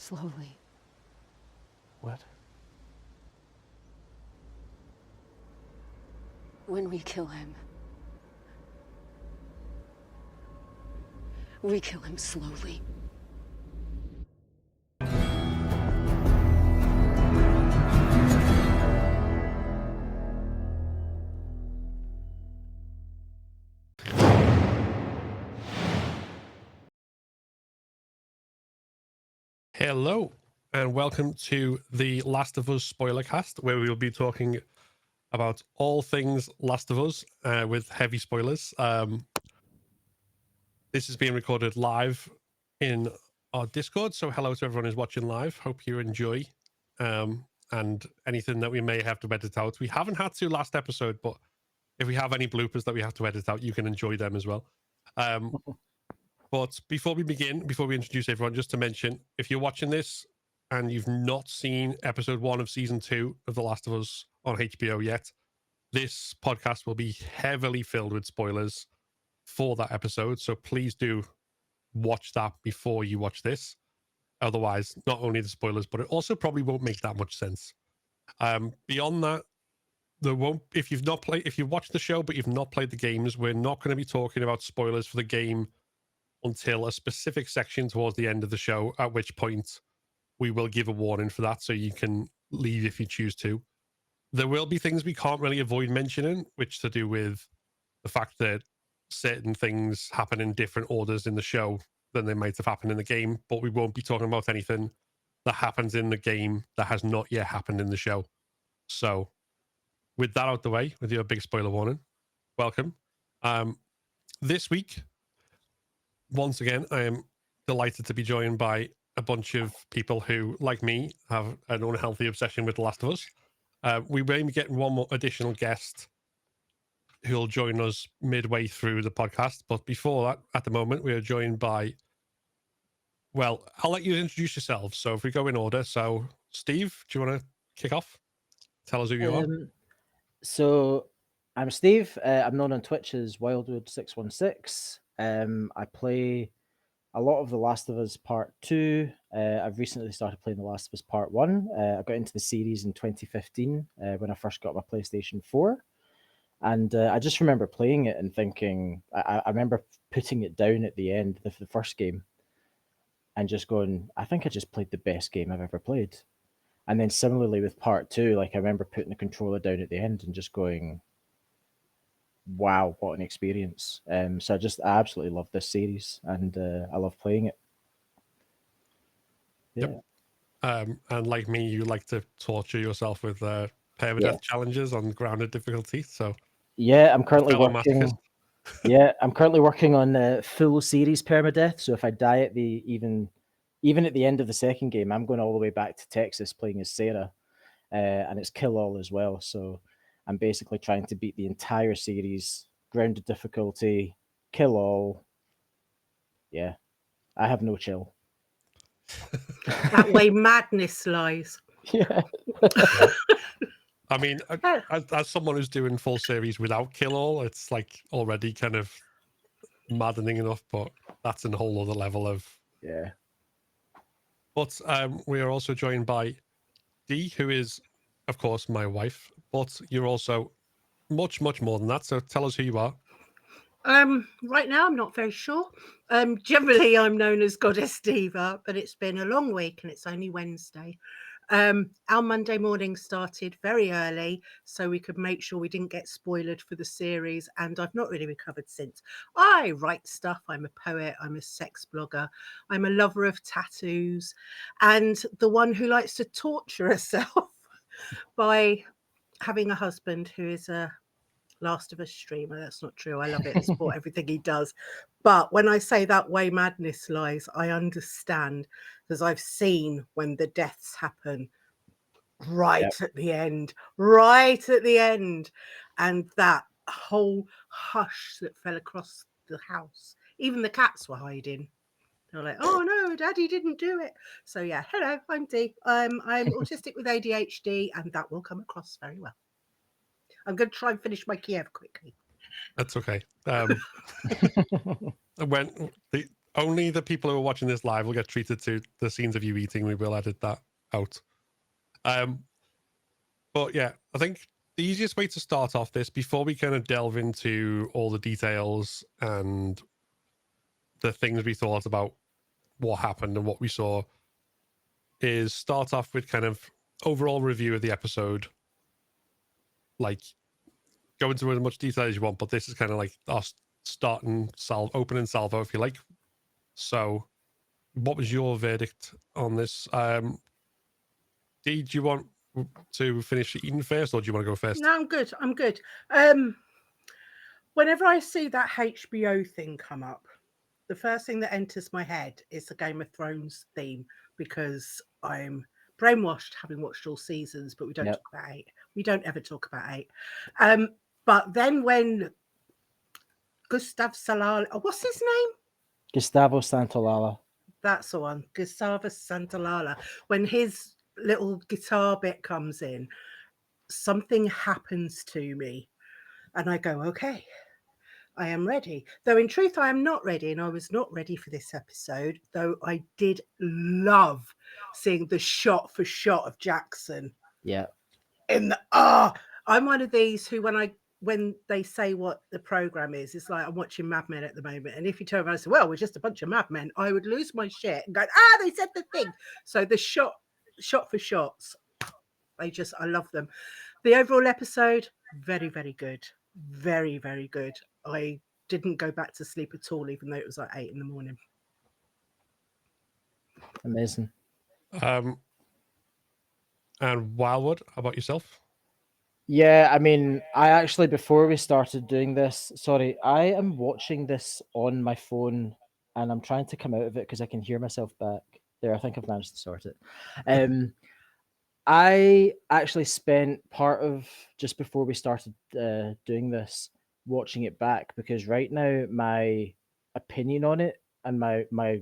Slowly. What? When we kill him, we kill him slowly. Hello, and welcome to the Last of Us Spoilercast, where we will be talking about all things Last of Us with heavy spoilers. This is being recorded live in our Discord, so hello to everyone who's watching live. Hope you enjoy. And anything that we may have to edit out. We haven't had to last episode, but if we have any bloopers that we have to edit out, you can enjoy them as well. But before we begin, before we introduce everyone, just to mention, if you're watching this and you've not seen episode 1 of season 2 of The Last of Us on HBO yet, this podcast will be heavily filled with spoilers for that episode. So please do watch that before you watch this. Otherwise, not only the spoilers, but it also probably won't make that much sense. Beyond that, there won't, if you've watched the show but you've not played the games, we're not going to be talking about spoilers for the game until a specific section towards the end of the show, at which point we will give a warning for that, so you can leave if you choose to. There will be things we can't really avoid mentioning, which to do with the fact that certain things happen in different orders in the show than they might have happened in the game, but we won't be talking about anything that happens in the game that has not yet happened in the show. So with that out the way, with your big spoiler warning, welcome. This week, once again, I am delighted to be joined by a bunch of people who, like me, have an unhealthy obsession with The Last of Us. We may be getting one more additional guest who'll join us midway through the podcast. But before that, at the moment, we are joined by, well, I'll let you introduce yourselves. So if we go in order. So, Steve, do you want to kick off? Tell us who you are. So I'm Steve. I'm known on Twitch as Wildwood616. I play a lot of The Last of Us Part 2. I've recently started playing The Last of Us Part 1. I got into the series in 2015 when I first got my PlayStation 4. And I just remember playing it and thinking, I remember putting it down at the end of the first game and just going, I think I just played the best game I've ever played. And then similarly with Part 2, like I remember putting the controller down at the end and just going, wow, what an experience. So I absolutely love this series and I love playing it. Yeah. Yep. And like me, you like to torture yourself with permadeath challenges on grounded difficulty. So yeah, I'm currently working. Masochist. I'm currently working on full series permadeath. So if I die at even at the end of the second game, I'm going all the way back to Texas playing as Sarah, and it's kill all as well. So I'm basically trying to beat the entire series, grounded difficulty, kill all. Yeah, I have no chill. That way madness lies. Yeah. I mean, as someone who's doing full series without kill all, it's like already kind of maddening enough, but that's a whole other level of. Yeah. But we are also joined by Dee, who is, of course, my wife, but you're also much, much more than that. So tell us who you are. Right now, I'm not very sure. Generally, I'm known as Goddess Diva, but it's been a long week and it's only Wednesday. Our Monday morning started very early so we could make sure we didn't get spoiled for the series, and I've not really recovered since. I write stuff. I'm a poet. I'm a sex blogger. I'm a lover of tattoos and the one who likes to torture herself by having a husband who is a Last of Us streamer. That's not true. I love it. I support everything he does. But when I say that way madness lies, I understand because I've seen when the deaths happen right at the end, and that whole hush that fell across the house. Even the cats were hiding. They were like, oh no, Daddy didn't do it. So yeah, hello, I'm Dee. I'm autistic with ADHD, and that will come across very well. I'm going to try and finish my Kiev quickly. That's okay. only the people who are watching this live will get treated to the scenes of you eating. We will edit that out. But yeah, I think the easiest way to start off this, before we kind of delve into all the details and the things we thought about what happened and what we saw, is start off with kind of overall review of the episode. Like, go into as much detail as you want, but this is kind of like us starting opening salvo, if you like. So, what was your verdict on this? Dee, do you want to finish eating first, or do you want to go first? No, I'm good. I'm good. Whenever I see that HBO thing come up, the first thing that enters my head is the Game of Thrones theme, because I'm brainwashed, having watched all seasons, but we don't talk about 8. We don't ever talk about 8. But then when Gustav Salala, what's his name? Gustavo Santaolalla. That's the one, Gustavo Santaolalla. When his little guitar bit comes in, something happens to me, and I go, okay, I am ready. Though in truth, I am not ready, and I was not ready for this episode, though I did love seeing the shot for shot of Jackson. Yeah. I'm one of these who, when they say what the program is, it's like I'm watching Mad Men at the moment. And if you turn around and say, well, we're just a bunch of Mad Men, I would lose my shit and go, they said the thing. So the shot for shots, I love them. The overall episode, very, very good. Very, very good. I didn't go back to sleep at all, even though it was like 8 a.m. Amazing. And Wildwood, how about yourself? Yeah, I mean, I actually, before we started doing this, sorry, I am watching this on my phone and I'm trying to come out of it because I can hear myself back. There, I think I've managed to sort it. I actually spent part of, just before we started doing this, watching it back, because right now my opinion on it and my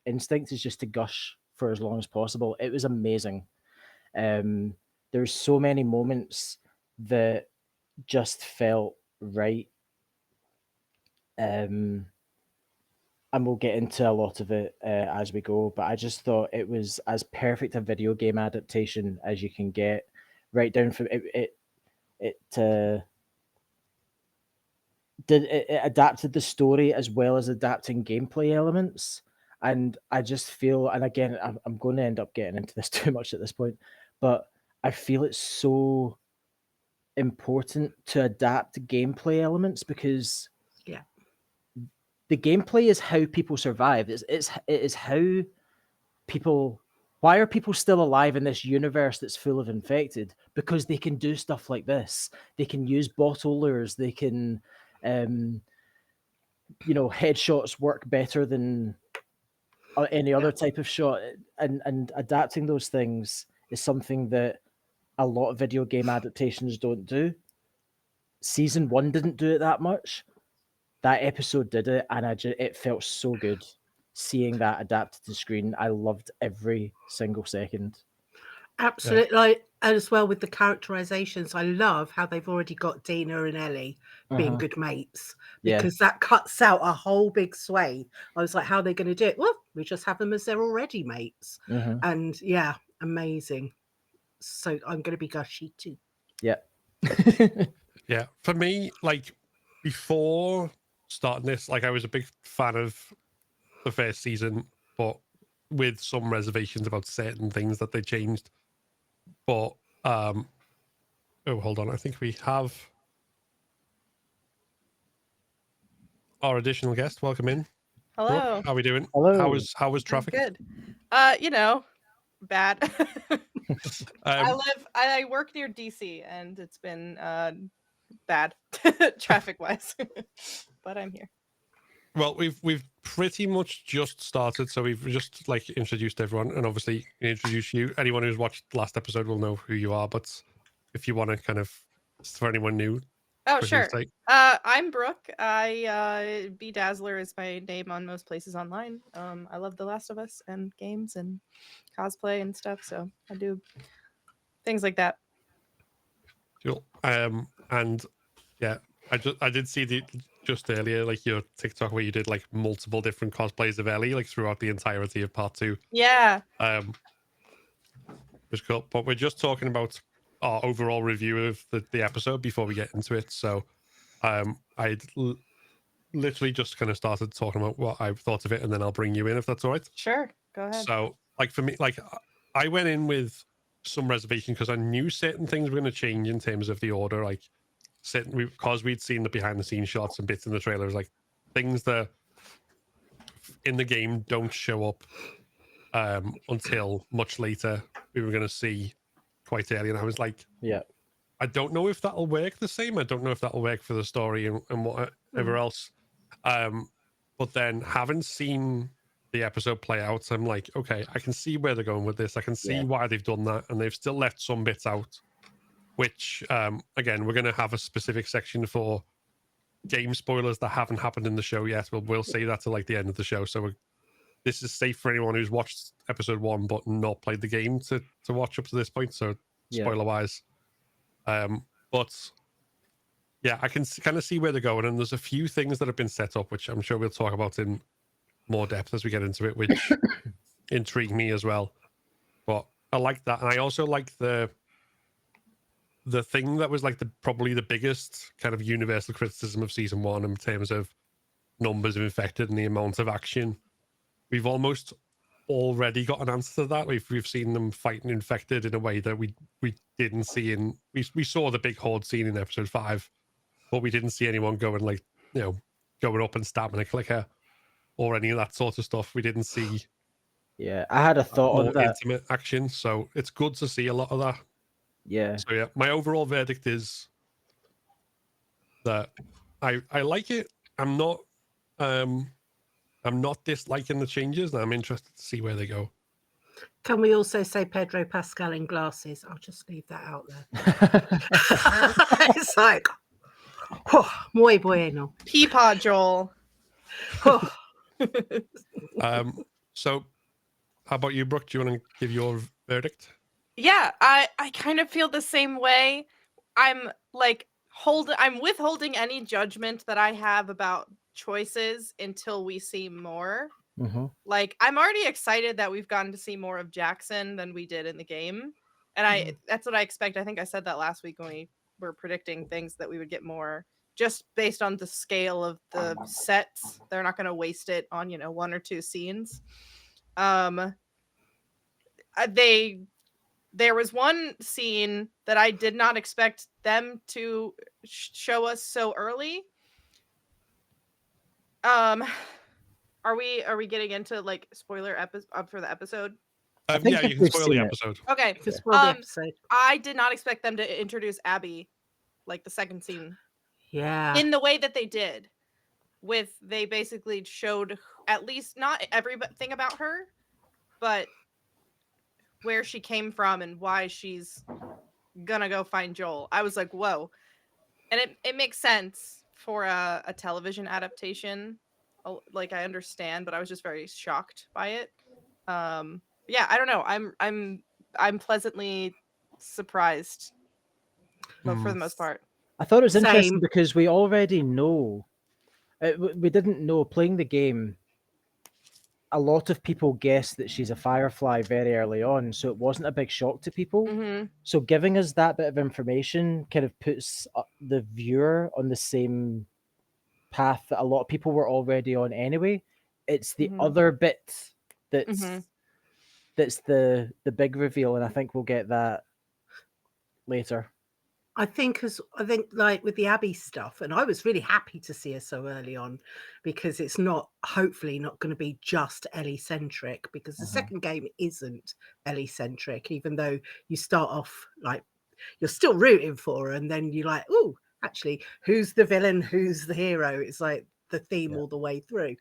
instinct is just to gush for as long as possible. It was amazing. There's so many moments that just felt right. And we'll get into a lot of it as we go, but I just thought it was as perfect a video game adaptation as you can get, right down from it adapted the story as well as adapting gameplay elements. And I just feel, and again, I'm going to end up getting into this too much at this point, but I feel it's so important to adapt gameplay elements, because the gameplay is how people survive. It is how people. Why are people still alive in this universe that's full of infected? Because they can do stuff like this. They can use bottle lures. They can, headshots work better than any other type of shot. And adapting those things is something that a lot of video game adaptations don't do. Season 1 didn't do it that much. That episode did it, and it felt so good seeing that adapted to screen. I loved every single second. Absolutely. Like, as well with the characterizations, I love how they've already got Dina and Ellie being good mates, because that cuts out a whole big swathe. I was like, how are they going to do it? Well, we just have them as they're already mates. And yeah, amazing. So I'm going to be gushy too. Yeah. Yeah. For me, like, before starting this, like, I was a big fan of the first season, but with some reservations about certain things that they changed. But hold on, I think we have our additional guest. Welcome in. Hello. Brooke, how are we doing? Hello. How was traffic? Good. Bad. I work near DC, and it's been bad traffic wise. But I'm here. Well, we've pretty much just started, so we've just like introduced everyone, and obviously introduce you. Anyone who's watched the last episode will know who you are, but if you want to kind of, for anyone new. Oh, sure. I'm Brooke. I Bedazzler is my name on most places online. I love The Last of Us and games and cosplay and stuff, so I do things like that. Cool. And yeah, I did see just earlier, like your TikTok where you did like multiple different cosplays of Ellie, like throughout the entirety of part 2. Yeah. Was cool. But we're just talking about our overall review of the episode before we get into it. So I literally just kind of started talking about what I thought of it, and then I'll bring you in if that's all right. Sure. Go ahead. So, like for me, like I went in with some reservation because I knew certain things were going to change in terms of the order. Like because we'd seen the behind the scenes shots and bits in the trailers, like things that in the game don't show up until much later. We were going to see quite early, and I was like, Yeah. I don't know if that'll work the same. I don't know if that'll work for the story and whatever else. But then having seen the episode play out, I'm like, okay, I can see where they're going with this. I can see why they've done that, and they've still left some bits out, which again, we're going to have a specific section for game spoilers that haven't happened in the show yet. We'll say that to like the end of the show. So this is safe for anyone who's watched episode 1 but not played the game to watch up to this point. So spoiler wise. But yeah, I can kind of see where they're going, and there's a few things that have been set up, which I'm sure we'll talk about in more depth as we get into it, which intrigue me as well. But I like that, and I also like the thing that was like probably the biggest kind of universal criticism of season 1 in terms of numbers of infected and the amount of action. We've almost already got an answer to that. We've seen them fighting infected in a way that we didn't see in we saw the big horde scene in episode 5, but we didn't see anyone going like, you know, going up and stabbing a clicker or any of that sort of stuff. We didn't see I had a thought on more that. intimate action, so it's good to see a lot of that. So yeah, my overall verdict is that I like it. I'm not disliking the changes, and I'm interested to see where they go. Can we also say Pedro Pascal in glasses? I'll just leave that out there. It's like, oh, muy bueno. Peapod Joel. Oh. So how about you, Brooke? Do you want to give your verdict? Yeah, I kind of feel the same way. I'm like I'm withholding any judgment that I have about choices until we see more. Like, I'm already excited that we've gotten to see more of Jackson than we did in the game, and that's what I expect. I think I said that last week when we were predicting things, that we would get more, just based on the scale of the sets. They're not going to waste it on 1 or 2 scenes. There was one scene that I did not expect them to show us so early. Are we getting into like spoiler for the episode? Yeah, you can spoil the episode. Okay. Spoil the episode. I did not expect them to introduce Abby, like the second scene. Yeah. In the way that they did. They basically showed at least not everything about her, but where she came from and why she's gonna go find Joel. I was like, whoa. And it makes sense for a television adaptation. Like, I understand, but I was just very shocked by it. Yeah, I don't know. I'm pleasantly surprised, but for the most part. I thought it was interesting because we already know. We didn't know playing the game. A lot of people guessed that she's a Firefly very early on, so it wasn't a big shock to people. So giving us that bit of information kind of puts the viewer on the same path that a lot of people were already on anyway. It's the other bit that's the big reveal, and I think we'll get that later. I think like with the Abby stuff, and I was really happy to see her so early on, because it's hopefully not going to be just Ellie centric, because the second game isn't Ellie centric, even though you start off like you're still rooting for her, and then you're like, oh, actually, who's the villain, who's the hero? It's like the theme all the way through.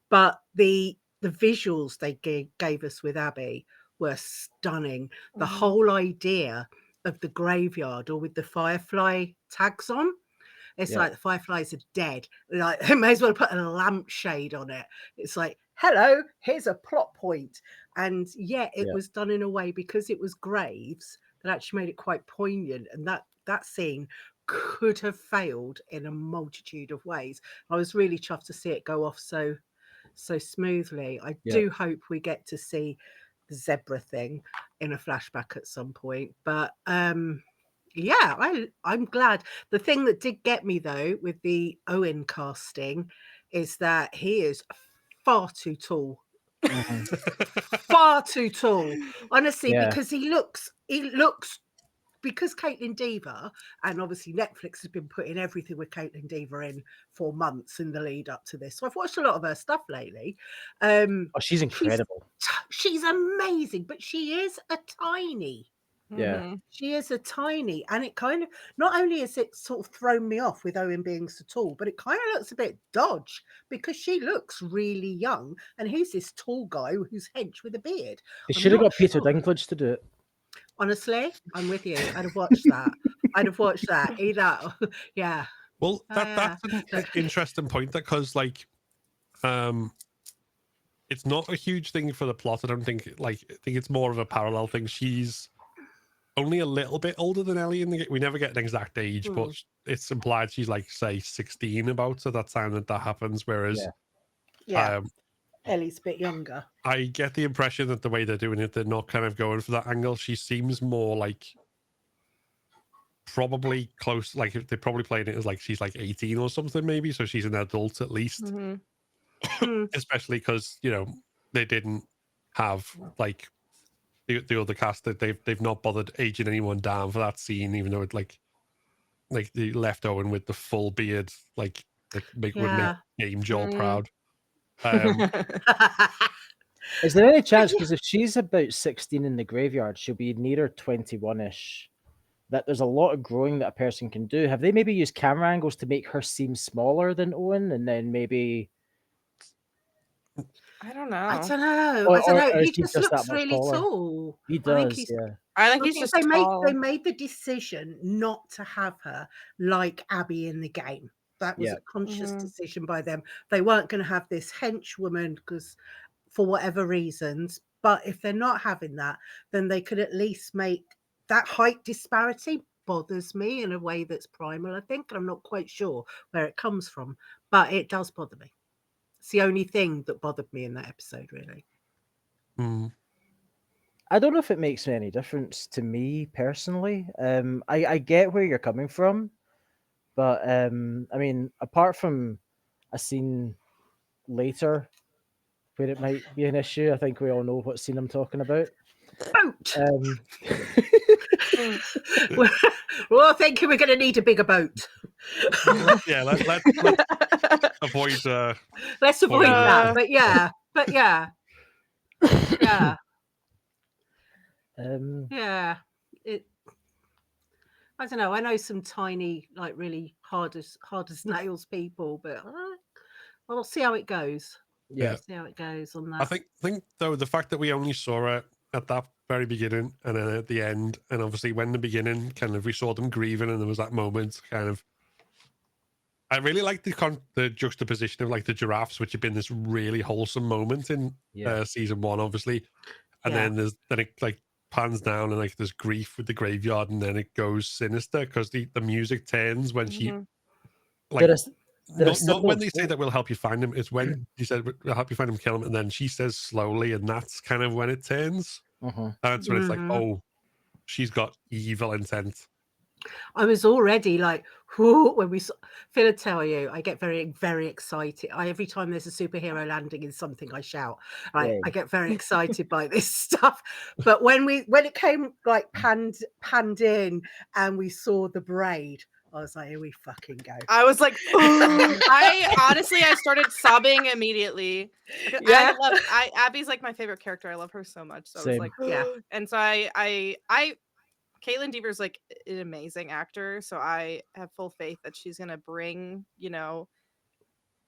But the visuals they gave us with Abby were stunning. The whole idea of the graveyard, or with the Firefly tags on, it's like the Fireflies are dead. Like, they may as well put a lampshade on it. It's like, hello, here's a plot point. And it was done in a way, because it was graves, that actually made it quite poignant. And that scene could have failed in a multitude of ways. I was really chuffed to see it go off so smoothly. I do hope we get to see the zebra thing in a flashback at some point. But yeah, I'm glad. The thing that did get me though with the Owen casting is that he is far too tall. Far too tall, honestly, because he looks because Caitlin Dever, and obviously Netflix has been putting everything with Caitlin Dever in for months in the lead up to this. So I've watched a lot of her stuff lately. She's incredible. She's amazing, but she is a tiny. Yeah. She is a tiny, and it kind of, not only is it sort of thrown me off with Owen being so tall, but it kind of looks a bit dodge because she looks really young, and he's this tall guy who's hench with a beard. They should have got Peter Dinklage to do it. Honestly, I'm with you. I'd have watched that. I'd have watched that. Either, yeah. Well, that's an interesting point, because like, it's not a huge thing for the plot. I don't think. Like, I think it's more of a parallel thing. She's only a little bit older than Ellie in the game. We never get an exact age, but it's implied she's like, say, 16 about at that time that happens. Whereas, Ellie's a bit younger. I get the impression that the way they're doing it, they're not kind of going for that angle. She seems more like probably close, like they're probably playing it as like she's like 18 or something, maybe. So she's an adult at least. Especially because, you know, they didn't have like the other cast, that they've not bothered aging anyone down for that scene, even though it like they left Owen with the full beard, like would make Game Joel proud. Is there any chance, because if she's about 16 in the graveyard, she'll be nearer 21-ish, that there's a lot of growing that a person can do? Have they maybe used camera angles to make her seem smaller than Owen, and then maybe... I don't know. I don't know. He just looks really tall. He does, I think he's just tall. They made the decision not to have her like Abby in the game. That was a conscious decision by them. They weren't going to have this henchwoman because, for whatever reasons. But if they're not having that, then they could at least make that height disparity bothers me in a way that's primal, I think. And I'm not quite sure where it comes from, but it does bother me. It's the only thing that bothered me in that episode, really. I don't know if it makes any difference to me personally. I get where you're coming from, but I mean, apart from a scene later where it might be an issue, I think we all know what scene I'm talking about. Boat. Well, I think we're going to need a bigger boat. Yeah, let's avoid. Let's avoid that. But yeah. Yeah. I don't know. I know some tiny, like really hard as nails people, but we'll see how it goes. Yeah, see how it goes on that. I think though, the fact that we only saw her at that very beginning and then at the end, and obviously when the beginning kind of we saw them grieving and there was that moment kind of, I really like the juxtaposition of like the giraffes, which had been this really wholesome moment in season 1, obviously, and then it like pans down and like there's grief with the graveyard, and then it goes sinister because the music turns when she like. Not when they say that we'll help you find him. It's when he said we'll help you find him, kill him, and then she says slowly, and that's kind of when it turns. That's when it's like, oh, she's got evil intent. I was already like, whoo, when we saw Phil, tell you, I get very, very excited. Every time there's a superhero landing in something, I shout. I get very excited by this stuff. But when it came like panned in and we saw the braid, I was like, here we fucking go. I was like, I started sobbing immediately. Yeah. Abby's like my favorite character. I love her so much. So Same. I was like, and so I Caitlin Dever's like an amazing actor. So I have full faith that she's going to bring, you know,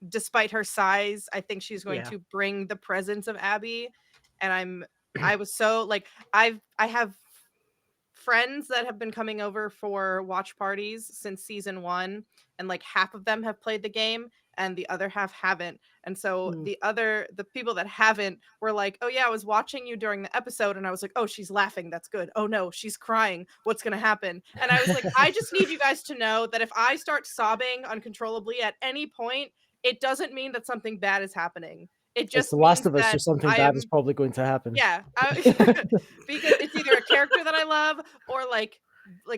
despite her size, I think she's going to bring the presence of Abby. And I was so like, I have friends that have been coming over for watch parties since season 1, and like half of them have played the game, and the other half haven't. And so Mm. the people that haven't were like, oh yeah, I was watching you during the episode and I was like, oh, she's laughing, that's good. Oh no, she's crying, what's gonna happen? And I was like, I just need you guys to know that if I start sobbing uncontrollably at any point, it doesn't mean that something bad is happening. It It's just The Last means of Us, so that something I bad am, is probably going to happen. yeah, because it's either a character that I love or like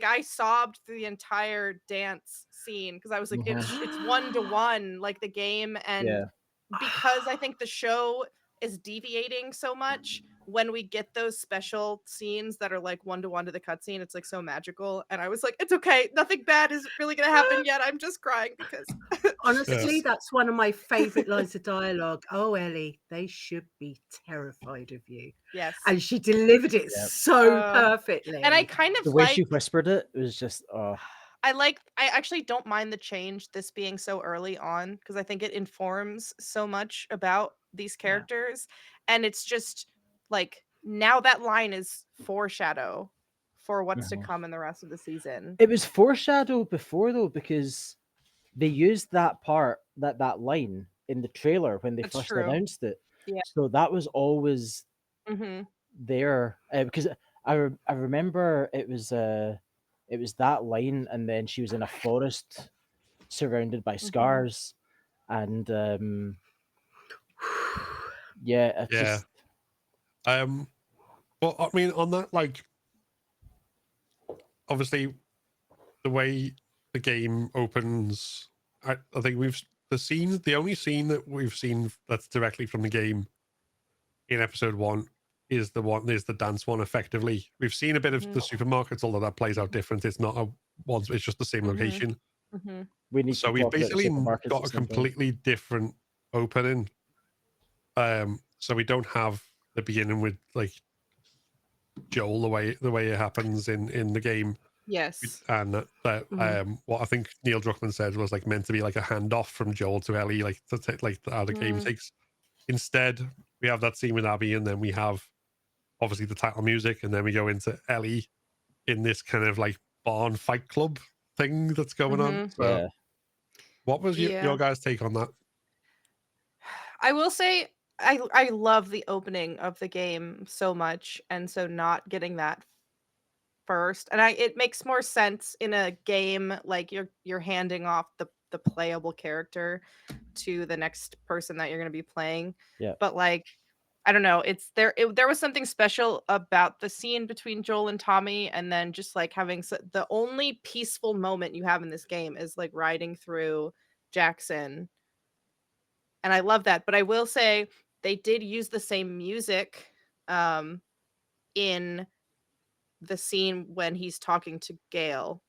I sobbed through the entire dance scene because I was like, it's 1-to-1 like the game. And Yeah. because I think the show is deviating so much, when we get those special scenes that are like 1-to-1 to the cutscene, it's like so magical. And I was like, it's okay, nothing bad is really gonna happen yet. I'm just crying because Honestly, that's one of my favorite lines of dialogue. Oh, Ellie, they should be terrified of you. yes. And she delivered it Yeah. so perfectly. And I kind of The way like she whispered it was just, I actually don't mind the change, this being so early on, because I think it informs so much about these characters. And it's just like now that line is foreshadow for what's to come in the rest of the season. It was foreshadowed before though, because they used that part, that line in the trailer when they That's first true. announced it. Yeah. So that was always Mm-hmm. there, because I remember it was that line, and then she was in a forest surrounded by scars, and yeah, it's just Well, I mean, on that, like, obviously, the way the game opens, I think the only scene that we've seen that's directly from the game in episode 1 is the dance one. Effectively, we've seen a bit of the supermarkets, although that plays out different. It's not it's just the same location. we need So to we've talk about the basically supermarkets got at a some point. completely different opening. So we don't have the beginning with like Joel the way it happens in the game. Yes. And what I think Neil Druckmann said was like meant to be like a handoff from Joel to Ellie, like to take like how the game takes. Instead, we have that scene with Abby, and then we have obviously the title music, and then we go into Ellie in this kind of like barn fight club thing that's going on. So, Yeah. what was your guys' take on that? I will say I love the opening of the game so much, and so not getting that first, and it makes more sense in a game like you're handing off the playable character to the next person that you're going to be playing. Yeah. But like I don't know, there was something special about the scene between Joel and Tommy, and then just like having the only peaceful moment you have in this game is like riding through Jackson. And I love that, but I will say they did use the same music in the scene when he's talking to Gail.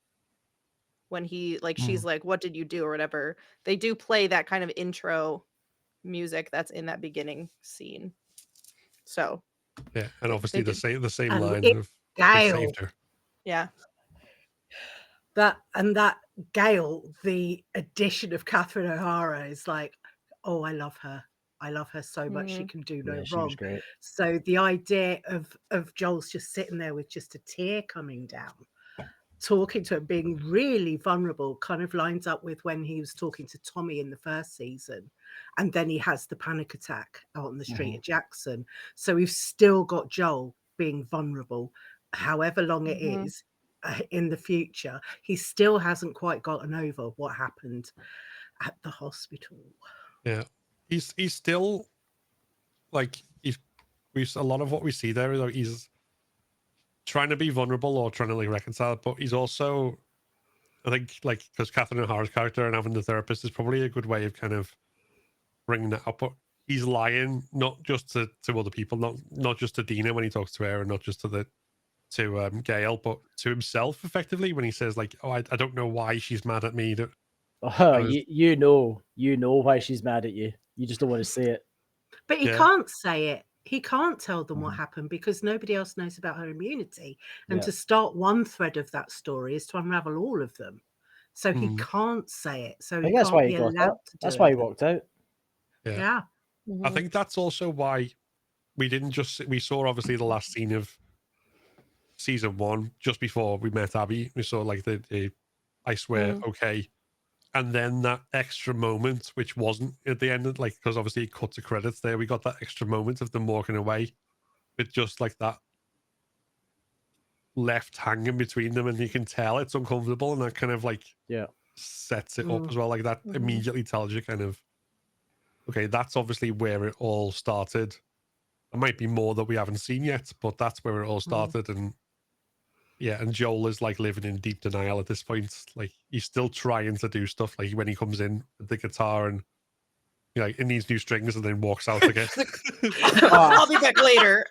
When he like she's like, what did you do or whatever. They do play that kind of intro music that's in that beginning scene. So yeah, and obviously the same And line it- of Gail. they saved her. yeah. That Gail, the addition of Catherine O'Hara is like, oh, I love her. I love her so much. She can do no Yeah, she wrong. was great. So the idea of Joel's just sitting there with just a tear coming down, talking to her, being really vulnerable, kind of lines up with when he was talking to Tommy in the first season. And then he has the panic attack out on the street of Jackson. So we've still got Joel being vulnerable, however long it is in the future. He still hasn't quite gotten over what happened at the hospital. Yeah, he's still like a lot of what we see there is he's trying to be vulnerable or trying to like reconcile, but he's also, I think, like, because Catherine O'Hara's character and having the therapist is probably a good way of kind of bringing that up. But he's lying not just to other people, not just to Dina when he talks to her, and not just to Gail, but to himself effectively when he says like, "Oh, I don't know why she's mad at me." You know why she's mad at you. You just don't want to say it. But he can't say it. He can't tell them what happened because nobody else knows about her immunity. And to start one thread of that story is to unravel all of them. So he can't say it. So I he think that's can't why be he got allowed out. to do That's it. why he walked out. Yeah. I think that's also why we saw obviously the last scene of season 1 just before we met Abby. We saw like the I swear, okay. And then that extra moment, which wasn't at the end, like, because obviously it cut to credits there, we got that extra moment of them walking away with just like that left hanging between them, and you can tell it's uncomfortable, and that kind of like sets it up as well. Like that immediately tells you kind of, okay, that's obviously where it all started. There might be more that we haven't seen yet, but that's where it all started. And yeah, and Joel is like living in deep denial at this point. Like he's still trying to do stuff. Like when he comes in with the guitar and like it needs new strings, and then walks out again. I'll be back later.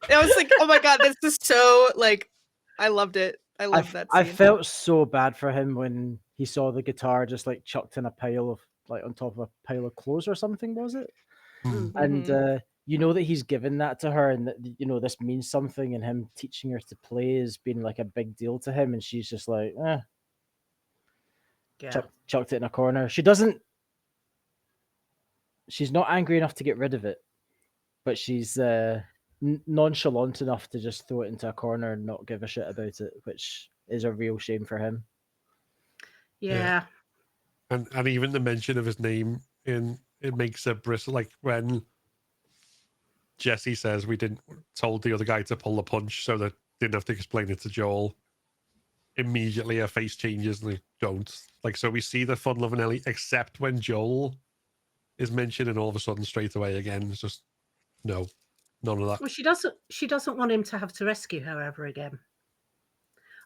I was like, oh my god, this is so like, I loved it. I loved that scene. I felt so bad for him when he saw the guitar just like chucked in a pile of like on top of a pile of clothes or something, was it? And you know that he's given that to her, and that, you know, this means something, and him teaching her to play has been like a big deal to him, and she's just like, chucked it in a corner. She's not angry enough to get rid of it, but she's nonchalant enough to just throw it into a corner and not give a shit about it, which is a real shame for him. Yeah. And even the mention of his name it makes a bristle. Like when Jesse says we didn't told the other guy to pull the punch so that didn't have to explain it to Joel. Immediately her face changes and they don't. Like, so we see the fun loving Ellie, except when Joel is mentioned, and all of a sudden straight away again it's just no, none of that. Well, she doesn't want him to have to rescue her ever again.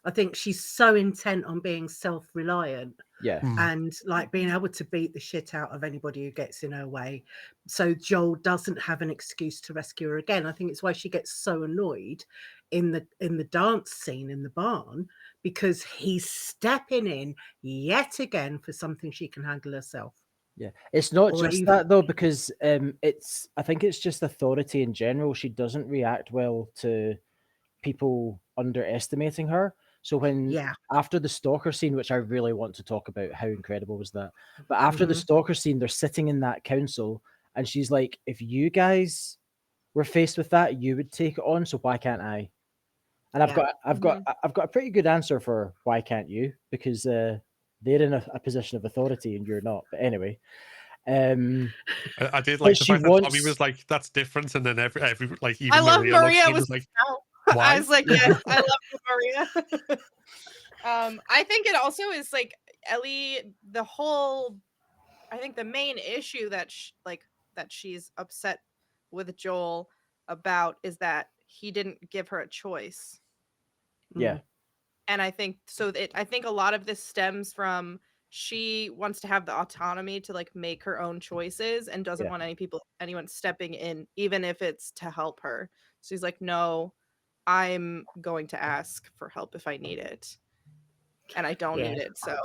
I think she's so intent on being self-reliant and like being able to beat the shit out of anybody who gets in her way. So Joel doesn't have an excuse to rescue her again. I think it's why she gets so annoyed in the dance scene in the barn, because he's stepping in yet again for something she can handle herself. Yeah, it's not just that though, because I think it's just authority in general. She doesn't react well to people underestimating her. So when after the stalker scene, which I really want to talk about, how incredible was that? But after the stalker scene, they're sitting in that council, and she's like, "If you guys were faced with that, you would take it on. So why can't I?" And I've got a pretty good answer for why can't you, because they're in a position of authority and you're not. But anyway, I did like the fact that Tommy was like, "That's different," and then every like even I love Maria was like, "Why?" I was like, "Yes, I love you, Maria." I think it also is like Ellie. I think the main issue that she's upset with Joel about is that he didn't give her a choice. Yeah. And I think so. I think a lot of this stems from she wants to have the autonomy to like make her own choices and doesn't want anyone stepping in, even if it's to help her. So she's like, no, I'm going to ask for help if I need it. And I don't need it. So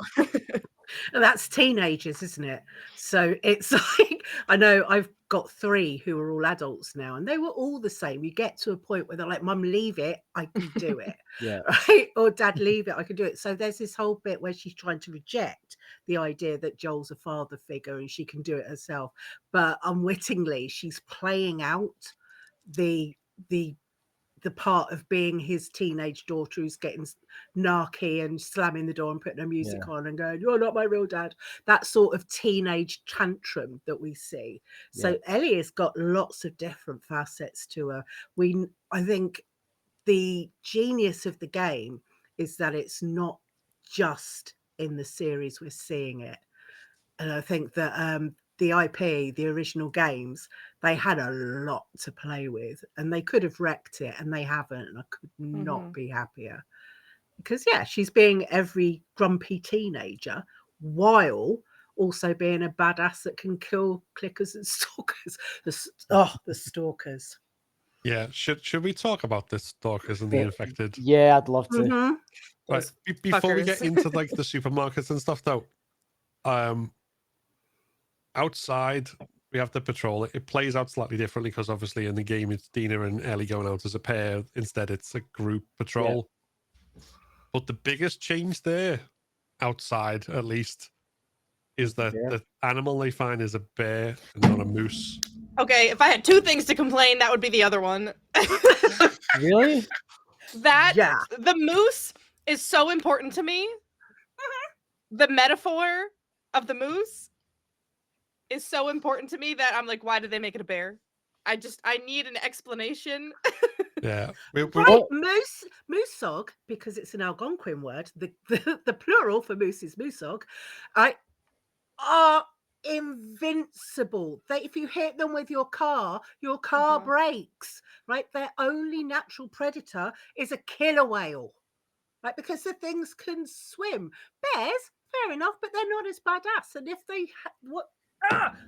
that's teenagers, isn't it? So it's like, I know I've got 3 who are all adults now, and they were all the same. You get to a point where they're like, "Mum, leave it, I can do it." Right? Or "Dad, leave it, I can do it." So there's this whole bit where she's trying to reject the idea that Joel's a father figure and she can do it herself, but unwittingly she's playing out the part of being his teenage daughter who's getting narky and slamming the door and putting her music on and going, "You're not my real dad." That sort of teenage tantrum that we see. So Ellie has got lots of different facets to her. I think the genius of the game is that it's not just in the series we're seeing it. And I think that the IP, the original games, they had a lot to play with, and they could have wrecked it, and they haven't. And I could not be happier, because she's being every grumpy teenager while also being a badass that can kill clickers and stalkers. The stalkers. Yeah, should we talk about the stalkers and the infected? Yeah, I'd love to. Right, before we get into like the supermarkets and stuff, though, outside we have to patrol it. It plays out slightly differently because obviously in the game it's Dina and Ellie going out as a pair. Instead, it's a group patrol. But the biggest change there, outside at least, is that the animal they find is a bear and not a moose. Okay, if I had 2 things to complain, that would be the other one. Really? The moose is so important to me. The metaphor of the moose is so important to me that I'm like, why did they make it a bear? I need an explanation. Yeah. Right, moosog, because it's an Algonquin word. The plural for moose is moosog. Are invincible. If you hit them with your car breaks. Right, their only natural predator is a killer whale. Right, because the things can swim. Bears, fair enough, but they're not as badass. And if they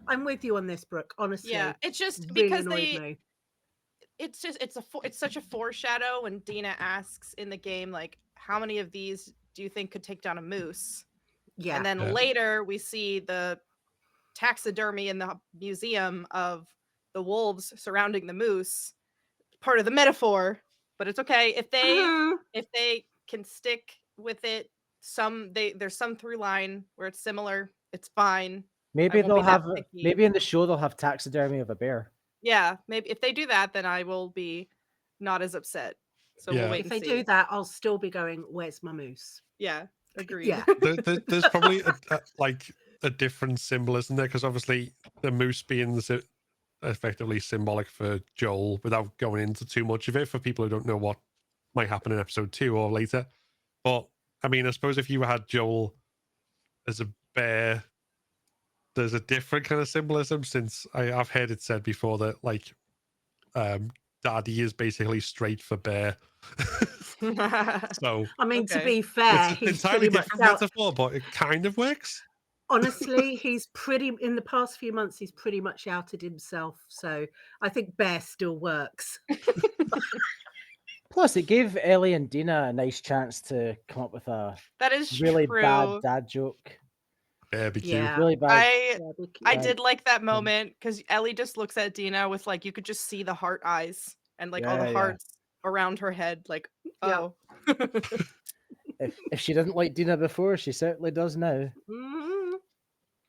I'm with you on this, Brooke. Honestly, Yeah, it's just really because annoyed me. it's such a foreshadow when Dina asks in the game, like, how many of these do you think could take down a moose? Yeah, And then Yeah. later we see the taxidermy in the museum of the wolves surrounding the moose, part of the metaphor, but it's okay if they can stick with it. There's some through line where it's similar. It's fine. Maybe won't they'll be that have picky. maybe in the show they'll have taxidermy of a bear. Yeah, maybe if they do that, then I will be not as upset. So Yeah. we'll wait if and they see. do that, I'll still be going, where's my moose? Yeah, agreed. Yeah. There's probably a different symbolism there, because obviously the moose being effectively symbolic for Joel, without going into too much of it for people who don't know what might happen in episode 2 or later. But I mean, I suppose if you had Joel as a bear, there's a different kind of symbolism, since I've heard it said before that like daddy is basically straight for bear. So I mean, to Okay. be fair, it's an he's entirely pretty much different out. metaphor, but it kind of works. Honestly, in the past few months, he's pretty much outed himself. So I think bear still works. Plus, it gave Ellie and Dina a nice chance to come up with a That is really true. bad dad joke. Barbecue. Yeah. Really bad. I bad- did like that moment because Ellie just looks at Dina with like, you could just see the heart eyes and like all the Yeah, yeah. hearts around her head. Like, Yeah. oh, If she didn't like Dina before, she certainly does now. Mhm.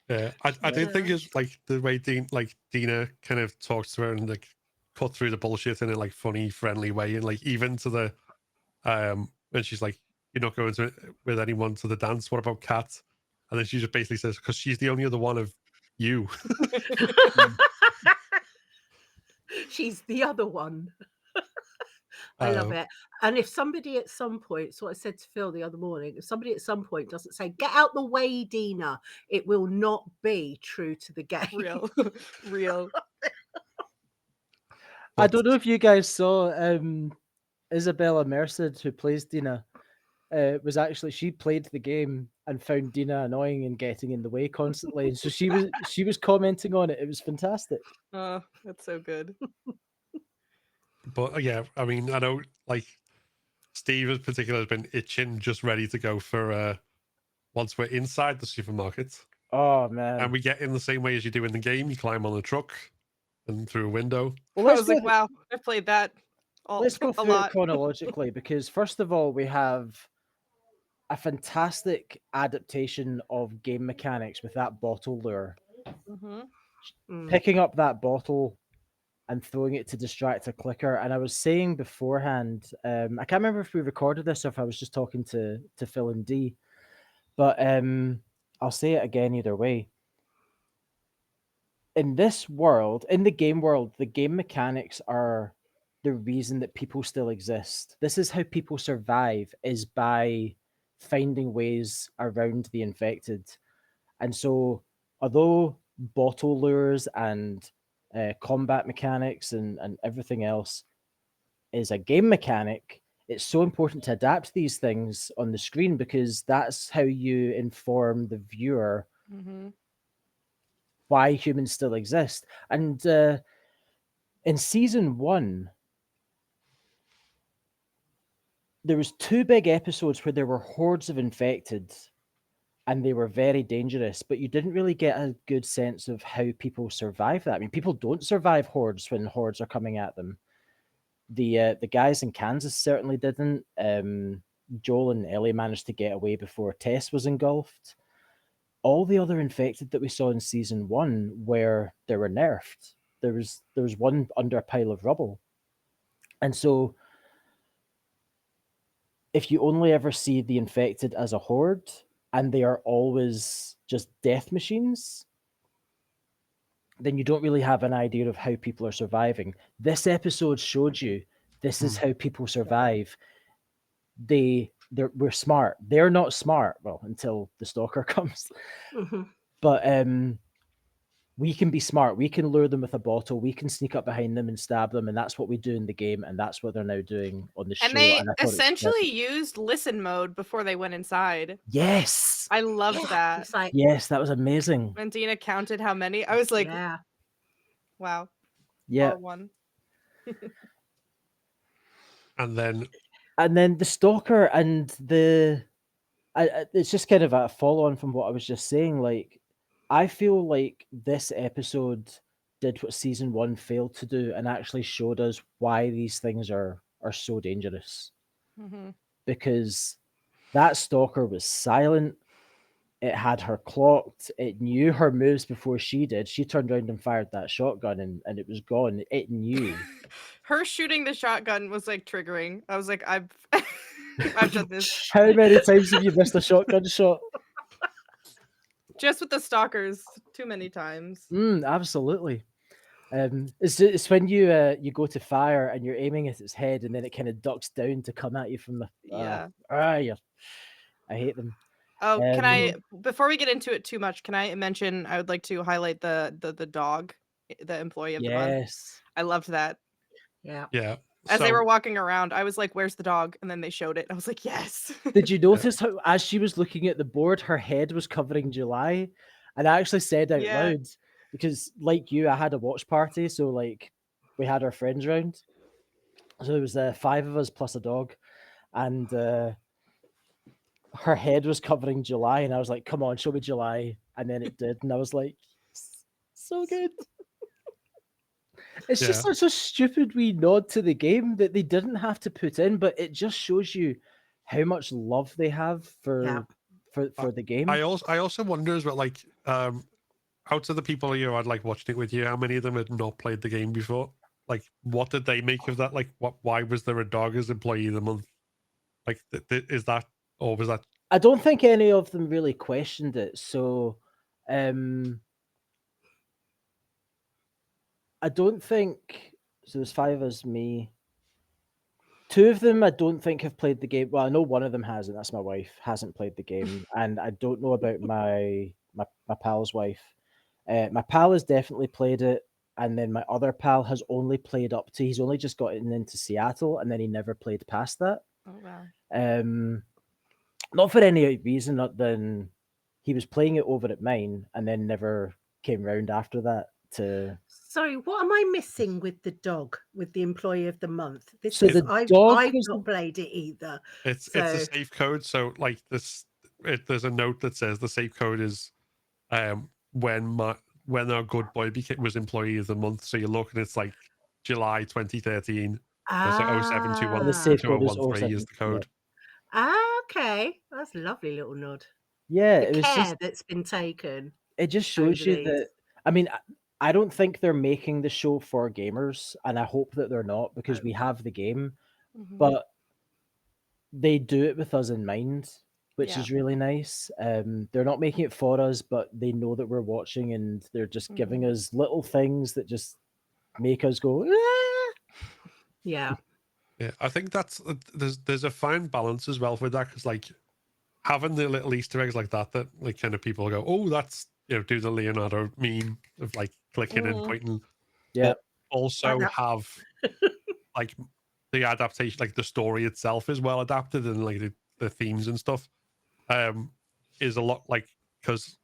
Yeah, I did think it's like the way Dina kind of talks to her and like cut through the bullshit in a like funny, friendly way, and like even to the when she's like, "You're not going with anyone to the dance. What about Kat?" And then she just basically says, "Because she's the only other one of you." She's the other one. I love it. And if somebody at some point, so I said to Phil the other morning, if somebody at some point doesn't say, get out the way, Dina, it will not be true to the game. real. I don't know if you guys saw Isabella Merced, who plays Dina, was actually, she played the game and found Dina annoying and getting in the way constantly. So she was commenting on it. It was fantastic. Oh, that's so good. But yeah, I mean, I know like Steve in particular has been itching, just ready to go for once we're inside the supermarket. Oh man! And we get in the same way as you do in the game. You climb on a truck and through a window. Well, I was like, wow, I've played that let's go a through it lot. chronologically, because first of all, we have a fantastic adaptation of game mechanics with that bottle lure. Mm-hmm. Picking up that bottle and throwing it to distract a clicker. And I was saying beforehand, I can't remember if we recorded this or if I was just talking to Phil and D, but I'll say it again either way. In this world, in the game world, the game mechanics are the reason that people still exist. This is how people survive, is by finding ways around the infected. And so, although bottle lures and combat mechanics and everything else is a game mechanic, it's so important to adapt these things on the screen, because that's how you inform the viewer why humans still exist. And in season 1, there was 2 big episodes where there were hordes of infected and they were very dangerous, but you didn't really get a good sense of how people survive that. I mean, people don't survive hordes when hordes are coming at them. The guys in Kansas certainly didn't. Joel and Ellie managed to get away before Tess was engulfed. All the other infected that we saw in season 1 were nerfed. There was one under a pile of rubble. And so if you only ever see the infected as a horde, and they are always just death machines, then you don't really have an idea of how people are surviving. This episode showed you this is how people survive. We're smart. They're not smart, well, until the stalker comes. Mhm. But we can be smart. We can lure them with a bottle. We can sneak up behind them and stab them, and that's what we do in the game, and that's what they're now doing on the show. And they I thought it was essentially perfect. used listen mode before they went inside. Yes, I loved that. It's like, yes, that was amazing. When Dina counted how many, I was like, yeah. wow. Yeah, R1. And then the stalker and it's just kind of a follow on from what I was just saying. Like, I feel like this episode did what season 1 failed to do and actually showed us why these things are so dangerous. Mhm. Because that stalker was silent. It had her clocked. It knew her moves before she did. She turned around and fired that shotgun, and it was gone. It knew. Her shooting the shotgun was like triggering. I was like, I've I've done this How many times have you missed a shotgun shot? just with the stalkers too many times. Absolutely. It's when you go to fire and you're aiming at its head, and then it kind of ducks down to come at you from the Yeah. I hate them. Oh, can I Um, before we get into it too much, can I mention I would like to highlight the dog, the employee of the month. Yes. I loved that. Yeah. yeah. As they So- were walking around, I was like, "Where's the dog?" And then they showed it. I was like, "Yes." Did you notice how, as she was looking at the board, her head was covering July? And I actually said out Yeah. loud, because like you, I had a watch party, so like we had our friends round. So there was 5 of us plus a dog, and her head was covering July, and I was like, "Come on, show me July," and then it did, and I was like, "Yes, so good." It's just Yeah. such a stupid wee nod to the game that they didn't have to put in, but it just shows you how much love they have Yeah. for the game. I also wonder as well, like, out of the people you had like watching it with you, how many of them had not played the game before? Like, what did they make of that? Like, why was there a dog as employee of the month? Like, is that, or was that? I don't think any of them really questioned it. So, I don't think so. There's 5 of us, me. 2 of them I don't think have played the game. Well, I know one of them hasn't. That's my wife. Hasn't played the game, and I don't know about my pal's wife. My pal has definitely played it, and then my other pal has only played up to. He's only just gotten into Seattle, and then he never played past that. Oh wow. Not for any reason other than he was playing it over at mine, and then never came round after that to. Sorry, what am I missing with the dog, with the employee of the month? This So is the I've dog was not played it either. It's a So- safe code. So like this, there's a note that says the safe code is when our good boy was employee of the month. So you look and it's like July 2013. It's like 0721 The safe code is 2013 is the 07, yeah. code. Okay, that's a lovely little nod. Yeah, The it was care just that's been taken. it just shows over you these. that. I mean, I don't think they're making the show for gamers, and I hope that they're not, because we have the game, Mhm. but they do it with us in mind, which Yeah. is really nice. They're not making it for us, but they know that we're watching, and they're just giving us little things that just make us go, "Ah!" Yeah. Yeah, I think that's there's a fine balance as well with that, because like having the little Easter eggs like that like kind of people go, oh, that's, you know, do the Leonardo meme of like clicking and Mhm. pointing. Yeah. But also know. have like the adaptation, like the story itself is well adapted, and like the themes and stuff is a lot, like, because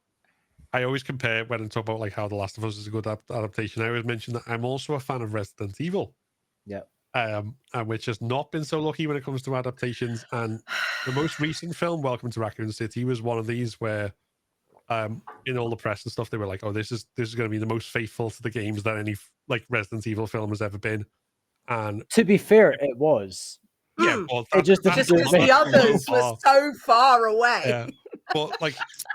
I always compare when I talk about like how The Last of Us is a good adaptation. I always mention that I'm also a fan of Resident Evil. Yeah. And which has not been so lucky when it comes to adaptations. And the most recent film, Welcome to Raccoon City, was one of these where, in all the press and stuff, they were like, "Oh, this is going to be the most faithful to the games that any like Resident Evil film has ever been." And To be fair, it was. yeah, Mm. well, It just that's Just do because it the better. others were so far away. Yeah, but like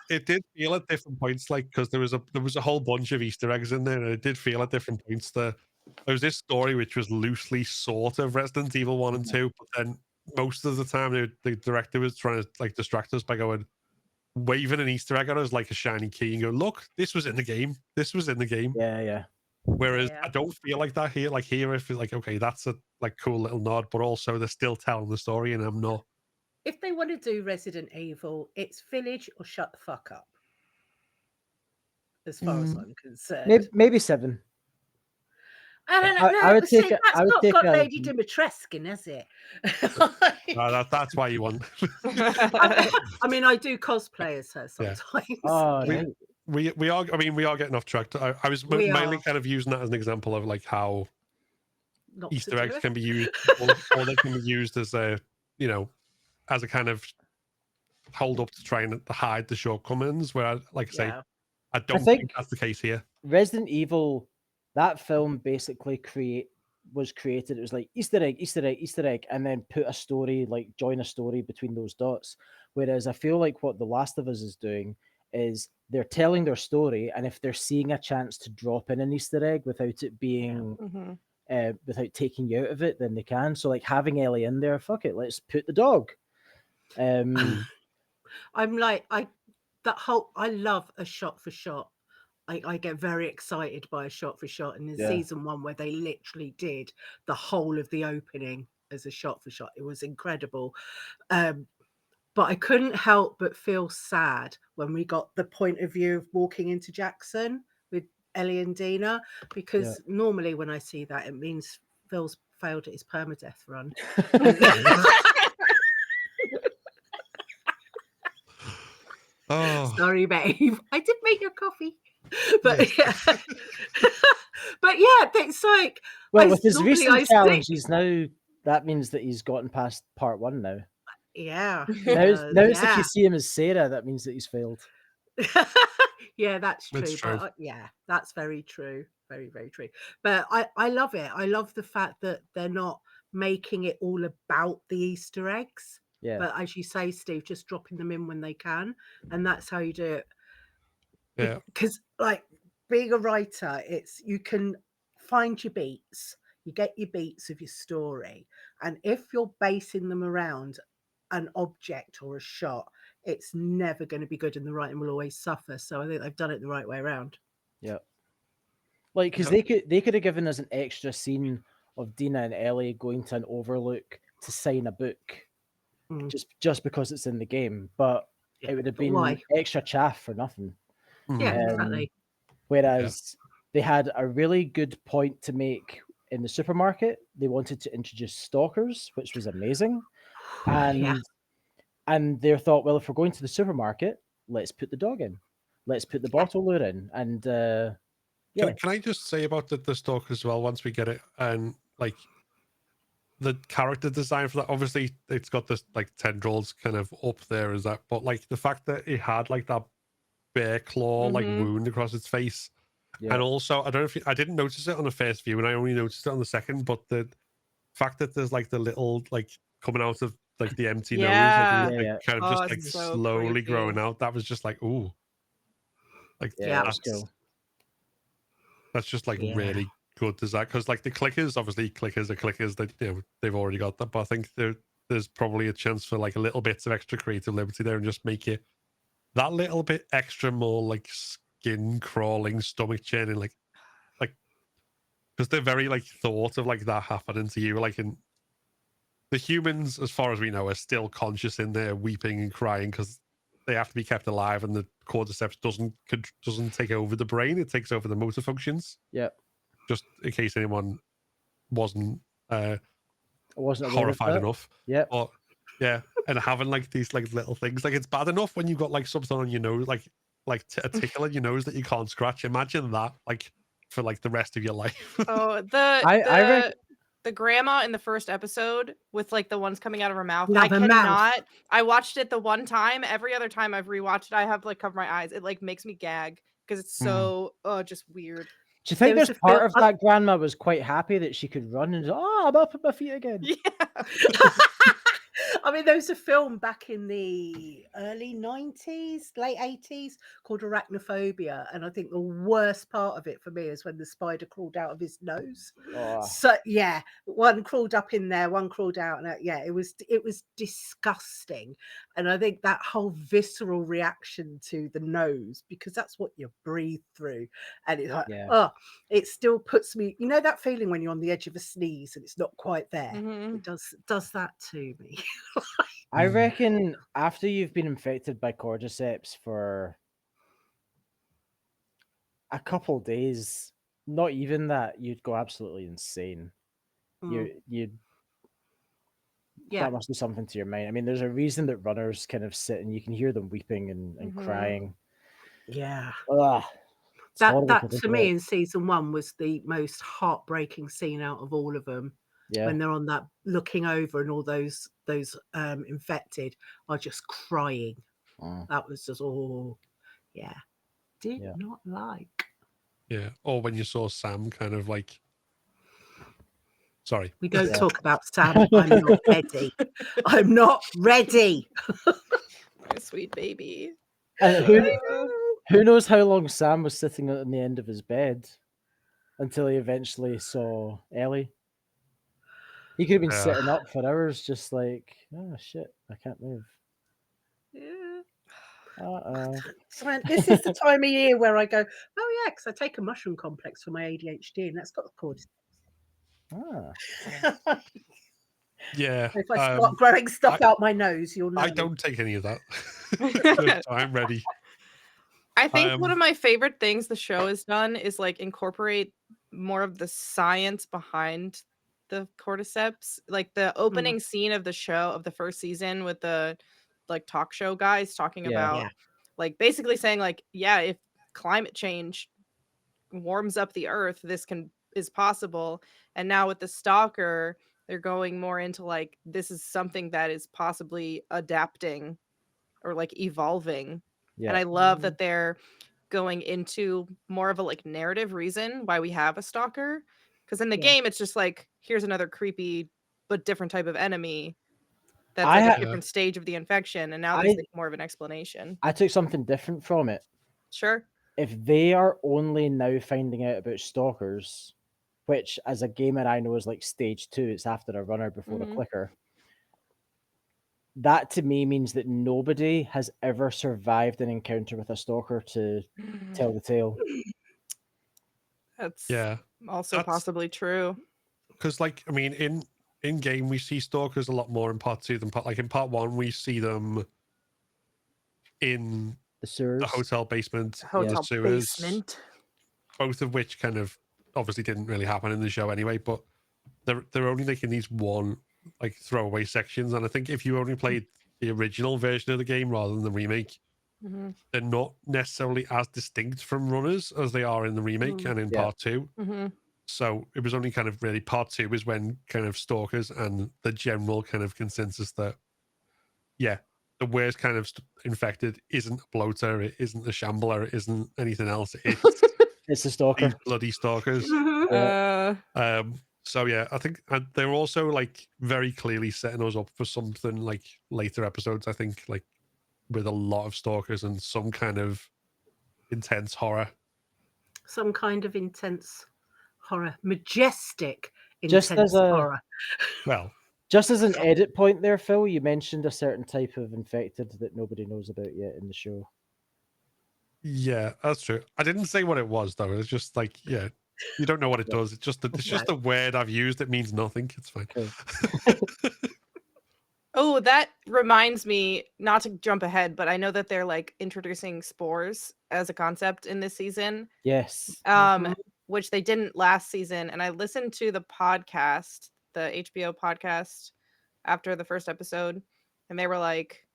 it did feel at different points, like, because there was a whole bunch of Easter eggs in there, and it did feel at different points that there was this story which was loosely sort of Resident Evil 1 and 2, but then most of the time the director was trying to like distract us by going, waving an Easter egg at us like a shiny key and go, look, this was in the game. This was in the game. Yeah. Whereas Yeah. I don't feel like that here. Like here, I feel like, okay, that's a like cool little nod, but also they're still telling the story and I'm not. If they want to do Resident Evil, it's Village or shut the fuck up. As far as I'm concerned. Maybe 7. I don't know. I would See, take that's not take got a- Lady Dimitrescu, has it? That's why you want. I mean, I do cosplay as her Yeah. sometimes. Oh, Yeah. right. We are. I mean, we are getting off track. I was We mainly are. kind of using that as an example of like how Not to Easter do eggs it. can be used, or they can be used as a, as a kind of hold up to try and hide the shortcomings. Where, like I say, Yeah. I don't think- think that's the case here. Resident Evil, that film basically was created. It was like Easter egg, and then put a story, like join a story between those dots. Whereas I feel like what The Last of Us is doing is they're telling their story, and if they're seeing a chance to drop in an Easter egg without it being Mhm. without taking you out of it, then they can. So like having Ellie in there, fuck it, let's put the dog. I'm like, I love a shot for shot. I get very excited by a shot for shot. And in Yeah. season 1, where they literally did the whole of the opening as a shot for shot, it was incredible. But I couldn't help but feel sad when we got the point of view of walking into Jackson with Ellie and Dina, because normally when I see that, it means Phil's failed at his permadeath run. Oh, Sorry, babe. I did make your coffee. But yeah. But yeah, it's like, Well, with his normally recent I challenge, think- he's now, that means that he's gotten past part 1 now. yeah. Now it's if yeah. you see him as Sarah, that means that he's failed. Yeah, that's true. That's true. But yeah, that's very true. Very, very true. But I love it. I love the fact that they're not making it all about the Easter eggs. Yeah. But as you say, Steve, just dropping them in when they can. And that's how you do it. yeah. Because like being a writer, it's you can find your beats. You get your beats of your story. And if you're basing them around an object or a shot, it's never going to be good and the writing will always suffer. So I think they've done it the right way around. Yeah. Like, because they could have given us an extra scene of Dina and Ellie going to an overlook to sign a book, just because it's in the game. But it would have But been why? extra chaff for nothing. Yeah, Um, exactly. Whereas they had a really good point to make in the supermarket. They wanted to introduce stalkers, which was amazing. And they thought, well, if we're going to the supermarket, let's put the dog in. Let's put the bottle lure in. And Can I just say about the stalker as well, once we get it, and like the character design for that, obviously it's got this like tendrils kind of up there as that, but like the fact that it had like that bear claw like wound across its face. And also, I don't know if I didn't notice it on the first view, and I only noticed it on the second, but the fact that there's like the little like coming out of like the empty nose, like, kind of just like so slowly creepy. growing out. That was just like, ooh, like Yeah, that's cool. That's just like really good design, because like the clickers, obviously clickers are clickers that they've already got that, but I think there's probably a chance for like a little bits of extra creative liberty there and just make it that little bit extra more like skin crawling, stomach churning, like because they're very like thought of like that happening to you, like in the humans, as far as we know, are still conscious in there weeping and crying because they have to be kept alive, and the cordyceps doesn't take over the brain; it takes over the motor functions. Yeah. Just in case anyone wasn't aware horrified of that. enough. Yeah. But yeah, and having like these like little things, like it's bad enough when you've got like something on your nose, like a tickle in your nose that you can't scratch. Imagine that, like for like the rest of your life. Oh, the grandma in the first episode with like the ones coming out of her mouth. Out I of her cannot. mouth. I watched it the one time. Every other time I've rewatched it, I have to like cover my eyes. It like makes me gag because it's so just weird. Do you think There was there's a part film- of that grandma was quite happy that she could run and I'm up at my feet again? Yeah. I mean, there was a film back in the early 90s, late 80s called Arachnophobia. And I think the worst part of it for me is when the spider crawled out of his nose. Oh, So, yeah, one crawled up in there, one crawled out. And yeah, it was disgusting. And I think that whole visceral reaction to the nose, because that's what you breathe through. And it's like, yeah. oh, it still puts me, you know, that feeling when you're on the edge of a sneeze and it's not quite there. Mhm. It does that to me. I Mm. reckon after you've been infected by cordyceps for a couple days, not even that, you'd go absolutely insane. You'd Yeah. that must do something to your mind. I mean, there's a reason that runners kind of sit and you can hear them weeping and Mhm. crying. Yeah. Ugh, it's horrible to That think to me about. in season 1 was the most heartbreaking scene out of all of them. Yeah. When they're on that looking over and all those infected are just crying. Mm. That was just did Yeah. not like. Yeah. Or when you saw Sam kind of like, sorry. We don't Yeah. talk about Sam. I'm not ready. I'm not ready. My sweet baby. And who knows how long Sam was sitting on the end of his bed until he eventually saw Ellie. He could have been Yeah. sitting up for hours, just like, oh shit, I can't move. Yeah. Uh-oh. So this is the time of year where I go, oh yeah, because I take a mushroom complex for my ADHD, and that's got the cordyceps. Ah. Yeah. If I start growing stuff out my nose, you'll know. I don't take any of that. So I'm ready. I think one of my favorite things the show has done is like incorporate more of the science behind the cordyceps. Like the opening scene of the show of the first season with the like talk show guys talking Yeah. about Yeah. like basically saying like, yeah, if climate change warms up the earth, this is possible. And now with the stalker, they're going more into like this is something that is possibly adapting or like evolving. Yeah. And I love that they're going into more of a like narrative reason why we have a stalker. Because in the Yeah. game, it's just like, here's another creepy but different type of enemy that's I like ha- a different stage of the infection. And now I- there's like more of an explanation. I took something different from it. Sure. If they are only now finding out about stalkers, which as a gamer I know is like stage 2, it's after a runner before a Mhm. clicker. That to me means that nobody has ever survived an encounter with a stalker to tell the tale. That's Yeah. also That's- possibly true. Because, like, I mean, in game, we see stalkers a lot more in part 2 than like in part 1, we see them in The sewers. the hotel basement, Hotel the sewers, basement. both of which kind of obviously didn't really happen in the show anyway, but they're only like in these one like throwaway sections. And I think if you only played the original version of the game rather than the remake, Mhm. they're not necessarily as distinct from runners as they are in the remake and in Yeah. part 2. Mhm. So it was only kind of really part 2 is when kind of stalkers and the general kind of consensus that, yeah, the worst kind of infected isn't a bloater, it isn't a shambler, it isn't anything else. It's It's a stalker. these bloody stalkers. So yeah, I think they're also like very clearly setting us up for something like later episodes. I think like with a lot of stalkers and some kind of intense horror. Some kind of intense horror, majestic Just intense as a- horror. Well, Just as an edit point there, Phil, you mentioned a certain type of infected that nobody knows about yet in the show. yeah, that's true. I didn't say what it was though. It's just like, yeah, you don't know what it does. It's just a word I've used. It means nothing. It's fine. Cool. Oh, that reminds me, not to jump ahead, but I know that they're like introducing spores as a concept in this season, Yes. which they didn't last season. And I listened to the podcast, the HBO podcast, after the first episode, and they were like,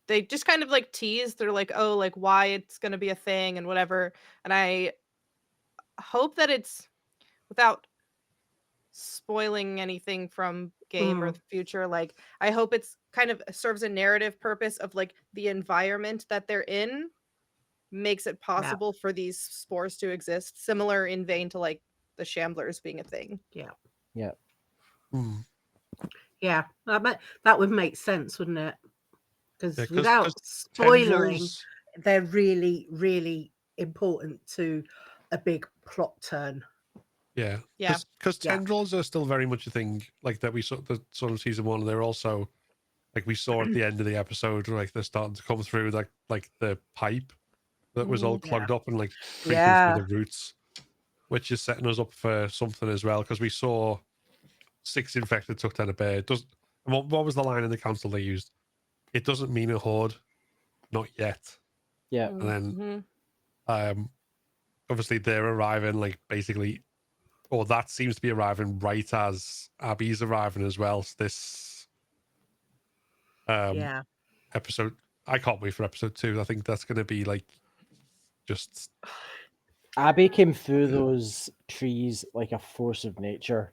they just kind of like teased. They're like, oh, like why it's gonna be a thing and whatever. And I hope that it's without spoiling anything from game or the future, like I hope it's kind of serves a narrative purpose of like the environment that they're in makes it possible for these spores to exist, similar in vein to like the shamblers being a thing. Yeah. Hmm. Yeah, that would make sense, wouldn't it? Because Yeah, without spoilering, tendrils, they're really, really important to a big plot turn. yeah, Yeah. because Yeah. tendrils are still very much a thing, like that we saw the sort of season one. They're also like we saw at the end of the episode, like they're starting to come through like the pipe that was all clogged up and like creeping Yeah. through the roots, which is setting us up for something as well. Because we saw 6 infected took down a bear. What was the line in the council they used? It doesn't mean a horde, not yet. Yeah. And then Mhm. obviously they're arriving like basically, or that seems to be arriving right as Abby's arriving as well. So this Yeah. episode, I can't wait for episode 2. I think that's going to be like just Abby came through those trees like a force of nature.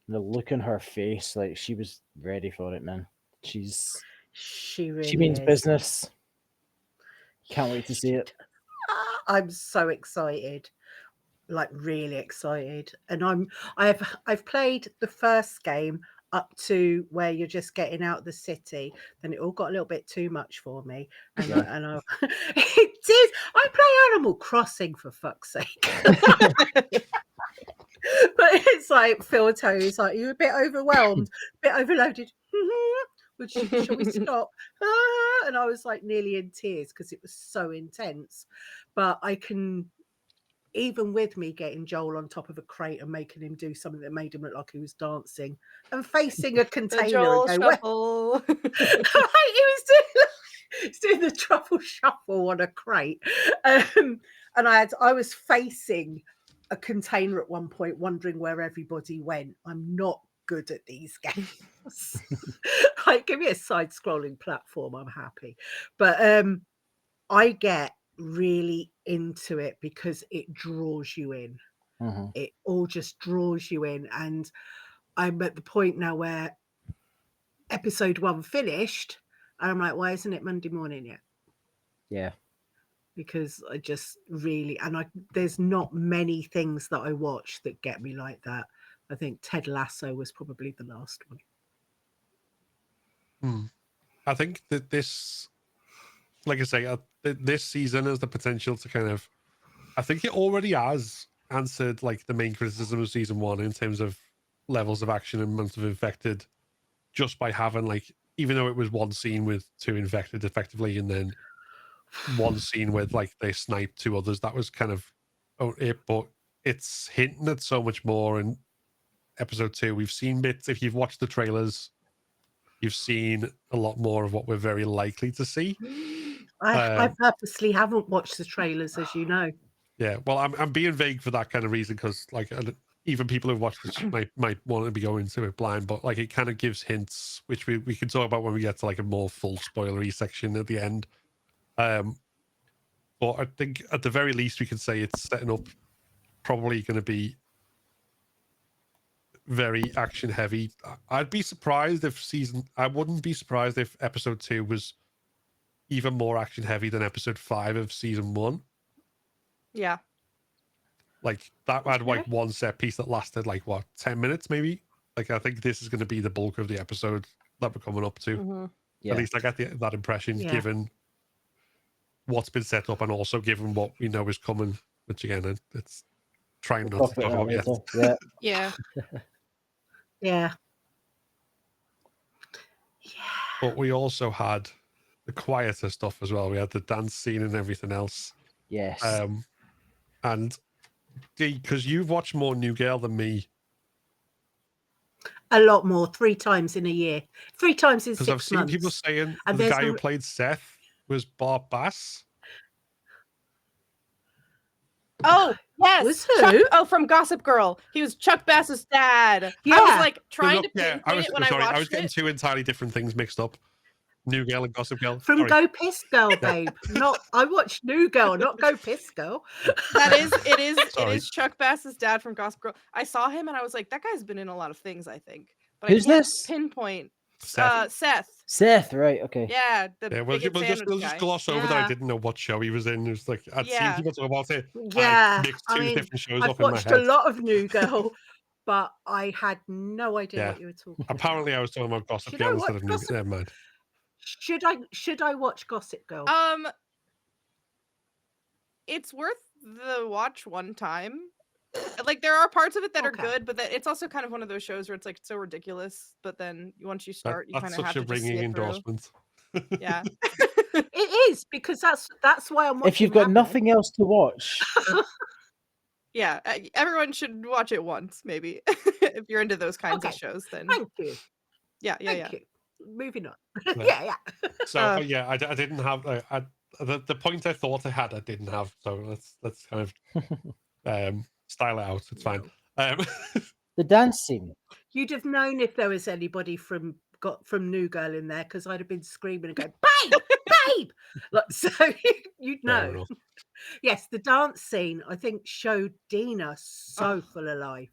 And the look on her face, like she was ready for it, man. She really She means is. business. Can't wait to see it. I'm so excited, like really excited. And I've played the first game up to where you're just getting out of the city. Then it all got a little bit too much for me, and Yeah. it did. I play Animal Crossing for fuck's sake. But it's like Phil will tell you, it's like you're a bit overwhelmed, a bit overloaded. Shall we stop? And I was like nearly in tears because it was so intense. But I can, even with me getting Joel on top of a crate and making him do something that made him look like he was dancing and facing a The container Joel and go, shuffle. he was doing the truffle shuffle on a crate. And I was facing a container at one point, wondering where everybody went. I'm not good at these games. Like, give me a side-scrolling platform, I'm happy. But I get really into it because it draws you in. Mhm. It all just draws you in. And I'm at the point now where episode 1 finished, and I'm like, why isn't it Monday morning yet? Yeah. Because I just really, there's not many things that I watch that get me like that. I think Ted Lasso was probably the last one. I think that this, like I say, this season has the potential to kind of, I think it already has answered like the main criticism of season 1 in terms of levels of action and amounts of infected, just by having like, even though it was one scene with 2 infected effectively, and then one scene with like they sniped 2 others, that was kind of it. But it's hinting at so much more in episode 2. We've seen bits. If you've watched the trailers, you've seen a lot more of what we're very likely to see. I purposely haven't watched the trailers, as you know. Yeah, well, I'm being vague for that kind of reason, because like even people who've watched this might want to be going into it blind, but like it kind of gives hints, which we can talk about when we get to like a more full spoilery section at the end. But I think at the very least we can say it's setting up probably going to be very action heavy. I'd be surprised if I wouldn't be surprised if episode 2 was even more action heavy than episode 5 of season 1. Yeah. Like that had like one set piece that lasted like what, 10 minutes maybe. Like I think this is going to be the bulk of the episode that we're coming up to. Mm-hmm. Yeah. At least I get that impression, Yeah. given what's been set up and also given what we know is coming, which again, it's trying not to talk about yet. Yeah. Yeah. Yeah. But we also had the quieter stuff as well. We had the dance scene and everything else. Yes. And because you've watched more New Girl than me, A lot more, 3 times in a year, 3 times in 6 because months. I've seen people saying And the there's guy who played Seth was Bart Bass. Oh, yes. Was Chuck, who? from Gossip Girl. He was Chuck Bass's dad. I Yeah. was like trying Look, to pinpoint it when I I was watched getting it. 2 entirely different things mixed up. New Girl and Gossip Girl. From Sorry. Go Piss Girl, babe. Not I watched New Girl, not Go Piss Girl. It Sorry. is Chuck Bass's dad from Gossip Girl. I saw him and I was like, that guy's been in a lot of things, I think. But Who's I can't this? pinpoint. Seth. Seth. Right. Okay. Yeah, the Yeah, we'll bigot just sandwich guy. gloss over that I Yeah. didn't know what show he was in. It was like I'd seen Yeah. people talk about it. Yeah, I mixed I 2 mean, different shows I've up in my watched head. a lot of New Girl. but I had no idea Yeah. what you were talking Apparently, I about. was talking about Gossip Should Girl I instead watch of Gossip? Never mind. Should I watch Gossip Girl? It's worth the watch one time. Like there are parts of it that are Okay. good, but it's also kind of one of those shows where it's like so ridiculous. But then once you start, you That's kind of have such a to just see ringing it through. endorsement. Yeah. It is, because that's why I'm watching. If you've got Mad Men. nothing else to watch, Yeah, everyone should watch it once, maybe. If you're into those kinds of Okay. shows, then Thank you. yeah. Thank you. Moving on. Yeah. yeah. So yeah, I didn't have the point I thought I had. I didn't have. So let's kind of style it out. It's fine. the dance scene. You'd have known if there was anybody from New Girl in there, because I'd have been screaming and going, "Babe, babe!" Like, so you'd Fair know. enough. Yes, the dance scene I think showed Dina so full of life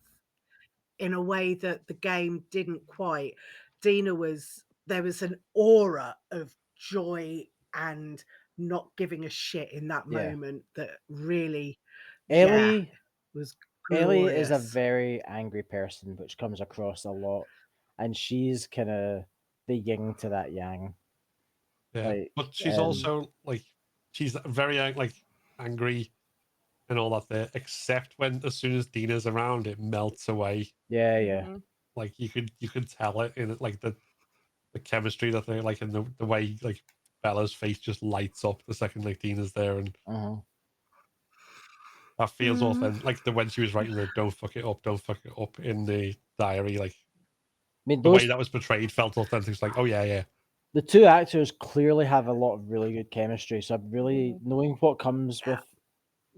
in a way that the game didn't quite. There was an aura of joy and not giving a shit in that Yeah. moment that really Ellie was Ellie is a glorious. very angry person, which comes across a lot, and she's kind of the yin to that yang. Yeah, Like, but she's also like she's very like angry and all that there, except when as soon as Dina's around, it melts away. yeah, yeah. Mhm. Like you could tell it in like the chemistry that they like, and the way like Bella's face just lights up the second like Dina's there, and Uh-huh. that feels authentic. Like when she was writing the "Don't fuck it up" in the diary, like I mean, the way that was portrayed felt authentic. It's like, oh yeah. the two actors clearly have a lot of really good chemistry. So I'm really knowing what comes with,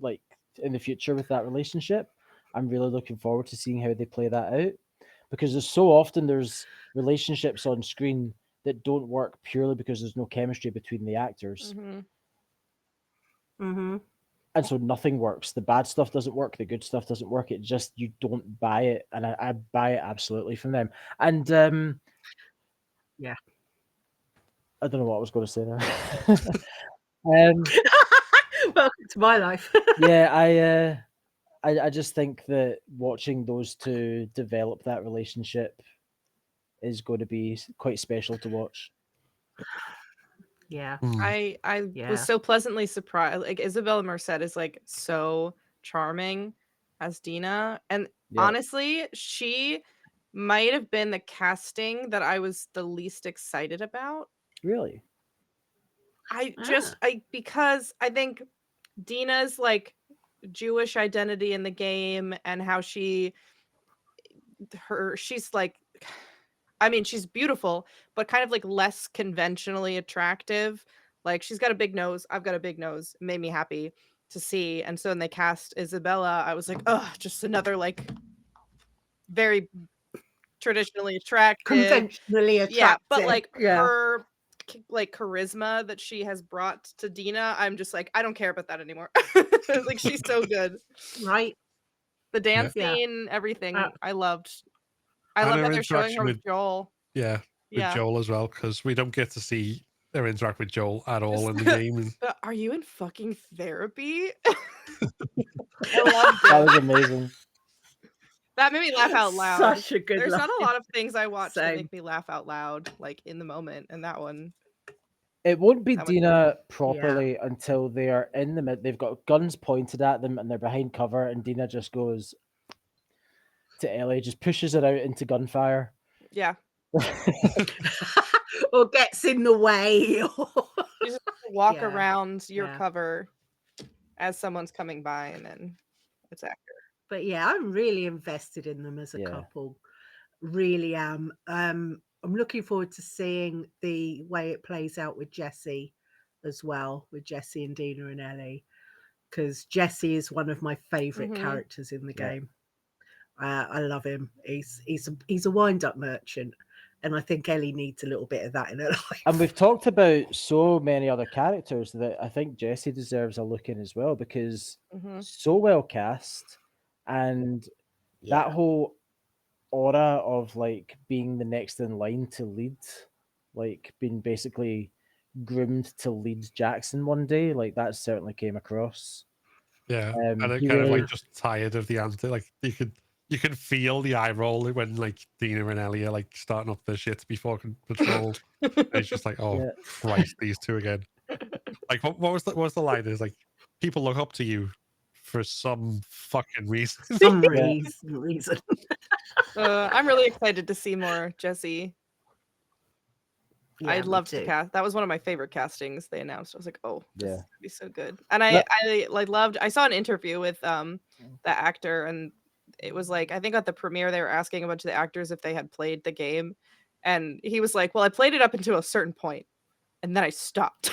like, in the future with that relationship. I'm really looking forward to seeing how they play that out, because there's so often there's relationships on screen that don't work purely because there's no chemistry between the actors, Mm-hmm. and so nothing works. The bad stuff doesn't work. The good stuff doesn't work. It just, you don't buy it, and I buy it absolutely from them. And Yeah. I don't know what I was going to say there. Welcome to my life. Yeah, I just think that watching those two develop that relationship is going to be quite special to watch. Yeah. I Yeah. was so pleasantly surprised. Like Isabella Merced is like so charming as Dina, and Yeah. honestly, she might have been the casting that I was the least excited about. Really? Because I think Dina's like Jewish identity in the game and how she's like, I mean, she's beautiful, but kind of like less conventionally attractive. Like she's got a big nose. I've got a big nose. It made me happy to see. And so when they cast Isabella, I was like, oh, just another like very traditionally attractive. Conventionally attractive. Yeah, but like her like charisma that she has brought to Dina, I'm just like, I don't care about that anymore. Like she's so good. Right. The dance Yeah. scene, everything, I loved. I And love her how they're showing interaction her with with- Joel. Yeah, with Yeah. Joel as well, because we don't get to see her interact with Joel at all in the game. And Are you in fucking therapy? I loved That it. was amazing. That made me laugh out loud. Such a good There's not a line. lot of things I watch that Same. make me laugh out loud, like in the moment, and that one. It won't be That one- Dina properly until they are in the mid. They've got guns pointed at them and they're behind cover, and Dina just goes to Ellie, just pushes it out into gunfire. Yeah. Or gets in the way. You just walk Yeah. around your Yeah. cover as someone's coming by, and then it's accurate. But yeah, I'm really invested in them as a Yeah. couple. Really am. I'm looking forward to seeing the way it plays out with Jesse as well, with Jesse and Dina and Ellie, because Jesse is one of my favorite Mhm. characters in the Yeah. game. I love him. He's a wind-up merchant, and I think Ellie needs a little bit of that in her life. And we've talked about so many other characters that I think Jesse deserves a look in as well, because Mhm. so well cast, and that whole aura of like being the next in line to lead, like being basically groomed to lead Jackson one day, like that certainly came across. yeah, and it he kind of really- like just tired of the anti. Like you you can feel the eye roll when like Dina and Ellie are like starting up their shit before patrol. And it's just like, oh Yeah. Christ, these two again. Like what was the line? Is like people look up to you for some fucking reason. Some Yeah. reason. I'm really excited to see more Jesse. I Yeah, me loved the too. cast. That was one of my favorite castings they announced. I was like, oh, this Yeah. is gonna be so good. And Let- I like loved. I saw an interview with the actor, and it was like I think at the premiere they were asking a bunch of the actors if they had played the game, and he was like, "Well, I played it up until a certain point, and then I stopped."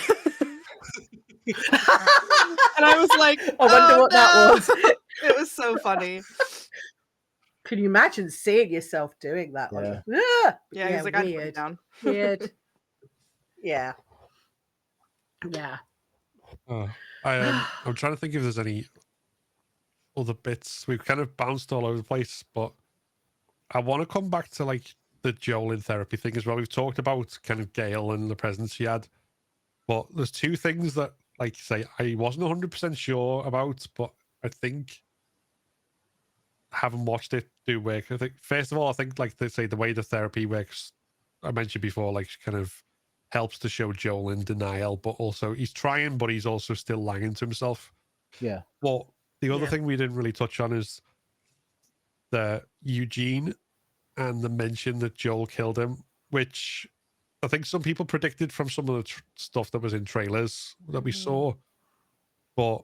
And I was like, I wonder "Oh, what that no!" was. It was so funny. Can you imagine seeing yourself doing that? Yeah. Like, Yeah, he was like, "I'd put it weird. down." Weird. Yeah. Yeah. I'm trying to think if there's any other bits. We've kind of bounced all over the place, but I want to come back to like the Joel in therapy thing as well. We've talked about kind of Gail and the presence she had, but there's two things that, like you say, I wasn't 100% sure about, but I think having watched it do work. I think first of all, I think like they say the way the therapy works, I mentioned before, like kind of helps to show Joel in denial, but also he's trying, but he's also still lying to himself. Yeah. But the other Yeah. thing we didn't really touch on is the Eugene and the mention that Joel killed him, which I think some people predicted from some of the stuff that was in trailers that we saw, but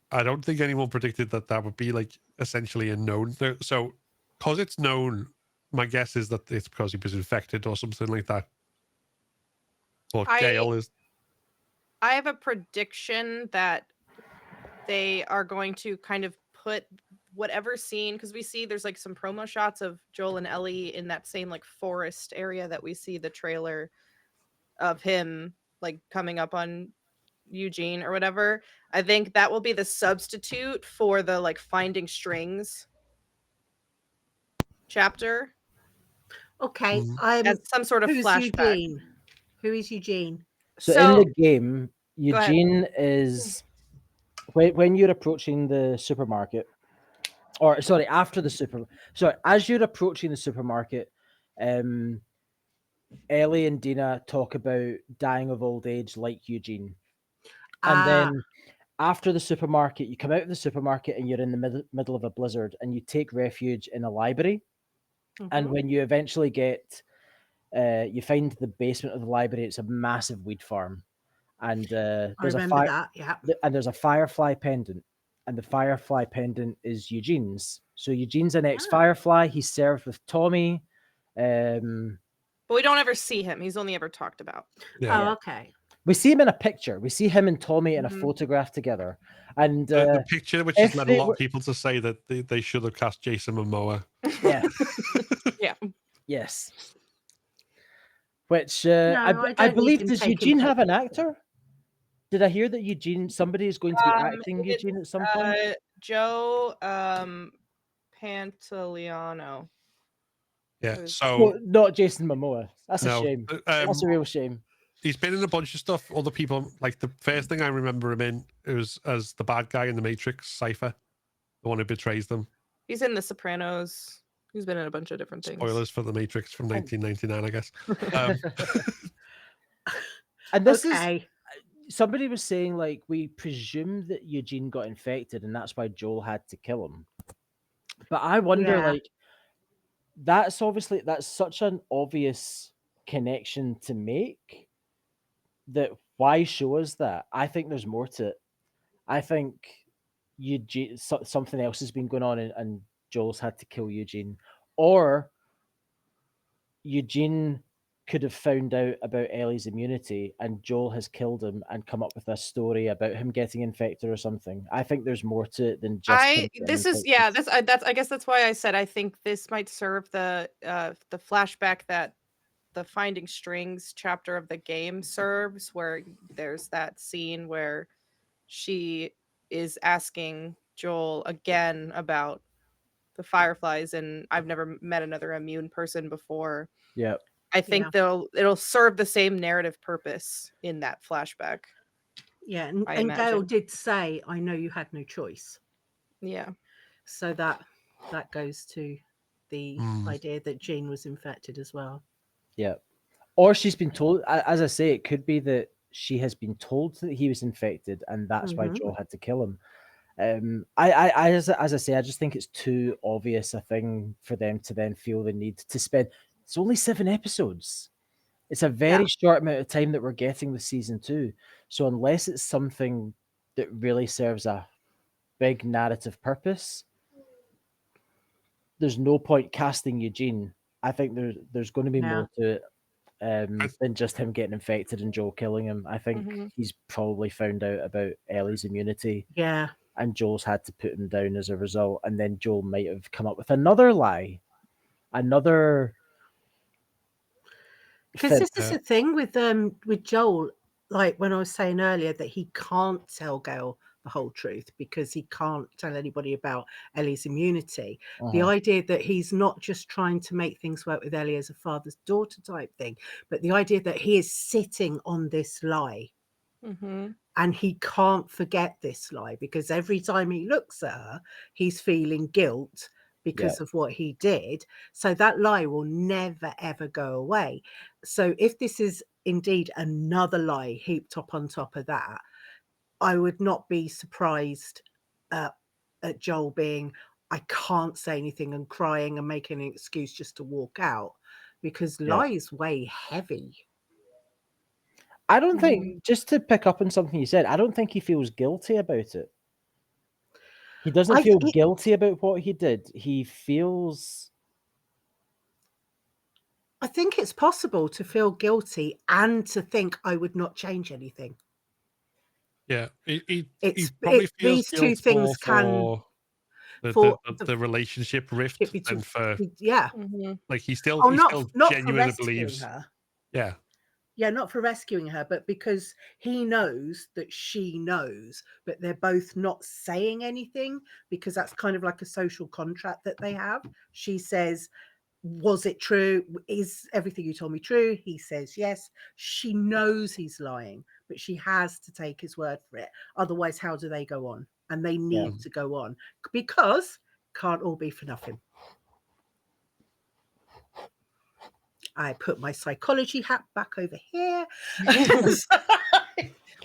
I don't think anyone predicted that that would be like essentially a known. So, because it's known, my guess is that it's because he was infected or something like that. But Gail is. I have a prediction that they are going to kind of put whatever scene, because we see there's like some promo shots of Joel and Ellie in that same like forest area that we see the trailer of him like coming up on Eugene or whatever. I think that will be the substitute for the like finding strings chapter Okay. as some sort of Who's flashback. Eugene? Who is Eugene? So in the game, Go ahead. Eugene is when you're approaching the supermarket, or sorry, as you're approaching the supermarket, Ellie and Dina talk about dying of old age like Eugene. And then after the supermarket, you come out of the supermarket and you're in the middle of a blizzard and you take refuge in a library. And when you eventually get, you find the basement of the library, it's a massive weed farm. And there's there's a firefly pendant. And the firefly pendant is Eugene's. So Eugene's an ex-firefly. He's served with Tommy. But we don't ever see him. He's only ever talked about. Oh, okay. We see him in a picture. We see him and Tommy in a photograph together. And the picture, which has led a lot of people to say that they should have cast Jason Momoa. Yeah. Yeah. Yes. Which No, I believe, does Eugene have an actor? Did I hear that somebody is going to be acting Eugene at some point? Joe Pantoliano. Yeah, so not Jason Momoa. That's a shame. That's a real shame. He's been in a bunch of stuff. Other people, like the first thing I remember him in, it was as the bad guy in The Matrix, Cypher, the one who betrays them. He's in The Sopranos. He's been in a bunch of different things. Spoilers for The Matrix from 1999, I guess. And this is, somebody was saying, like, we presume that Eugene got infected and that's why Joel had to kill him. But I wonder, like, that's such an obvious connection to make that why show us that? I think there's more to it. I think Eugene, something else has been going on and Joel's had to kill Eugene. Or Eugene could have found out about Ellie's immunity and Joel has killed him and come up with a story about him getting infected or something. I think there's more to it than just I guess that's why I said I think this might serve the flashback that the Finding Strings chapter of the game serves, where there's that scene where she is asking Joel again about the fireflies and I've never met another immune person before. Yeah. I think it'll serve the same narrative purpose in that flashback. Yeah, and Gail did say, I know you had no choice. Yeah. So that that goes to the idea that Jean was infected as well. Yeah. Or she's been told, as I say, it could be that she has been told that he was infected and that's why Joel had to kill him. As I say, I just think it's too obvious a thing for them to then feel the need to spend. It's only 7 episodes. It's a very short amount of time that we're getting with season 2. So unless it's something that really serves a big narrative purpose, there's no point casting Eugene. I think there's going to be more to it than just him getting infected and Joel killing him. I think he's probably found out about Ellie's immunity. Yeah. And Joel's had to put him down as a result. And then Joel might have come up with another lie. Because this is the thing with Joel, like when I was saying earlier that he can't tell Gail the whole truth because he can't tell anybody about Ellie's immunity. The idea that he's not just trying to make things work with Ellie as a father's daughter type thing, but the idea that he is sitting on this lie and he can't forget this lie because every time he looks at her, he's feeling guilt because of what he did. So that lie will never, ever go away. So if this is indeed another lie heaped up on top of that, I would not be surprised at Joel being, I can't say anything and crying and making an excuse just to walk out because lies weigh heavy. I don't think, just to pick up on something you said, I don't think he feels guilty about it. He doesn't feel guilty about what he did. He feels... I think it's possible to feel guilty and to think I would not change anything. Yeah, he probably feels these two things for the relationship rift and for like he's still genuine to believes her. Yeah, not for rescuing her, but because he knows that she knows, but they're both not saying anything because that's kind of like a social contract that they have. She says, was it true? Is everything you told me true? He says yes. She knows he's lying, but she has to take his word for it. Otherwise, how do they go on? And they need to go on because can't all be for nothing. I put my psychology hat back over here. Well,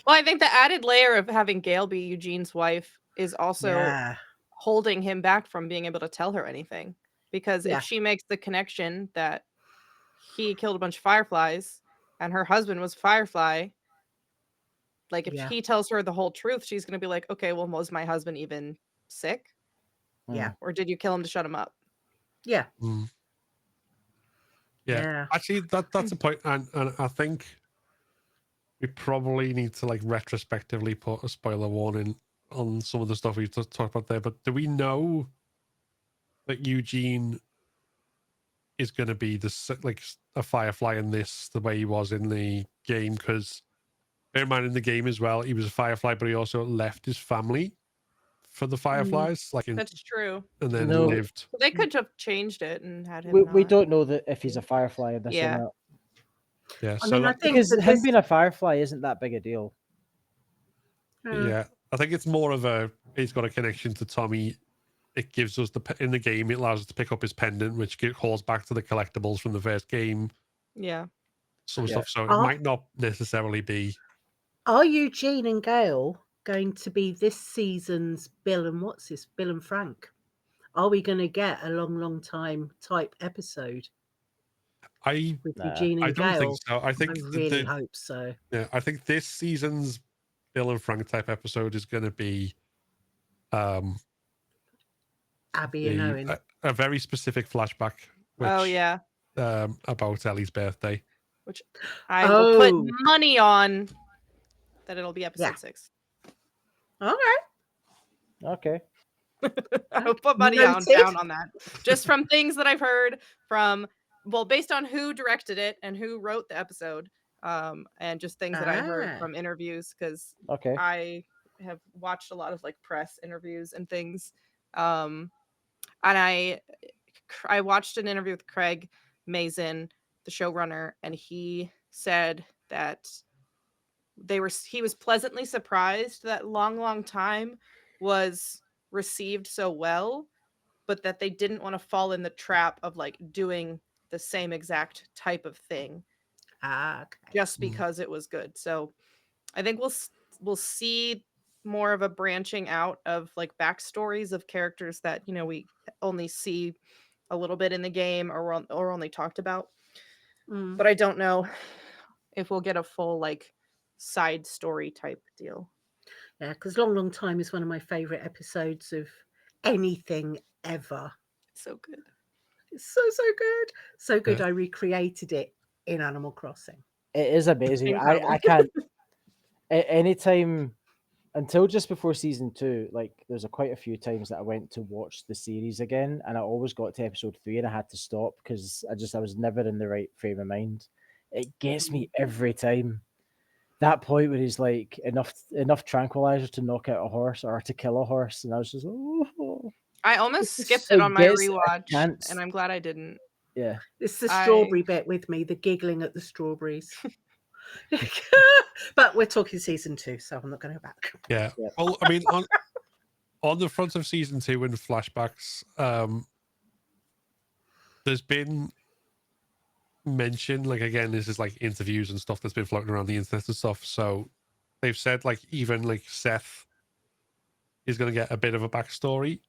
I think the added layer of having Gail be Eugene's wife is also holding him back from being able to tell her anything. Because if she makes the connection that he killed a bunch of fireflies and her husband was a firefly, like if he tells her the whole truth, she's going to be like, okay, well, was my husband even sick? Yeah. Or did you kill him to shut him up? Yeah. Yeah. Actually, that's a point. And I think we probably need to like retrospectively put a spoiler warning on some of the stuff we've talked about there. But do we know that Eugene is going to be like a firefly in this the way he was in the game? Because bear in mind, in the game as well, he was a firefly, but he also left his family for the fireflies. That's true. And then lived. So they could have changed it and had him. We don't know that if he's a firefly in this or not. Yeah, I mean, I think because him being a firefly isn't that big a deal. Yeah, I think it's more of he's got a connection to Tommy. It gives us in the game, it allows us to pick up his pendant, which calls back to the collectibles from the first game. Yeah. Some stuff. So it might not necessarily be. Are Eugene and Gail going to be this season's Bill and Frank? Are we going to get a long time type episode? With Eugene and I don't think so. I really hope so. Yeah, I think this season's Bill and Frank type episode is going to be Abby and Owen. A very specific flashback. Which, about Ellie's birthday. Which I will put money on that it'll be episode 6. Okay. I'll put money down on that. Just from things that I've heard from, based on who directed it and who wrote the episode, and just things that I heard from interviews, because I have watched a lot of like press interviews and things. And I watched an interview with Craig Mazin, the showrunner, and he said that he was pleasantly surprised that long time was received so well, but that they didn't want to fall in the trap of like doing the same exact type of thing Okay. just because it was good. So I think we'll see more of a branching out of like backstories of characters that, you know, we only see a little bit in the game or only talked about. Mm. But I don't know if we'll get a full like side story type deal. Yeah, because Long Time is one of my favorite episodes of anything ever. So good. It's so good. So good. Yeah. I recreated it in Animal Crossing. It is amazing. Incredible. I can't. Anytime until just before season 2, like there's quite a few times that I went to watch the series again, and I always got to episode 3 and I had to stop because I was never in the right frame of mind. It gets me every time. That point where he's like enough tranquilizer to knock out a horse or to kill a horse, and I was just oh. I almost This is skipped so it on my gets- I rewatch, can't- and I'm glad I didn't. Yeah, It's the I- strawberry bit with me, the giggling at the strawberries. But we're talking season 2, so I'm not going to go back. Yeah. Yeah. Well, I mean, on the front of season 2 in flashbacks, there's been mention, like again, this is like interviews and stuff that's been floating around the internet and stuff. So they've said like even like Seth is going to get a bit of a backstory.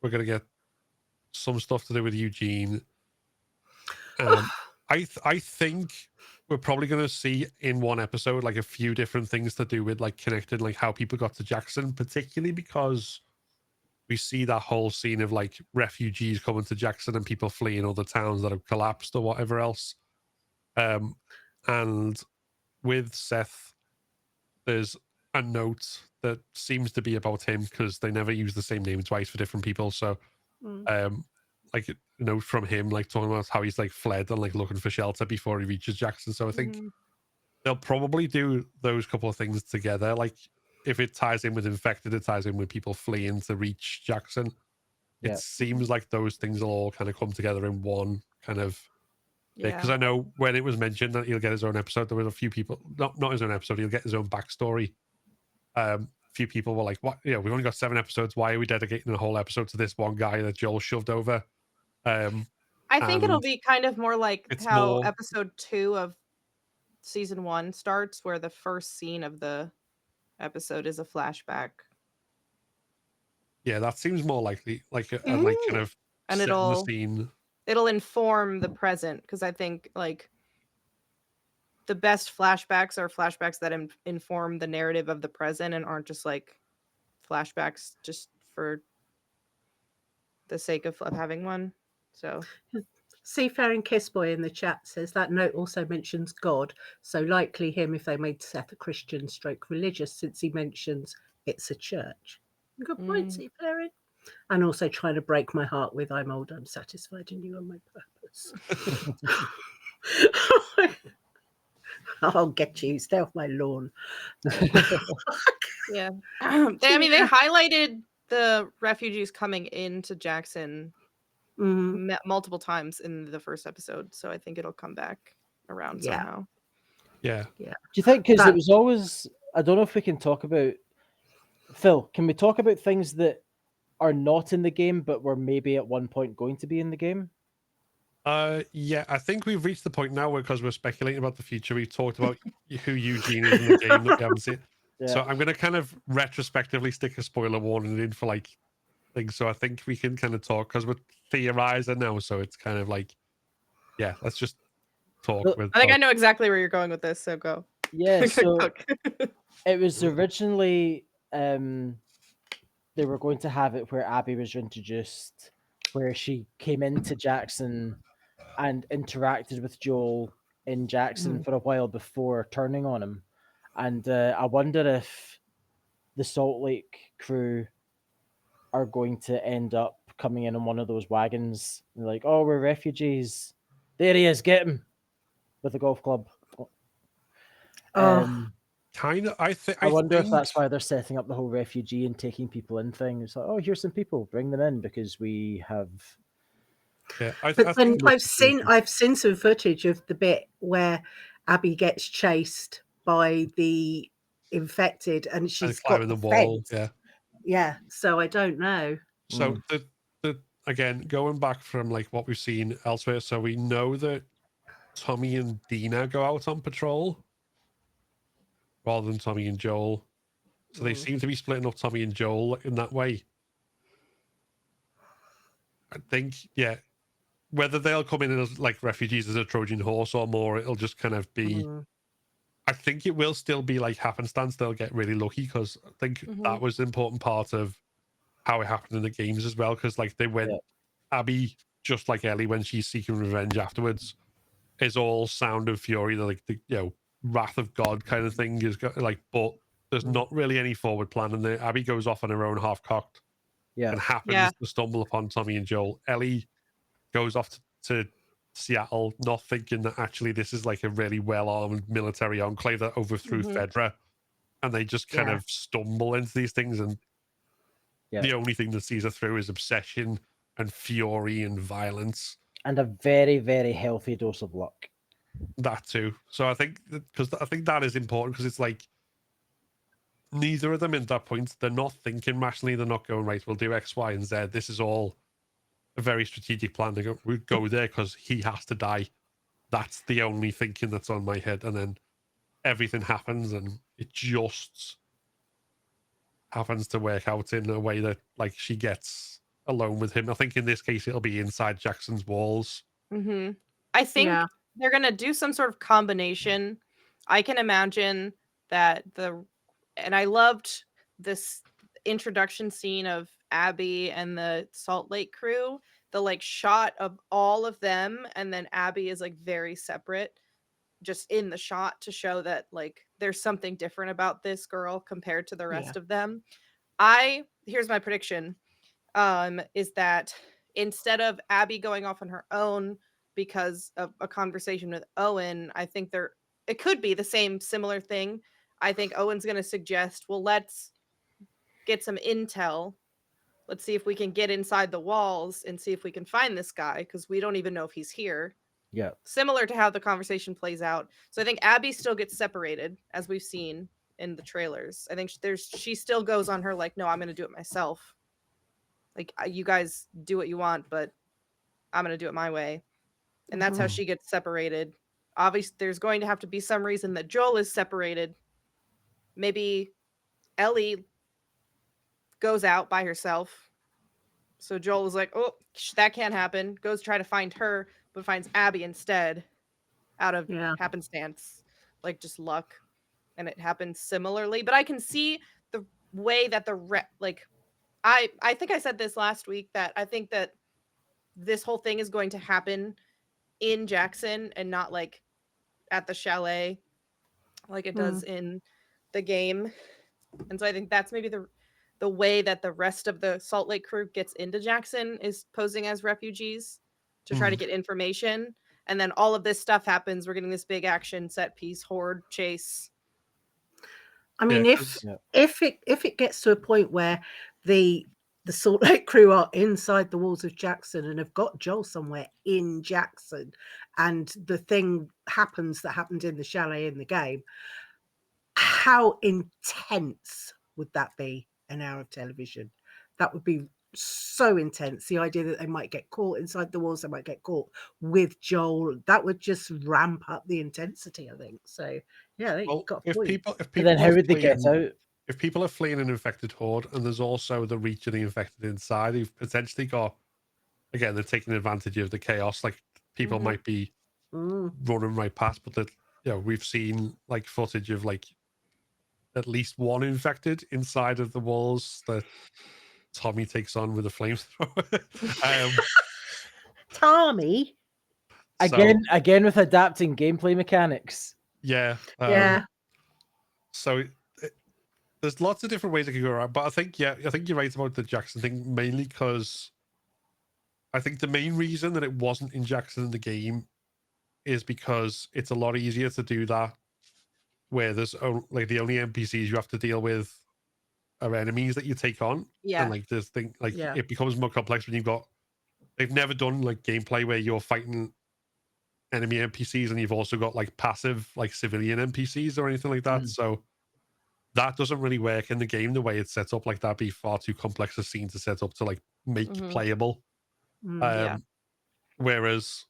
We're going to get some stuff to do with Eugene. I think we're probably going to see in one episode like a few different things to do with like connecting like how people got to Jackson, particularly because we see that whole scene of like refugees coming to Jackson and people fleeing other towns that have collapsed or whatever else. And with Seth, there's a note that seems to be about him because they never use the same name twice for different people. So, like a note from him, like talking about how he's like fled and like looking for shelter before he reaches Jackson. So I think they'll probably do those couple of things together. Like if it ties in with Infected, it ties in with people fleeing to reach Jackson. Yeah. It seems like those things will all kind of come together in one kind of. Because Yeah. I know when it was mentioned that he'll get his own episode, there was a few people, not his own episode, he'll get his own backstory. A few people were like, "What? Yeah, we've only got 7 episodes. Why are we dedicating a whole episode to this one guy that Joel shoved over?" I think it'll and be kind of more like it's how more- episode 2 of season 1 starts, where the first scene of the episode is a flashback. Yeah, that seems more likely, like like kind of And setting the it'll scene. inform the present, because I think like the best flashbacks are flashbacks that inform the narrative of the present and aren't just like flashbacks just for the sake of having one. So Seafaring Kissboy in the chat says that note also mentions God, so likely him if they made Seth a Christian stroke religious, since he mentions it's a church. Good point, Seafaring. And also trying to break my heart with I'm old, I'm satisfied in you on my purpose. I'll get you, stay off my lawn. yeah. They highlighted the refugees coming into Jackson multiple times in the first episode, so I think it'll come back around somehow. Yeah. Do you think, because it was always, I don't know if we can talk about, Phil, can we talk about things that are not in the game but were maybe at one point going to be in the game? Yeah, I think we've reached the point now where, because we're speculating about the future, we've talked about who Eugene is in the game that we haven't seen. Yeah. So I'm going to kind of retrospectively stick a spoiler warning in for like things. So I think we can kind of talk, because we're theorizing now. So it's kind of like, yeah, let's just talk. Look, with I think I know exactly where you're going with this, so go. Yeah, so Cook. it was originally they were going to have it where Abby was introduced, where she came into Jackson and interacted with Joel in Jackson for a while before turning on him. And I wonder if the Salt Lake crew are going to end up coming in on one of those wagons. They're like, oh, we're refugees. There he is, get him, with a golf club. kind of. I wonder think if that's why they're setting up the whole refugee and taking people in thing. It's like, oh, here's some people, bring them in because we have. Yeah, But then I've seen some footage of the bit where Abby gets chased by the infected, and she's got climbing the wall. fence. Yeah. So I don't know. So the again, going back from like what we've seen elsewhere, so we know that Tommy and Dina go out on patrol rather than Tommy and Joel. So they seem to be splitting up Tommy and Joel in that way. I think, yeah, whether they'll come in as like refugees as a Trojan horse or more, it'll just kind of be. I think it will still be like happenstance. They'll get really lucky because I think that was an important part of how it happened in the games as well. Because like they went, Abby, just like Ellie when she's seeking revenge afterwards, is all sound of fury, like the wrath of God kind of thing is like, but there's not really any forward plan, and Abby goes off on her own half-cocked, and happens to stumble upon Tommy and Joel. Ellie goes off to Seattle, not thinking that actually this is like a really well-armed military enclave that overthrew Fedra, and they just kind of stumble into these things, and the only thing that sees her through is obsession and fury and violence. And a very, very healthy dose of luck. That too. So I think that is important because it's like neither of them at that point, they're not thinking rationally. They're not going, right, we'll do X, Y, and Z. This is all a very strategic plan. They go, we go there because he has to die. That's the only thinking that's on my head. And then everything happens and it just happens to work out in a way that like she gets alone with him. I think in this case, it'll be inside Jackson's walls. I think they're going to do some sort of combination. I can imagine that and I loved this introduction scene of Abby and the Salt Lake crew, the like shot of all of them. And then Abby is like very separate just in the shot to show that like there's something different about this girl compared to the rest of them. Here's my prediction. Is that instead of Abby going off on her own because of a conversation with Owen, I think it could be the same similar thing. I think Owen's going to suggest, well, let's get some intel. Let's see if we can get inside the walls and see if we can find this guy because we don't even know if he's here. Yeah. Similar to how the conversation plays out. So I think Abby still gets separated, as we've seen in the trailers. I think she still goes on her like, no, I'm going to do it myself. Like, you guys do what you want, but I'm going to do it my way. And that's how she gets separated. Obviously, there's going to have to be some reason that Joel is separated. Maybe Ellie goes out by herself. So Joel is like, oh, that can't happen. Goes try to find her, but finds Abby instead out of happenstance. Like, just luck. And it happens similarly. But I can see the way that I think I said this last week that I think that this whole thing is going to happen in Jackson and not like at the chalet like it does in the game. And so I think that's maybe the way that the rest of the Salt Lake crew gets into Jackson is posing as refugees to try to get information. And then all of this stuff happens. We're getting this big action set piece, horde chase. I mean, if it gets to a point where the Salt Lake crew are inside the walls of Jackson and have got Joel somewhere in Jackson, and the thing happens that happened in the chalet in the game, how intense would that be? An hour of television. That would be so intense. The idea that they might get caught inside the walls, they might get caught with Joel, that would just ramp up the intensity, I think. So yeah, you've got a point. If people then how would they get out? If people are fleeing an infected horde and there's also the reach of the infected inside, you've potentially got, again, they're taking advantage of the chaos. Like people might be running right past, but that we've seen like footage of like at least one infected inside of the walls that Tommy takes on with a flamethrower. Tommy again with adapting gameplay mechanics. Yeah. So there's lots of different ways it could go around, but I think you're right about the Jackson thing, mainly because I think the main reason that it wasn't in Jackson in the game is because it's a lot easier to do that where there's like the only NPCs you have to deal with are enemies that you take on. Yeah. And like this thing, like it becomes more complex when they've never done like gameplay where you're fighting enemy NPCs and you've also got like passive like civilian NPCs or anything like that. So that doesn't really work in the game the way it's set up. Like that'd be far too complex a scene to set up to like make playable. Yeah. Whereas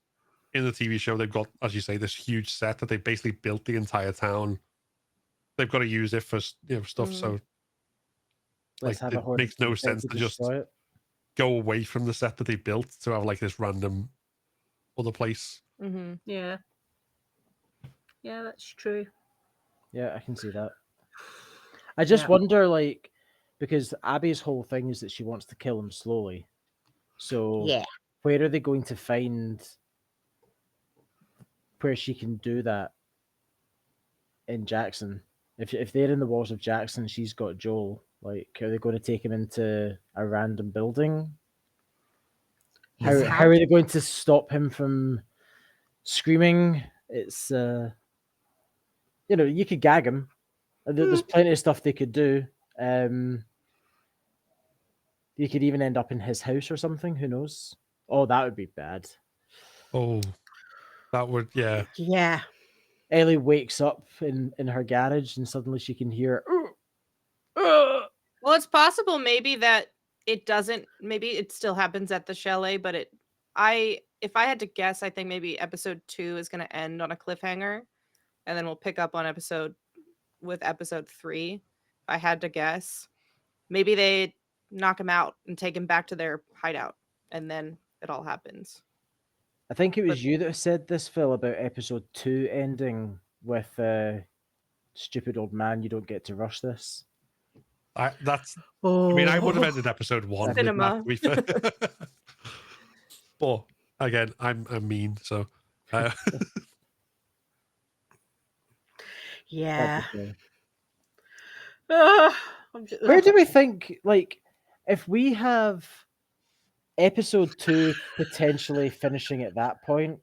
in the TV show, they've got, as you say, this huge set that they basically built the entire town. They've got to use it for stuff. Mhm. So Let's have a it horde makes of no people sense to to just destroy it. go away from the set that they built to have like this random other place. Mm-hmm. Yeah. Yeah, that's true. Yeah, I can see that. I just wonder, like, because Abby's whole thing is that she wants to kill him slowly. So Yeah. where are they going to find where she can do that in Jackson? If they're in the walls of Jackson, she's got Joel. Like, are they going to take him into a random building? His How are house. they going to stop him from screaming? It's you could gag him. There's plenty of stuff they could do. You could even end up in his house or something. Who knows? Oh, that would be bad. Oh, that would, yeah. Yeah. Ellie wakes up in her garage and suddenly she can hear. Well, it's possible maybe that it doesn't. Maybe it still happens at the chalet, but if I had to guess, I think maybe episode 2 is going to end on a cliffhanger, and then we'll pick up on episode 3. If I had to guess, maybe they knock him out and take him back to their hideout, and then it all happens. I think it was you that said this, Phil, about episode 2 ending with stupid old man. You don't get to rush this. I mean, I would have Oh. ended episode 1 with that, Cinema. to be fair. But again, I'm mean, so Yeah. Okay. I'm Where do we think, like, if we have episode 2 potentially finishing at that point,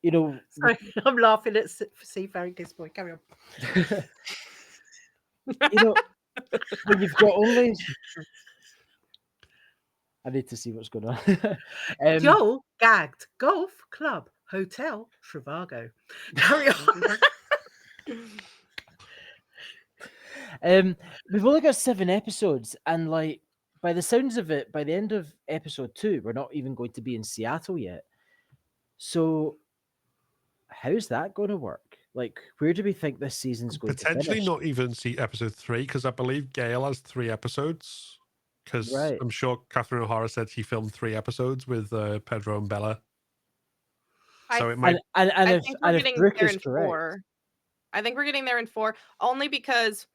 Sorry, I'm laughing at Seafaring Kiss Boy. Carry on. when you've got only. I need to see what's going on. Joel gagged. Golf club. Hotel. Trivago. Carry on. We've only got 7 episodes, and like by the sounds of it, by the end of episode 2, we're not even going to be in Seattle yet. So, how's that going to work? Like, where do we think this season's going potentially to finish? not even see episode 3, because I believe Gail has 3 episodes. Because Right. I'm sure Catherine O'Hara said she filmed 3 episodes with Pedro and Bella. So it might. And I if, think we're and if getting Brooke there is in correct, 4. I think we're getting there in 4, only because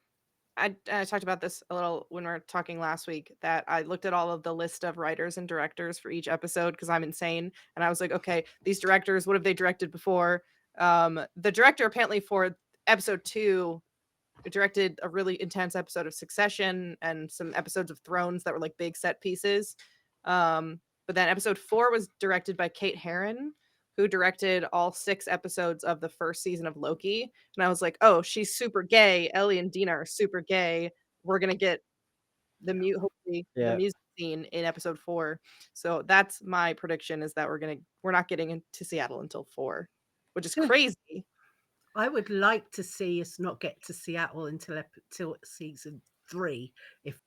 I talked about this a little when we were talking last week, that I looked at all of the list of writers and directors for each episode because I'm insane. And I was like, okay, these directors, what have they directed before? The director apparently for episode 2 directed a really intense episode of Succession and some episodes of Thrones that were like big set pieces. But then episode 4 was directed by Kate Herron, who directed all 6 episodes of the first season of Loki. And I was like, oh, she's super gay. Ellie and Dina are super gay. We're going to get hopefully the music scene in episode 4. So that's my prediction, is that we're not getting into Seattle until 4, which is crazy. I would like to see us not get to Seattle until season 3, if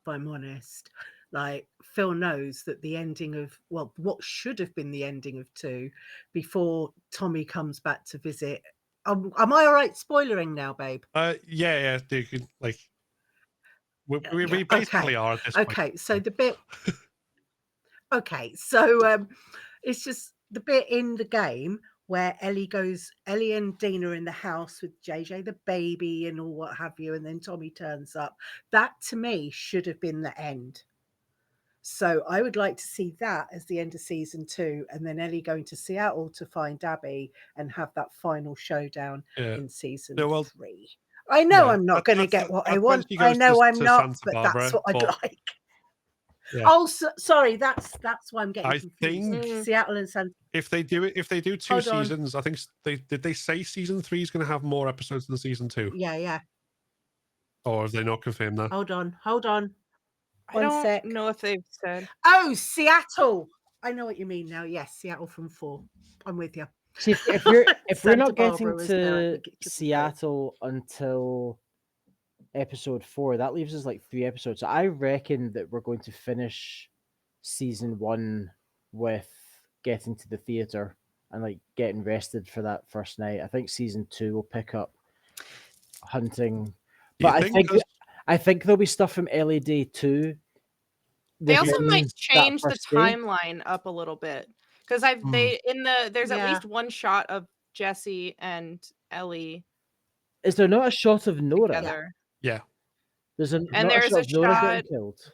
I'm honest. Like, Phil knows that the ending of, what should have been the ending of 2, before Tommy comes back to visit. Am I all right spoilering now, babe? Yeah. You can, like, we basically are at this point. Okay, so the bit. Okay, so it's just the bit in the game where Ellie and Dina are in the house with JJ, the baby, and all what have you, and then Tommy turns up. That to me should have been the end. So I would like to see that as the end of season 2, and then Ellie going to Seattle to find Abby and have that final showdown in season 3. I know I'm not going to get what I want. I know I'm not, but that's what I'd like. Yeah. Oh, sorry. That's why I'm getting confused. Think Seattle and San. If they do 2 seasons, I think did they say season 3 is going to have more episodes than season 2? Yeah. Or have they not confirmed that? Hold on. I don't know if they've said. Oh, Seattle. I know what you mean now. Yes, Seattle from 4. I'm with you. See, if we're not getting to Seattle until episode 4, that leaves us like 3 episodes. So I reckon that we're going to finish season 1 with getting to the theater and like getting rested for that first night. I think season 2 will pick up hunting, Do but you think? 'Cause- I think there'll be stuff from Ellie Day 2. They also within might that change the first day. timeline up a little bit because there's at Yeah. least one shot of Jesse and Ellie Is there not a shot of Nora? together. yeah. There's And not there's a a shot of Nora shot. getting killed.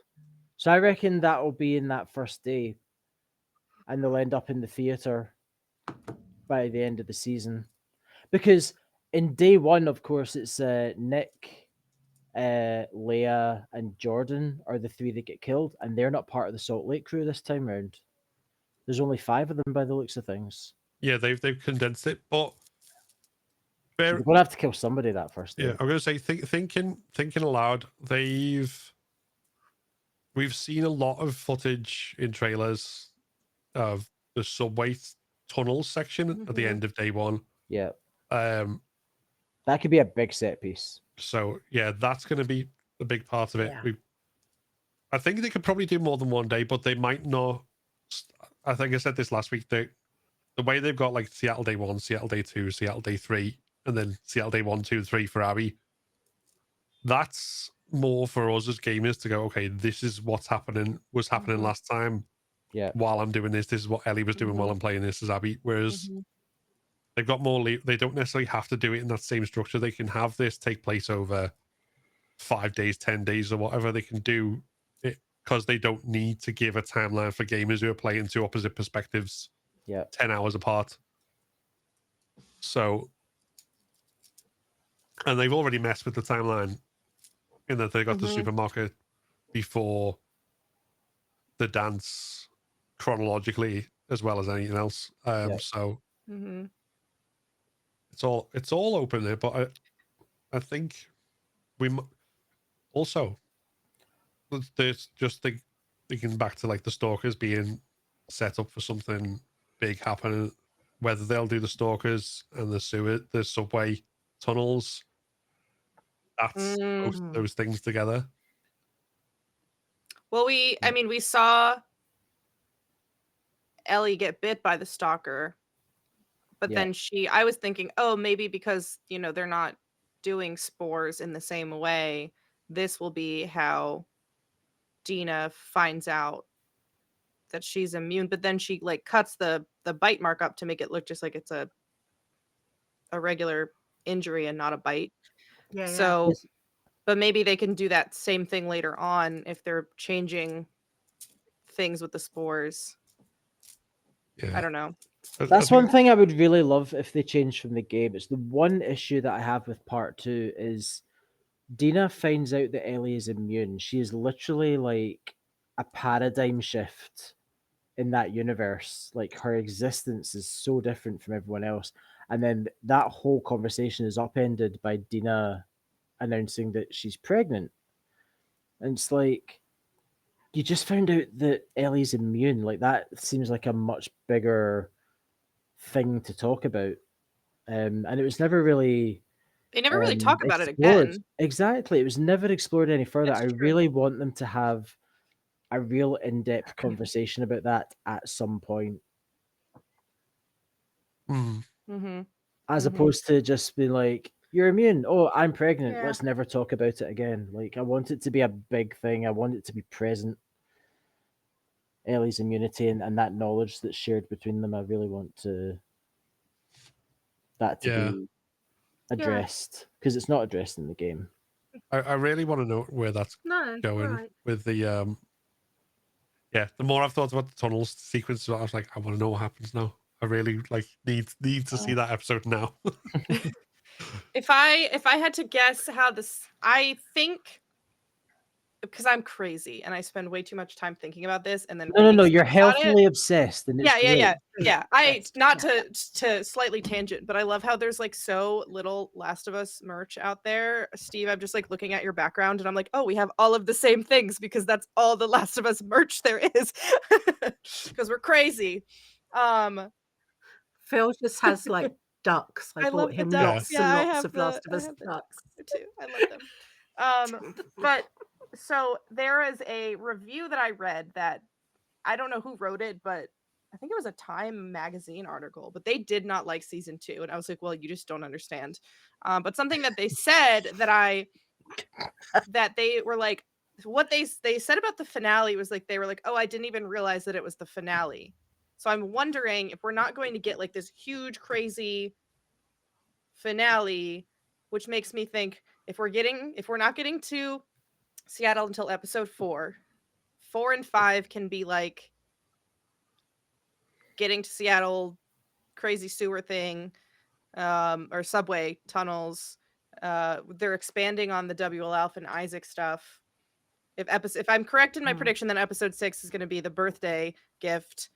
So I reckon that'll be in that first day, and they'll end up in the theater by the end of the season. Because in day 1, of course, it's Nick, Leia, and Jordan are the 3 that get killed, and they're not part of the Salt Lake crew this time round. There's only 5 of them by the looks of things. Yeah, they've condensed it, but So they're gonna have to kill somebody that first day. yeah, I'm gonna say thinking aloud. We've seen a lot of footage in trailers of the subway tunnel section at the end of day 1. Yeah, Um, that could be a big set piece. so yeah, that's going to be a big part of it. Yeah. I think they could probably do more than one day, but they might not. I think I said this last week. The way they've got like Seattle Day 1, Seattle Day 2, Seattle Day 3, and then Seattle Day 1, 2, 3 for Abby. That's more for us as gamers to go, okay, this is what's happening, was happening last time. Yeah. While I'm doing this is what Ellie was doing while I'm playing this as Abby. Whereas they've got more they don't necessarily have to do it in that same structure. They can have this take place over 5 days, 10 days, or whatever. They can do it because they don't need to give a timeline for gamers who are playing 2 opposite perspectives. Yeah. 10 hours apart. So, and they've already messed with the timeline in that they got the supermarket before the dance chronologically as well as anything else. So it's all open there, but I think we also there's just thinking back to like the stalkers being set up for something big happening. Whether they'll do the stalkers and the subway tunnels, that's both those things together. Well, we saw Ellie get bit by the stalker, but then I was thinking, oh, maybe because, they're not doing spores in the same way, this will be how Dina finds out that she's immune, but then she like cuts the bite mark up to make it look just like it's a regular injury and not a bite. Yeah. So, but maybe they can do that same thing later on if they're changing things with the spores. Yeah. I don't know. That's one thing I would really love if they changed from the game. It's the one issue that I have with part 2 is Dina finds out that Ellie is immune. She is literally like a paradigm shift in that universe. Like her existence is so different from everyone else. And then that whole conversation is upended by Dina announcing that she's pregnant. And it's like, you just found out that Ellie's immune. Like that seems like a much bigger thing to talk about. And it was never really... They never really talk about it explored. again. Exactly. It was never explored any further. That's I true. really want them to have a real in-depth conversation about that at some point. As opposed to just being like, you're immune. Oh, I'm pregnant. Yeah. Let's never talk about it again. Like, I want it to be a big thing. I want it to be present. Ellie's immunity and that knowledge that's shared between them. I really want that to be addressed because it's not addressed in the game. I really want to know where that's going with the the more I've thought about the tunnels sequence, I was like, I want to know what happens now. I really need to see that episode now. If I had to guess how this, I think, because I'm crazy and I spend way too much time thinking about this, and then No, you're healthily obsessed, and it's yeah. I not to slightly tangent, but I love how there's like so little Last of Us merch out there. Steve, I'm just like looking at your background, and I'm like, oh, we have all of the same things because that's all the Last of Us merch there is, because we're crazy. Phil just has like ducks. I bought him lots and lots of Last of Us ducks too. I love them. But so there is a review that I read that I don't know who wrote it, but I think it was a Time magazine article, but they did not like season 2. And I was like, well, you just don't understand. But something that they said that they were like, what they said about the finale was like, they were like, oh, I didn't even realize that it was the finale. So I'm wondering if we're not going to get like this huge, crazy finale, which makes me think if we're not getting to Seattle until episode 4 and 5 can be like getting to Seattle, crazy sewer thing, or subway tunnels. They're expanding on the WL Alpha and Isaac stuff. If I'm correct in my prediction, then episode 6 is going to be the birthday gift.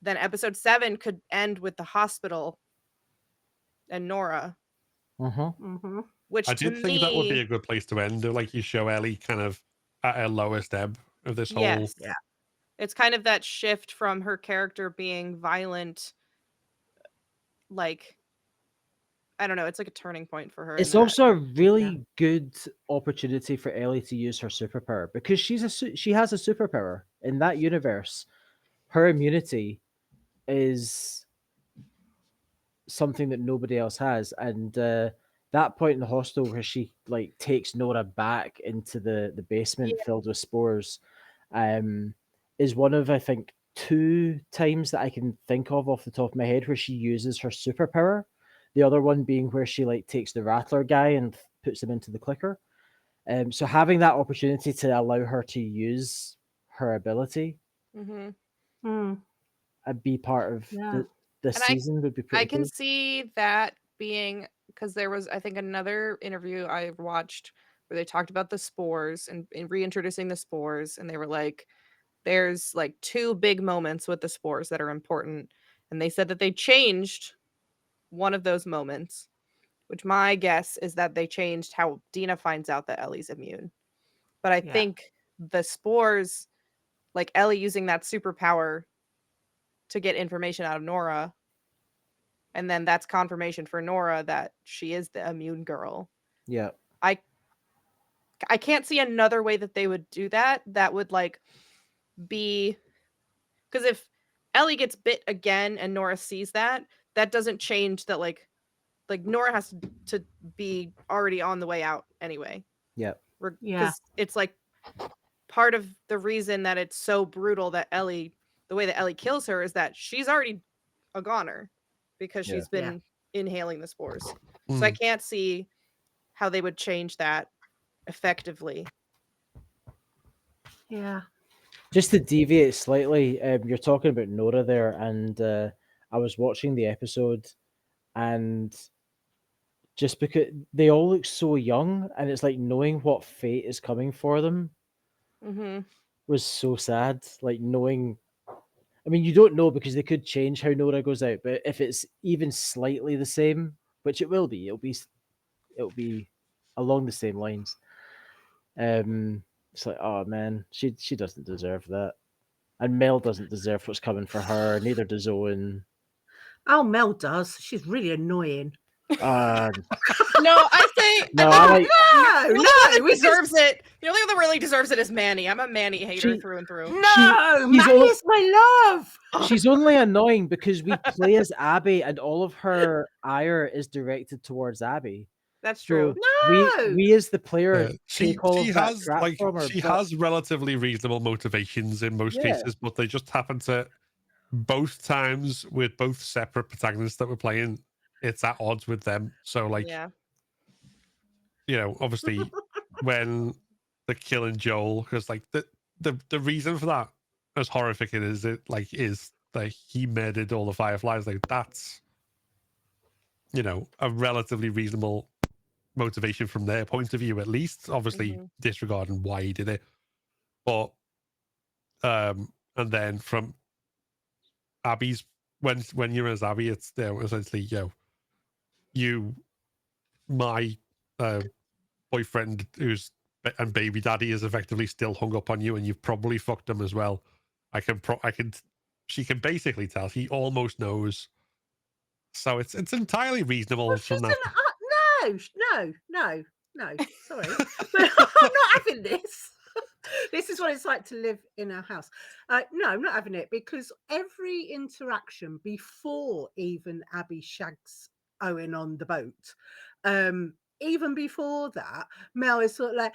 Then episode 7 could end with the hospital and Nora. Which I did think that would be a good place to end. Like you show Ellie kind of at her lowest ebb of this whole. Yes. Yeah. It's kind of that shift from her character being violent, like, I don't know, it's like a turning point for her. It's also a really good opportunity for Ellie to use her superpower because she has a superpower in that universe. Her immunity is something that nobody else has, and that point in the hostel where she like takes Nora back into the basement filled with spores, is one of I think 2 times that I can think of off the top of my head where she uses her superpower. The other one being where she like takes the Rattler guy and puts him into the clicker. So having that opportunity to allow her to use her ability and be part of the season would be pretty I can cool. see that being, because there was, I think, another interview I watched where they talked about the spores and reintroducing the spores, and they were like, there's like 2 big moments with the spores that are important, and they said that they changed one of those moments, which my guess is that they changed how Dina finds out that Ellie's immune. But I think the spores, like Ellie using that superpower to get information out of Nora, and then that's confirmation for Nora that she is the immune girl. Yeah. I can't see another way that they would do that would like be, because if Ellie gets bit again and Nora sees that doesn't change that like Nora has to be already on the way out anyway. Yeah. Because it's like part of the reason that it's so brutal that the way that Ellie kills her is that she's already a goner because she's been inhaling the spores. So I can't see how they would change that effectively. Yeah. Just to deviate slightly, you're talking about Nora there, and I was watching the episode, and just because they all look so young, and it's like knowing what fate is coming for them was so sad. Like knowing, I mean, you don't know because they could change how Nora goes out, but if it's even slightly the same, which it will be, it'll be along the same lines. It's like, oh man, she doesn't deserve that, and Mel doesn't deserve what's coming for her. Neither does Owen. Oh, Mel does. She's really annoying. No, I say no, the only one that deserves it. The only one that really deserves it is Manny. I'm a Manny hater through and through. No, Manny is my love. She's only annoying because we play as Abby, and all of her ire is directed towards Abby. That's true. So we as the player she take all of that has crap like from her. She has relatively reasonable motivations in most cases, but they just happen to both times with both separate protagonists that we're playing. It's at odds with them. So like, you know, obviously when they're killing Joel, because like the reason for that, as horrific it is, is like he murdered all the Fireflies. Like that's, you know, a relatively reasonable motivation from their point of view, at least. Obviously disregarding why he did it, but and then from Abby's, when you're as Abby, it's essentially my boyfriend and baby daddy is effectively still hung up on you, and you've probably fucked him as well. She can basically tell. He almost knows. So it's entirely reasonable from that. No. Sorry, but I'm not having this. This is what it's like to live in our house. No, I'm not having it, because every interaction before even Abby shags Owen on the boat, even before that, Mel is sort of like,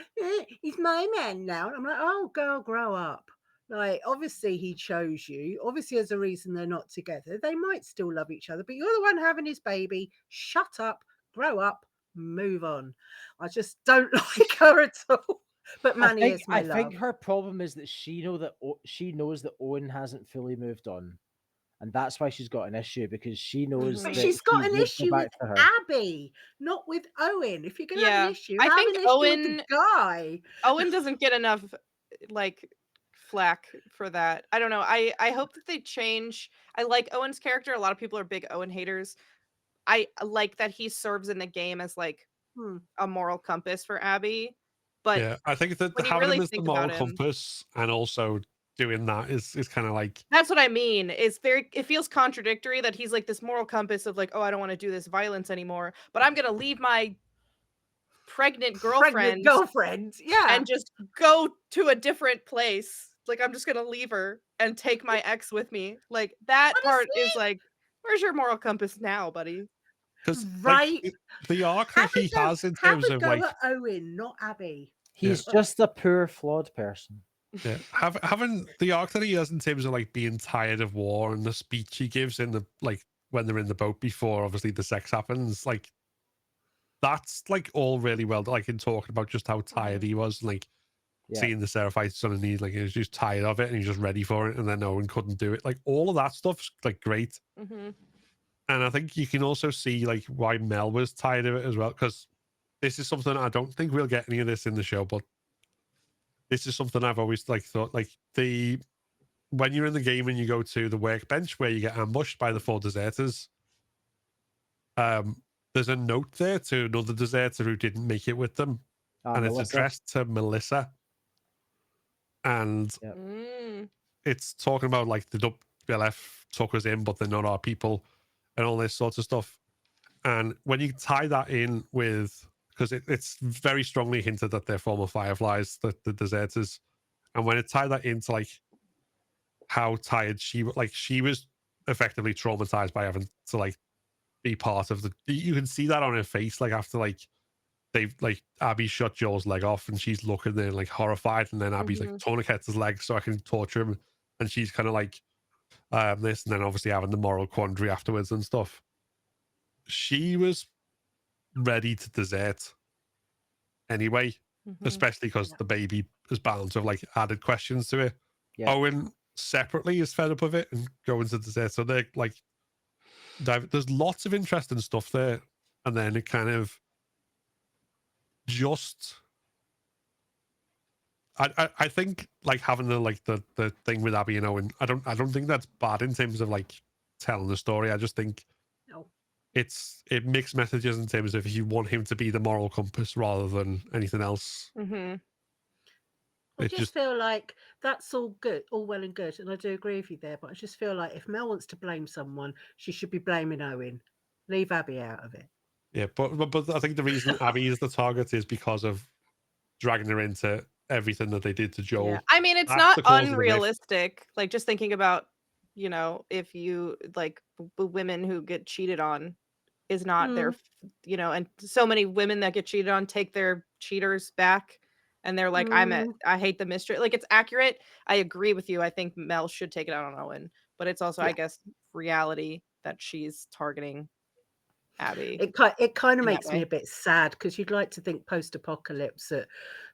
he's my man now. And I'm like, oh, girl, grow up. Like, obviously he chose you. Obviously there's a reason they're not together. They might still love each other, but you're the one having his baby. Shut up, grow up, move on. I just don't like her at all. But Manny is my I love. think her problem is that she knows that Owen hasn't fully moved on, and that's why she's got an issue, because she knows But that she's got he an would go issue back with to her. Abby, not with Owen. If you're going to have Yeah, an issue, I have think an issue with the guy. Owen doesn't get enough like flack for that. I don't know. I hope that they change. I like Owen's character. A lot of people are big Owen haters. I like that he serves in the game as like a moral compass for Abby. But Yeah, I think that when you having really him as the think moral about him, compass and also doing that is kind of like, that's what I mean. It feels contradictory that he's like this moral compass of like, oh, I don't want to do this violence anymore, but I'm gonna leave my pregnant girlfriend Yeah. and just go to a different place. Like, I'm just gonna leave her and take my ex with me. Like, that part is like, where's your moral compass now, buddy? because Right. like, the arc that he has in terms of like, Owen, not Abby. He's just a poor, flawed person. yeah, having the arc that he has in terms of like being tired of war and the speech he gives in the like when they're in the boat before obviously the sex happens, like that's like all really well, like in talking about just how tired he was, and like seeing the Seraphite son, and he like he was just tired of it and he's just ready for it, and then Owen couldn't do it. Like all of that stuff's like great. Mm-hmm. And I think you can also see like why Mel was tired of it as well, because this is something I don't think we'll get any of this in the show, but this is something I've always like thought, like when you're in the game and you go to the workbench where you get ambushed by the 4 deserters, there's a note there to another deserter who didn't make it with them, and Melissa. it's addressed to Melissa, and it's talking about like the WLF took us in, but they're not our people, and all this sorts of stuff. And when you tie that in with, because it's very strongly hinted that they're former Fireflies, the deserters, and when it tied that into like how tired she was effectively traumatized by having to like be part of you can see that on her face, like after like they've like Abby shot Joel's leg off and she's looking there like horrified, and then Abby's like tourniquets his leg so I can torture him, and she's kind of like this, and then obviously having the moral quandary afterwards and stuff. She was ready to desert anyway, especially because the baby is bound to have like added questions to it. Owen separately is fed up of it and going to desert, so they're like there's lots of interesting stuff there, and then it kind of just I think like having the thing with Abby and Owen, I don't think that's bad in terms of like telling the story. I just think it mixed messages in terms of if you want him to be the moral compass rather than anything else. I just feel like that's all good, all well and good, and I do agree with you there, but I just feel like if Mel wants to blame someone, she should be blaming Owen. Leave Abby out of it. Yeah, but I think the reason Abby is the target is because of dragging her into everything that they did to Joel. Yeah. I mean, it's not unrealistic. Like, just thinking about, you know, if you like women who get cheated on is not their, you know, and so many women that get cheated on take their cheaters back, and they're like, I hate the mistress. Like, it's accurate. I agree with you. I think Mel should take it out on Owen, but it's also, I guess, reality that she's targeting Abby. It kind of makes me a bit sad, because you'd like to think post-apocalypse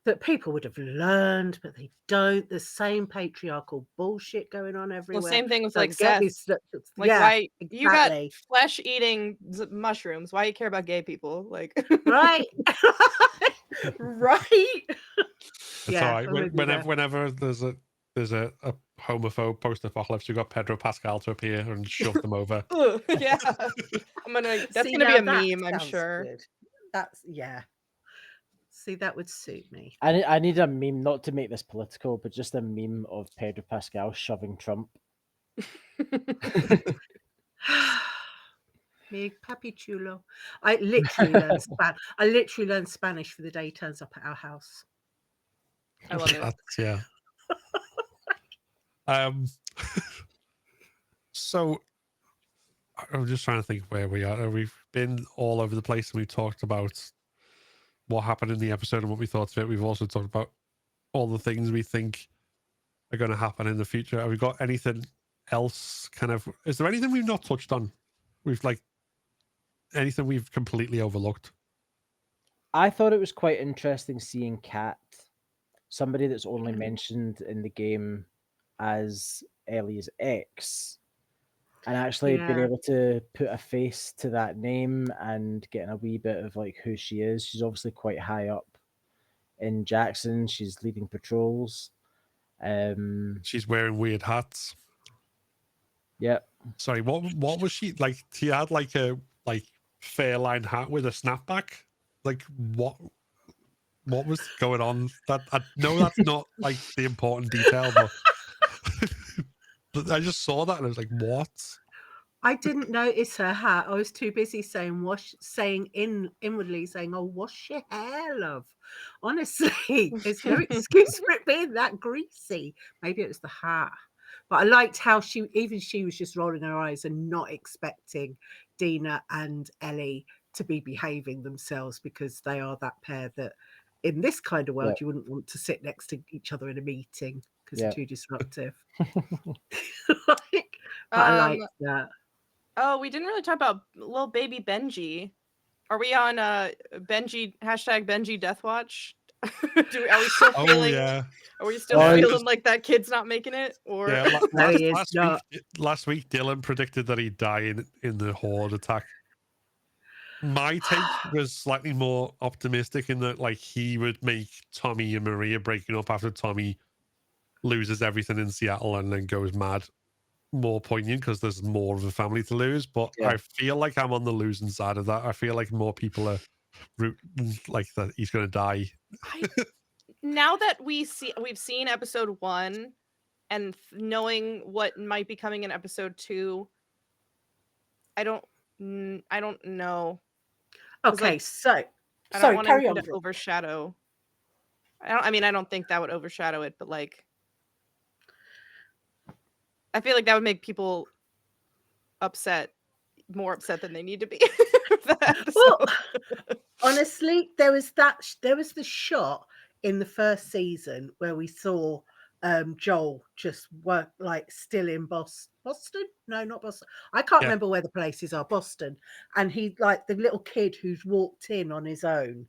that people would have learned, but they don't. The same patriarchal bullshit going on everywhere. Well, same thing with like Seth. Like, why exactly. You got flesh-eating mushrooms? Why do you care about gay people? Like, right, right. It's all right. Whenever there's a homophobe post-apocalypse, you got Pedro Pascal to appear and shove them over. Yeah, that's gonna be a meme, I'm sure. Good. That's See, that would suit me. I need a meme, not to make this political, but just a meme of Pedro Pascal shoving Trump. Me papi chulo. I literally learned Spanish for the day he turns up at our house. I love it. Yeah. So I'm just trying to think where we are. We've been all over the place, and we talked about what happened in the episode and what we thought of it. We've also talked about all the things we think are going to happen in the future. Have we got anything else? Is there anything we've not touched on? Anything we've completely overlooked? I thought it was quite interesting seeing Kat, somebody that's only mentioned in the game as Ellie's ex, and actually being Yeah. able to put a face to that name and getting a wee bit of like who she is. She's obviously quite high up in Jackson. She's leading patrols. She's wearing weird hats. Yep. Sorry, what was she like? She had like a Fairline hat with a snapback. Like what was going on? That I know that's not like the important detail, but but I just saw that and I was like, what? I didn't notice her hat. I was too busy saying inwardly saying, "Oh, wash your hair, love." Honestly, there's no excuse for it being that greasy. Maybe it was the hat, but I liked how she was just rolling her eyes and not expecting Dina and Ellie to be behaving themselves, because they are that pair that in this kind of world Yep. you wouldn't want to sit next to each other in a meeting because Yep. they're too disruptive. But I like that. Oh, we didn't really talk about little baby Benji. Are we on Benji #Benji Deathwatch? Are we still feeling? Yeah. Are we still feeling like that kid's not making it? Or yeah, No, he is not. last week Dylan predicted that he'd die in the horde attack. My take was slightly more optimistic in that like he would make Tommy and Maria breaking up after Tommy loses everything in Seattle and then goes mad more poignant because there's more of a family to lose. But Yeah. I feel like I'm on the losing side of that. I feel like more people are rooting like that he's going to die. Now that we've seen episode 1 and knowing what might be coming in episode 2, I don't know. Okay, so I don't sorry, want carry anything on. to overshadow. I don't think that would overshadow it, but like I feel like that would make people more upset than they need to be. Well, honestly, there was the shot in the first season where we saw Joel just work like still in Boston? No, not Boston. I can't remember where the places are. Boston, and he like the little kid who's walked in on his own.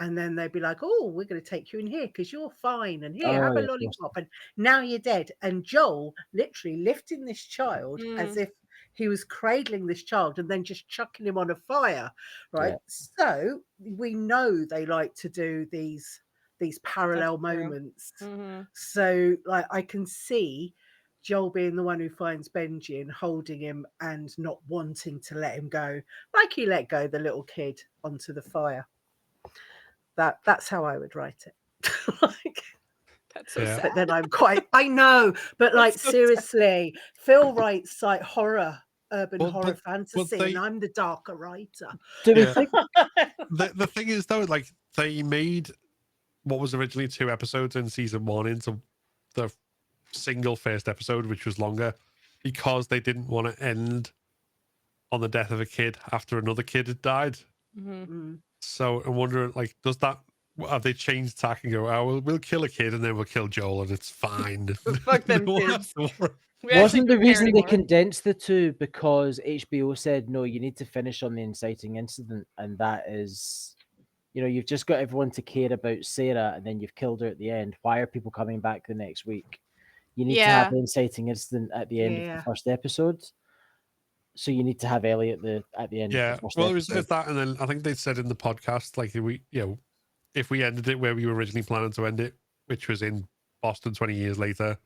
And then they'd be like, "Oh, we're going to take you in here because you're fine, and here, have a lollipop." And now you're dead. And Joel literally lifting this child as if he was cradling this child and then just chucking him on a fire, right? Yeah. So we know they like to do these parallel moments. So like I can see Joel being the one who finds Benji and holding him and not wanting to let him go, like he let go the little kid onto the fire. That's how I would write it. Like, that's so sad. but then I know, but like so seriously, Phil writes like urban horror fantasy, they, and I'm the darker writer. Do we think the thing is though, like they made what was originally 2 episodes in season 1 into the single first episode, which was longer, because they didn't want to end on the death of a kid after another kid had died. So I'm wondering, like, have they changed tack and go, "Oh, we'll kill a kid and then we'll kill Joel and it's fine." Fuck them kids. Wasn't the reason they condensed the 2 because HBO said, no, you need to finish on the inciting incident, and that is, you've just got everyone to care about Sarah and then you've killed her at the end. Why are people coming back the next week? You need to have the inciting incident at the end of the first episode. So you need to have Ellie at the end. Yeah, of the first well, episode. it was that, and then I think they said in the podcast, like, if we ended it where we were originally planning to end it, which was in Boston 20 years later,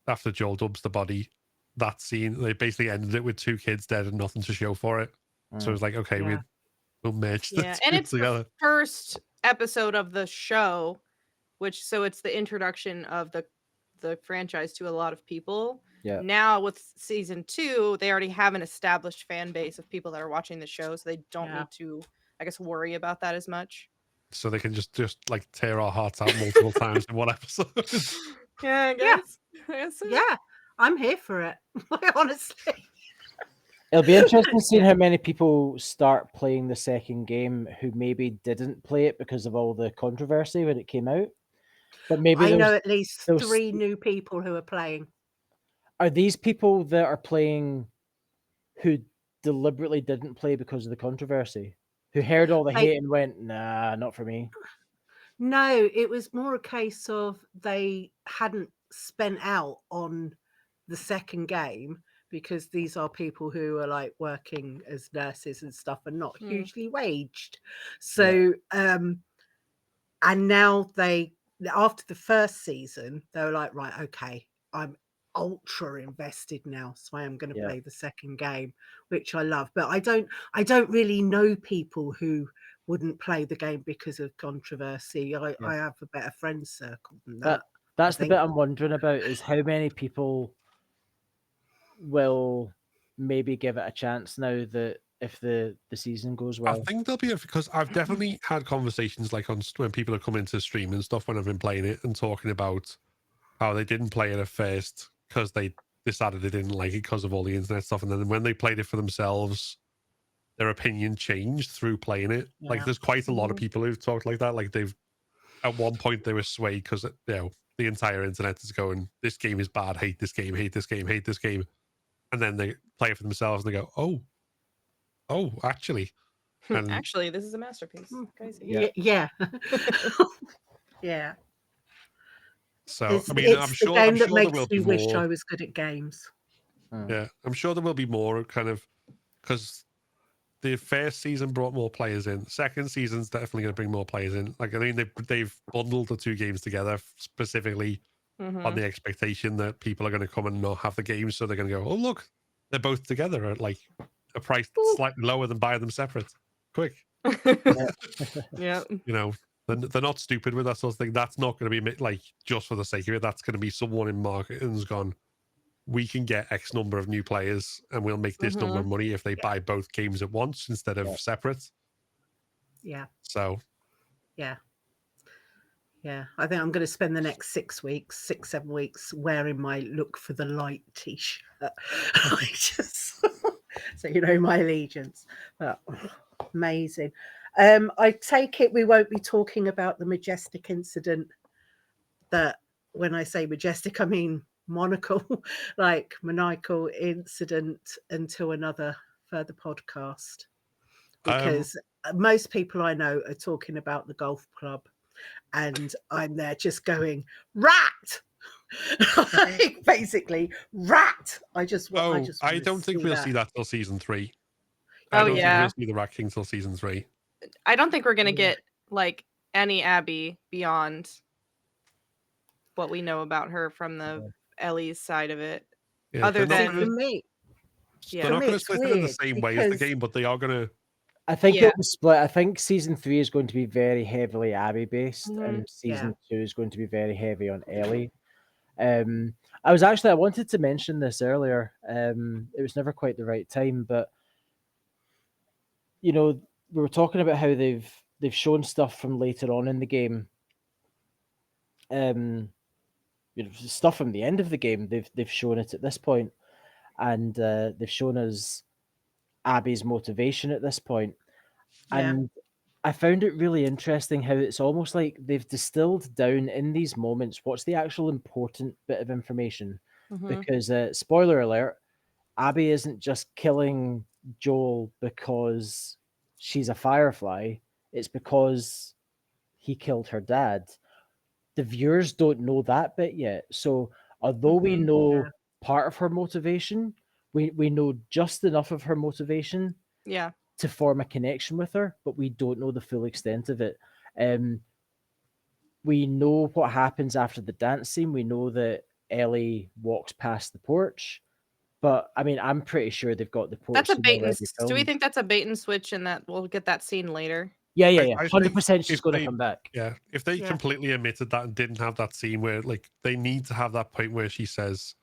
after Joel dubs the body, that scene, they basically ended it with 2 kids dead and nothing to show for it. So it was like, okay, we'll merge the 2 and it's together. the first episode of the show, so it's the introduction of the franchise to a lot of people. Yeah. Now with season 2, they already have an established fan base of people that are watching the show, so they don't need to, I guess, worry about that as much. so they can just like tear our hearts out multiple times in one episode. Yeah, I Yeah. guess. I guess so. Yeah, I'm here for it. Honestly. It'll be interesting seeing how many people start playing the second game who maybe didn't play it because of all the controversy when it came out. But maybe I know there's at least there's- 3 new people who are playing. are these people that are playing who deliberately didn't play because of the controversy, who heard all the I- hate and went, nah, not for me. No, it was more a case of they hadn't spent out on the second game because these are people who are like working as nurses and stuff and not Hmm. hugely waged. So, and now after the first season, they were like, right, okay, I'm ultra invested now, so I am going to Yeah. play the second game, which I love. But I don't really know people who wouldn't play the game because of controversy. I have a better friend circle than that. That's the think- bit I'm wondering about, is how many people will maybe give it a chance now that if the season goes I well. think there'll be because I've definitely had conversations like when people have come into stream and stuff when I've been playing it and talking about how they didn't play it at first because they decided they didn't like it because of all the internet stuff, and then when they played it for themselves, their opinion changed through playing it. Like Yeah. there's quite a lot of Mhm. people who've talked like that. Like they've at one point they were swayed because the entire internet is going, this game is bad, hate this game, hate this game, hate this game, and then they play it for themselves and they go, oh, actually. And Actually, this is a masterpiece. Crazy. Yeah. Yeah. Yeah. so It's, I mean, it's I'm the sure game that there makes will be me wish more. I was good at games. Yeah, I'm sure there will be more kind of because the first season brought more players in. Second season's definitely going to bring more players in. Like I mean, they've bundled the 2 games together specifically Mhm. on the expectation that people are going to come and not have the games, so they're going to go, oh look, they're both together at like a price slightly lower than buying them separate. Quick, Yeah. you know. They're not stupid with that sort of thing. That's not going to be like just for the sake of it. That's going to be someone in marketing's gone, we can get X number of new players and we'll make this number of money if they buy both games at once instead of separate. Yeah. So, Yeah. I think I'm going to spend the next 7 weeks wearing my Look for the Light t-shirt. So you know my allegiance. But, amazing. I take it we won't be talking about the Majestic incident. That when I say majestic, I mean maniacal incident until another further podcast, because most people I know are talking about the golf club, and I'm there just going rat. Like, basically rat. I don't think we'll see that till season 3. Oh, I don't think yeah. we'll see the Rat King till season 3. I don't think we're gonna Yeah. get like any Abby beyond what we know about her from the Ellie's side of it. Yeah, Other they're not than- for me, Yeah. they're not me going to it's split it in the weird same way as the because- game, but they are going to. I think Yeah. it'll be split. I think season 3 is going to be very heavily Abby based, and season 2 is going to be very heavy on Ellie. I wanted to mention this earlier. It was never quite the right time, but you know, we were talking about how they've shown stuff from later on in the game. You know, stuff from the end of the game. They've shown it at this point, and they've shown us Abby's motivation at this point. Yeah. And I found it really interesting how it's almost like they've distilled down in these moments what's the actual important bit of information. Mhm. Because, spoiler alert, Abby isn't just killing Joel because she's a Firefly. It's because he killed her dad. The viewers don't know that bit yet. So although we know part of her motivation, we know just enough of her motivation Yeah. to form a connection with her, but we don't know the full extent of it. We know what happens after the dance scene. We know that Ellie walks past the porch, but I mean, I'm pretty sure they've got the porch. That's a scene bait and already do we filmed. think that's a bait and switch and that we'll get that scene later? Yeah, I think 100% she's if going to they- come back. Yeah, if they Yeah. completely omitted that and didn't have that scene where, like, they need to have that point where she says,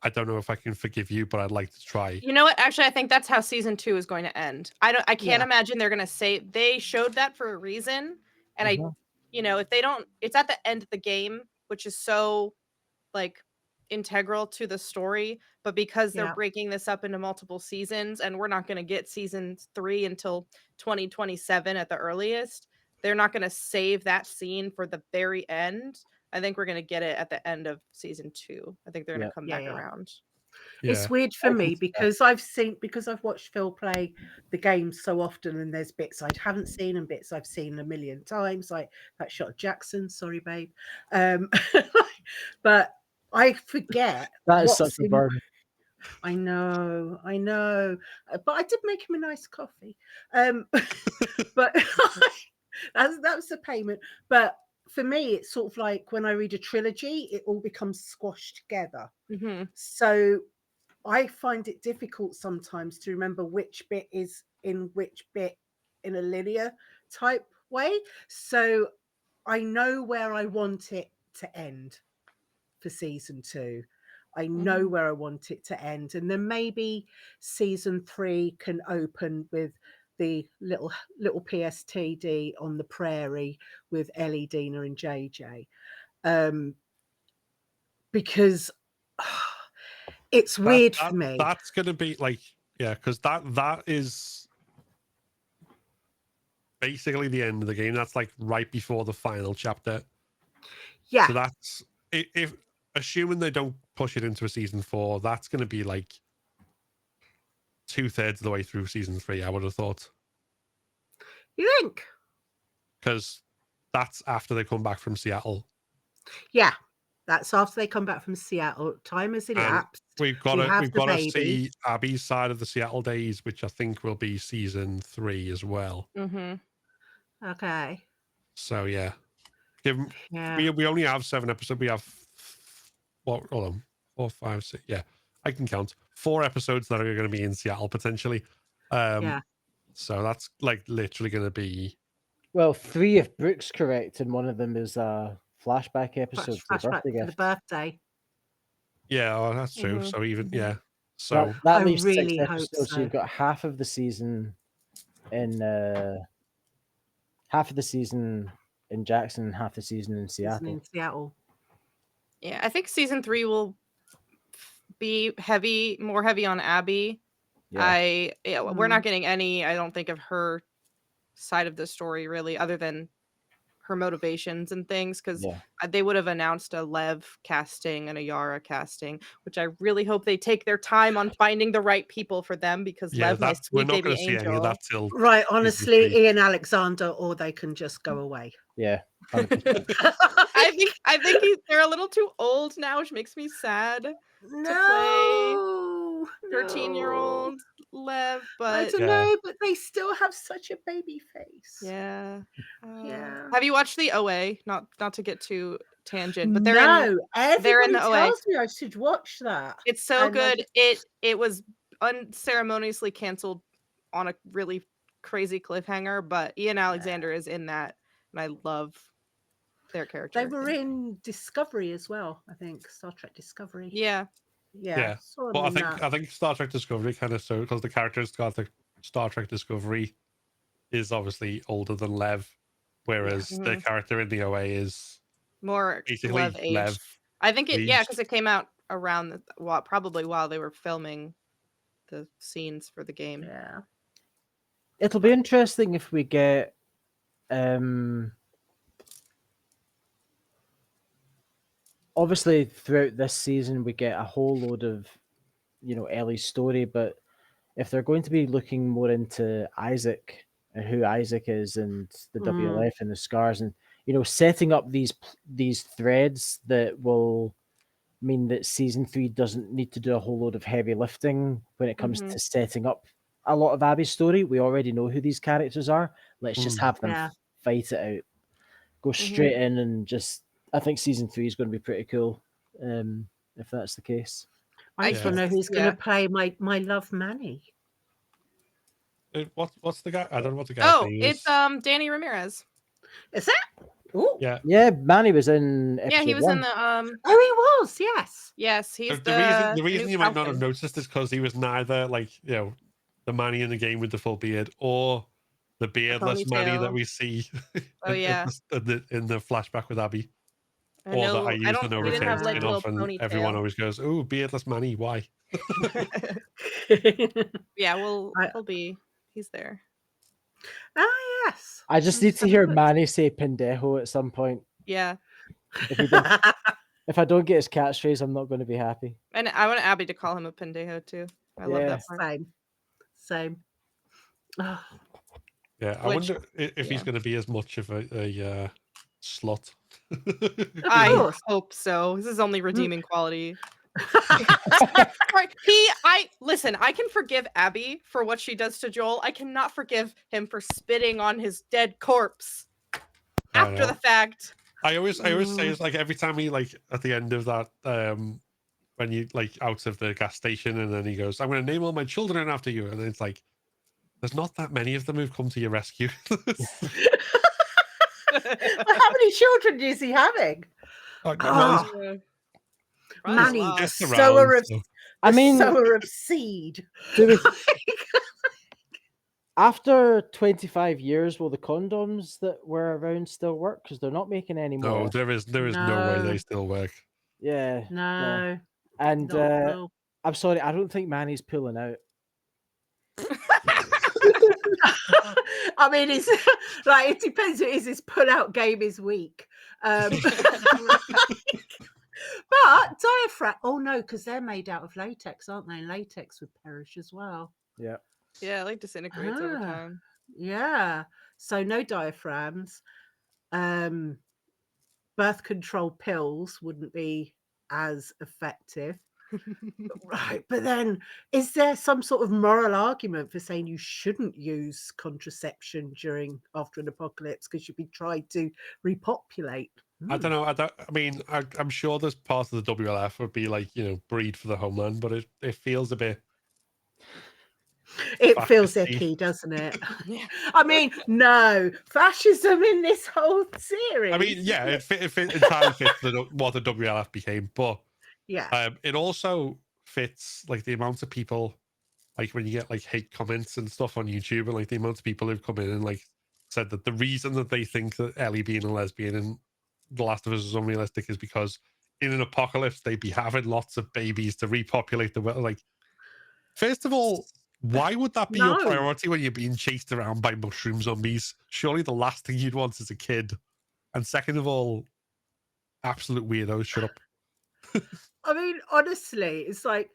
I don't know if I can forgive you, but I'd like to try. You know what? Actually, I think that's how season 2 is going to end. I can't Yeah. imagine they're going to say they showed that for a reason, And Mhm. if they don't, it's at the end of the game, which is so like integral to the story, but because they're Yeah. breaking this up into multiple seasons and we're not going to get season 3 until 2027 at the earliest, they're not going to save that scene for the very end. I think we're going to get it at the end of season 2. I think they're going Yeah. to come Yeah, back yeah. around. Yeah. It's weird I for can me see that. because I've watched Phil play the game so often, and there's bits I haven't seen and bits I've seen a million times, like that shot of Jackson. Sorry, babe. But I forget That is what's such a in. burn. I know, but I did make him a nice coffee. But that was the payment. But for me, it's sort of like when I read a trilogy, it all becomes squashed together. Mm-hmm. So I find it difficult sometimes to remember which bit is in which bit in a linear type way. So I know where I want it to end for season 2. I know Mhm. where I want it to end. And then maybe season 3 can open with the little PSTD on the prairie with Ellie, Dina, and JJ. Because it's weird for me. That's gonna be like, yeah, because that is basically the end of the game. That's like right before the final chapter. Yeah. So that's if assuming they don't push it into a season 4, that's gonna be like 2/3 of the way through season 3, I would have thought. You think? Because that's after they come back from Seattle. Yeah. That's after they come back from Seattle. Time has And elapsed. we've got We have to the baby. see Abby's side of the Seattle days, which I think will be season 3 as well. Mm-hmm. Okay. So yeah. Given Yeah. we only have 7 episodes. We have hold on, 4, 5, 6. Yeah, I can count 4 episodes that are going to be in Seattle potentially. Yeah. So that's like literally going to be Well, 3 if Brooke's correct, and one of them is a flashback episode for the Flashback birthday for the gift. birthday. yeah. Oh, that's true. Mhm. So even yeah. That, So that I leaves 6 really hope episodes. So so. you've got half of the season in Jackson, and half the season in Season Seattle. in Seattle. Yeah, I think season 3 will be more heavy on Abby. Yeah. We're not getting any, I don't think, of her side of the story really, other than her motivations and things, because Yeah. they would have announced a Lev casting and a Yara casting, which I really hope they take their time on finding the right people for them, because yeah, Lev, my that we're sweet not baby going to see any of angel. that till Right, season honestly, 3. Ian Alexander, or they can just go away. Yeah. 100%. I think they're a little too old now, which makes me sad to play No, 13-year-old Lev, I but don't know, but they still have such a baby face. yeah. Yeah. Have you watched the OA? Not to get too tangent, but they're in everybody the OA. tells me I should watch that. It's so And I good. It was unceremoniously canceled on a really crazy cliffhanger, but Ian Alexander is in that, and I love their character. They were in Discovery as well, I think. Star Trek Discovery. Yeah. Yeah, saw them but in that. I think Star Trek Discovery kind of so because the characters got the Star Trek Discovery is obviously older than Lev, whereas the Mhm. character in the OA is More basically Lev age. Lev. I think aged. because it came out around probably while they were filming the scenes for the game. Yeah. It'll be interesting if we get obviously throughout this season we get a whole load of Ellie's story, but if they're going to be looking more into Isaac and who Isaac is and the WLF and the scars, and setting up these threads that will mean that season 3 doesn't need to do a whole load of heavy lifting when it comes to setting up a lot of Abby's story. We already know who these characters are. Let's just have them fight it out. Go straight in and just. I think season 3 is going to be pretty cool, if that's the case. I just want to know who's going to play my love Manny. What's the guy? I don't know what the guy's name is. It's Danny Ramirez. Is that? Ooh. Yeah, Manny was in episode he was 1. in the Oh, he was. Yes, he's the reason new you might not Falcon. have noticed is because he was neither the Manny in the game with the full beard or the beardless Manny that ponytail. we see Oh, yeah. in the flashback with Abby. I Or that know. I use the no We didn't return have like a spin little off, and everyone ponytail. always goes, "Oh, beardless Manny, why?" Yeah, well, I- he's there. Ah, yes. I just need to hear Manny say pendejo at some point. Yeah. If I don't get his catchphrase, I'm not going to be happy. And I want Abby to call him a pendejo too. I love that part. Same. Oh, Yeah, I Which- wonder if he's yeah. going to be as much of a slut. I course. hope so. This is only redeeming quality. Listen, I can forgive Abby for what she does to Joel. I cannot forgive him for spitting on his dead corpse after the fact. I always say it's like every time he like at the end of that when you like out of the gas station and then he goes, "I'm going to name all my children after you," and it's like there's not that many of them who've come to your rescue. how many children is he having? Manny, just sower around, of, so. I mean, sower of seed. After 25 years, will the condoms that were around still work? Because they're not making any more. No, there is no way they still work. Yeah. No. And not at all. I'm sorry, I don't think Manny's pulling out. I mean, it's like it depends. It is his pull-out game is weak, but diaphragm. Oh no, because they're made out of latex, aren't they? And latex would perish as well. Yeah. Yeah, it like disintegrates over time. Yeah. So no diaphragms. Birth control pills wouldn't be as effective. Right, but then is there some sort of moral argument for saying you shouldn't use contraception after an apocalypse because you'd be tried to repopulate? I don't know. I'm sure there's part of the WLF would be like, breed for the homeland, but it feels a bit. It feels fascisty. icky, doesn't it? I mean, no fascism in this whole series. I mean, yeah, it entirely fits what the WLF became, but yeah, it also fits like the amount of people, like when you get like hate comments and stuff on YouTube, and like the amount of people who've come in and like said that the reason that they think that Ellie being a lesbian in The Last of Us is unrealistic is because in an apocalypse they'd be having lots of babies to repopulate the world. Like, first of all, why would that be your priority when you're being chased around by mushroom zombies? Surely the last thing you'd want is a kid. And second of all, absolute weirdos, shut up. I mean, honestly, it's like,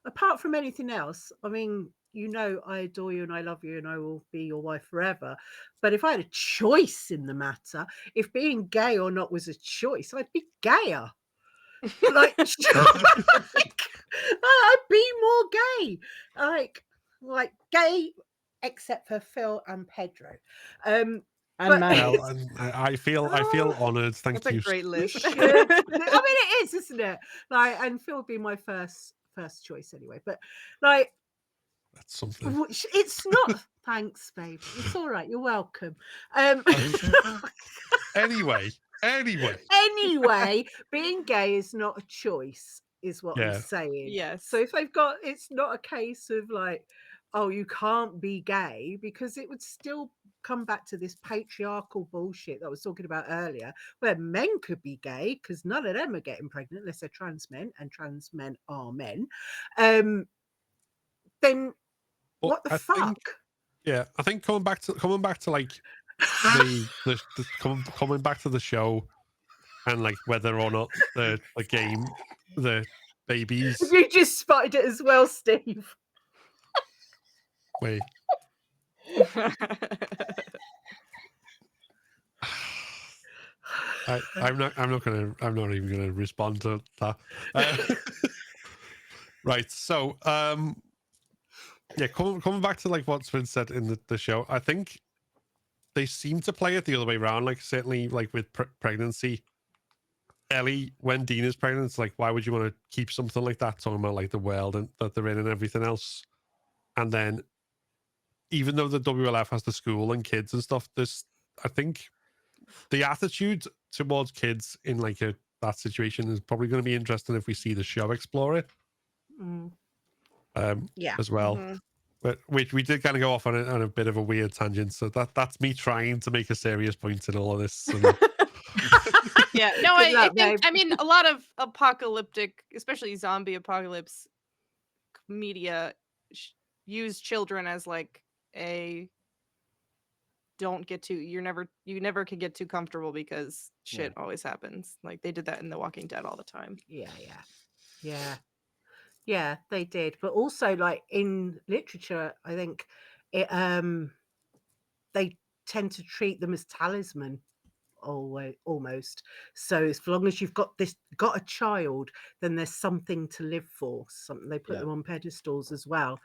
apart from anything else, I mean, I adore you and I love you and I will be your wife forever. But if I had a choice in the matter, if being gay or not was a choice, I'd be gayer. Like, I'd be more gay. Like gay, except for Phil and Pedro. And but- Manny. Well, and I feel honoured. Thank That's you. a great list. I mean, it is, isn't it? Like, and Phil would be my first choice anyway. But like, That's something. it's not. Thanks, babe. It's all right. You're welcome. Anyway, being gay is not a choice, is what I'm saying. Yes. So if it's not a case of like, oh, you can't be gay, because it would still come back to this patriarchal bullshit that I was talking about earlier, where men could be gay because none of them are getting pregnant unless they're trans men, and trans men are men. Then what the fuck? I think coming back to like coming back to the show and like whether or not the game, the babies. You just spotted it as well, Steve. Wait. I'm not even gonna respond to that. Right. So coming back to like what's been said in the show, I think they seem to play it the other way around. Like certainly like with pregnancy, Ellie, when Dean is pregnant, it's like, why would you want to keep something like that, talking about like the world and that they're in and everything else? And then even though the WLF has the school and kids and stuff, I think the attitude towards kids in like that situation is probably going to be interesting if we see the show explore it. As well. But which we did kind of go off on a bit of a weird tangent. So that's me trying to make a serious point in all of this. And Yeah, no, Good I luck, think, babe. I mean, a lot of apocalyptic, especially zombie apocalypse media use children as like a you never can get too comfortable because shit always happens. Like they did that in The Walking Dead all the time. Yeah, they did. But also, like in literature, I think it they tend to treat them as talisman almost. So as long as you've got a child, then there's something to live for. Something they put them on pedestals as well.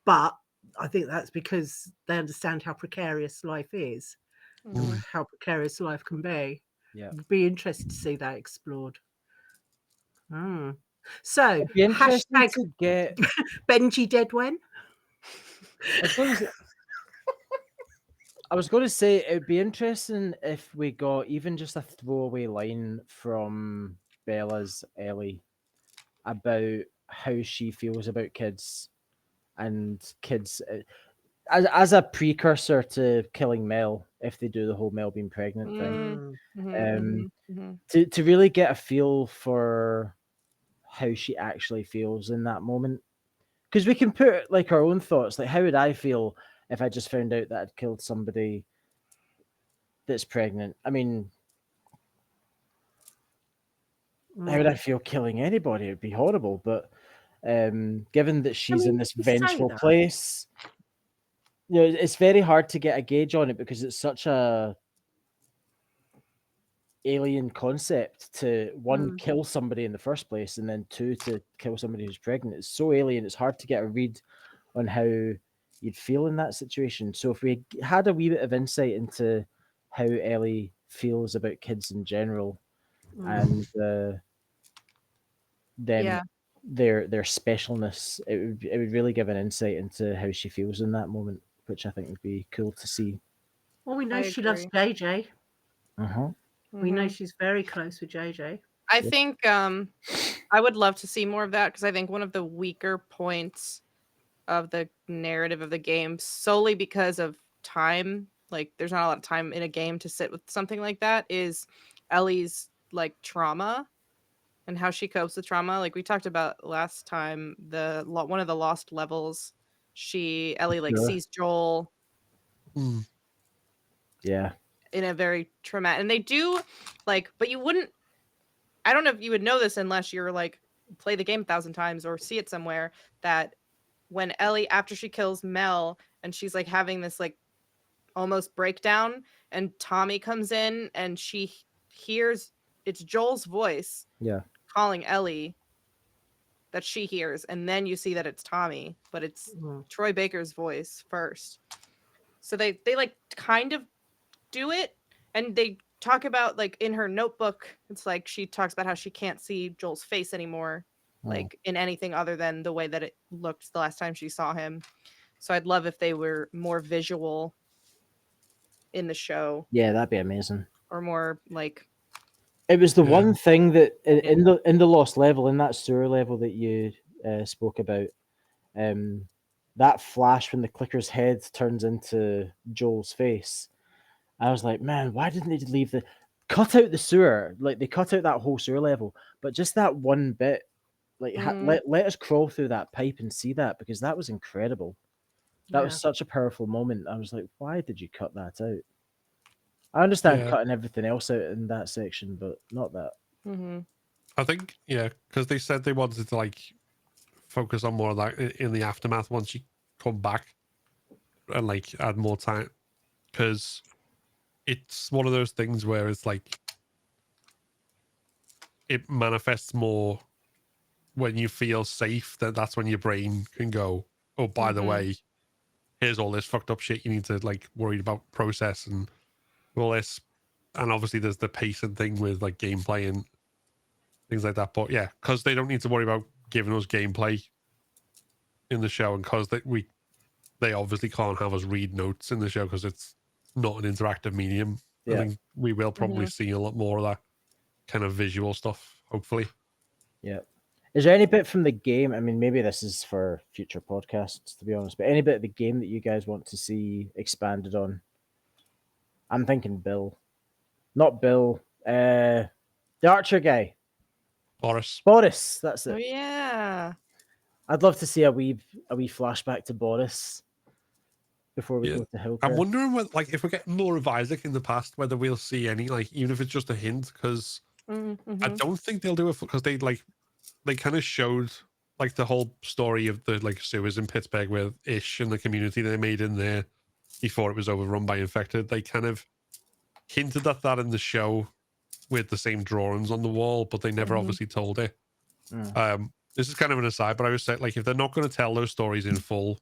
But I think that's because they understand how precarious life is, or how precarious life can be. Yeah. It'd be interested to see that explored. So It'd be interesting hashtag to get. Benji dead when? I was going to say it would be interesting if we got even just a throwaway line from Bella's Ellie about how she feels about kids and kids as a precursor to killing Mel if they do the whole Mel being pregnant thing. To really get a feel for how she actually feels in that moment, because we can put like our own thoughts, like how would I feel if I just found out that I'd killed somebody that's pregnant? I mean, how would I feel killing anybody? It'd be horrible. But given that she's in this you say vengeful that. place, you know, it's very hard to get a gauge on it because it's such a alien concept to one kill somebody in the first place and then two to kill somebody who's pregnant. It's so alien, it's hard to get a read on how you'd feel in that situation. So if we had a wee bit of insight into how Ellie feels about kids in general and then their specialness, it would really give an insight into how she feels in that moment, which I think would be cool to see. Well, we know I she loves agree. JJ. We know she's very close with JJ. I think I would love to see more of that because I think one of the weaker points of the narrative of the game, solely because of time, like there's not a lot of time in a game to sit with something like that, is Ellie's like trauma and how she copes with trauma. Like we talked about last time, one of the lost levels, Ellie like sees Joel in a very traumatic, and they do like, but you wouldn't, I don't know if you would know this unless you're like play the game 1,000 times or see it somewhere, that when Ellie, after she kills Mel and she's like having this like almost breakdown, and Tommy comes in and she hears it's Joel's voice calling Ellie that she hears, and then you see that it's Tommy, but it's Troy Baker's voice first. So they like kind of do it, and they talk about like in her notebook, it's like she talks about how she can't see Joel's face anymore, like in anything other than the way that it looked the last time she saw him. So I'd love if they were more visual in the show. Yeah, that'd be amazing. Or more like, it was the one thing that in the lost level, in that sewer level that you spoke about, that flash when the clicker's head turns into Joel's face, I was like, man, why didn't they leave cut out the sewer? Like they cut out that whole sewer level, but just that one bit, like let us crawl through that pipe and see that, because that was incredible. That was such a powerful moment. I was like, why did you cut that out? I understand cutting everything else out in that section, but not that. I think, because they said they wanted to like focus on more of that in the aftermath once you come back and like add more time, because it's one of those things where it's like it manifests more when you feel safe. That's when your brain can go, oh, by the way, here's all this fucked up shit you need to like worry about, process and all this. And obviously there's the pacing thing with like gameplay and things like that. But yeah, because they don't need to worry about giving us gameplay in the show, and because they obviously can't have us read notes in the show because it's not an interactive medium. I think we will probably see a lot more of that kind of visual stuff, hopefully. Yeah. Is there any bit from the game? I mean, maybe this is for future podcasts, to be honest, but any bit of the game that you guys want to see expanded on? I'm thinking Bill. Not Bill. The Archer guy. Boris. Boris, that's Oh it. yeah. I'd love to see a wee flashback to Boris before we Yeah. go to I'm Hillcrest. wondering what, like, if we're getting more of Isaac in the past, whether we'll see any, like, even if it's just a hint, because I don't think they'll do it because they kind of showed like the whole story of the like sewers in Pittsburgh with Ish and the community they made in there before it was overrun by infected. They kind of hinted at that in the show with the same drawings on the wall, but they never obviously told it. This is kind of an aside, but I was saying, like, if they're not going to tell those stories in full,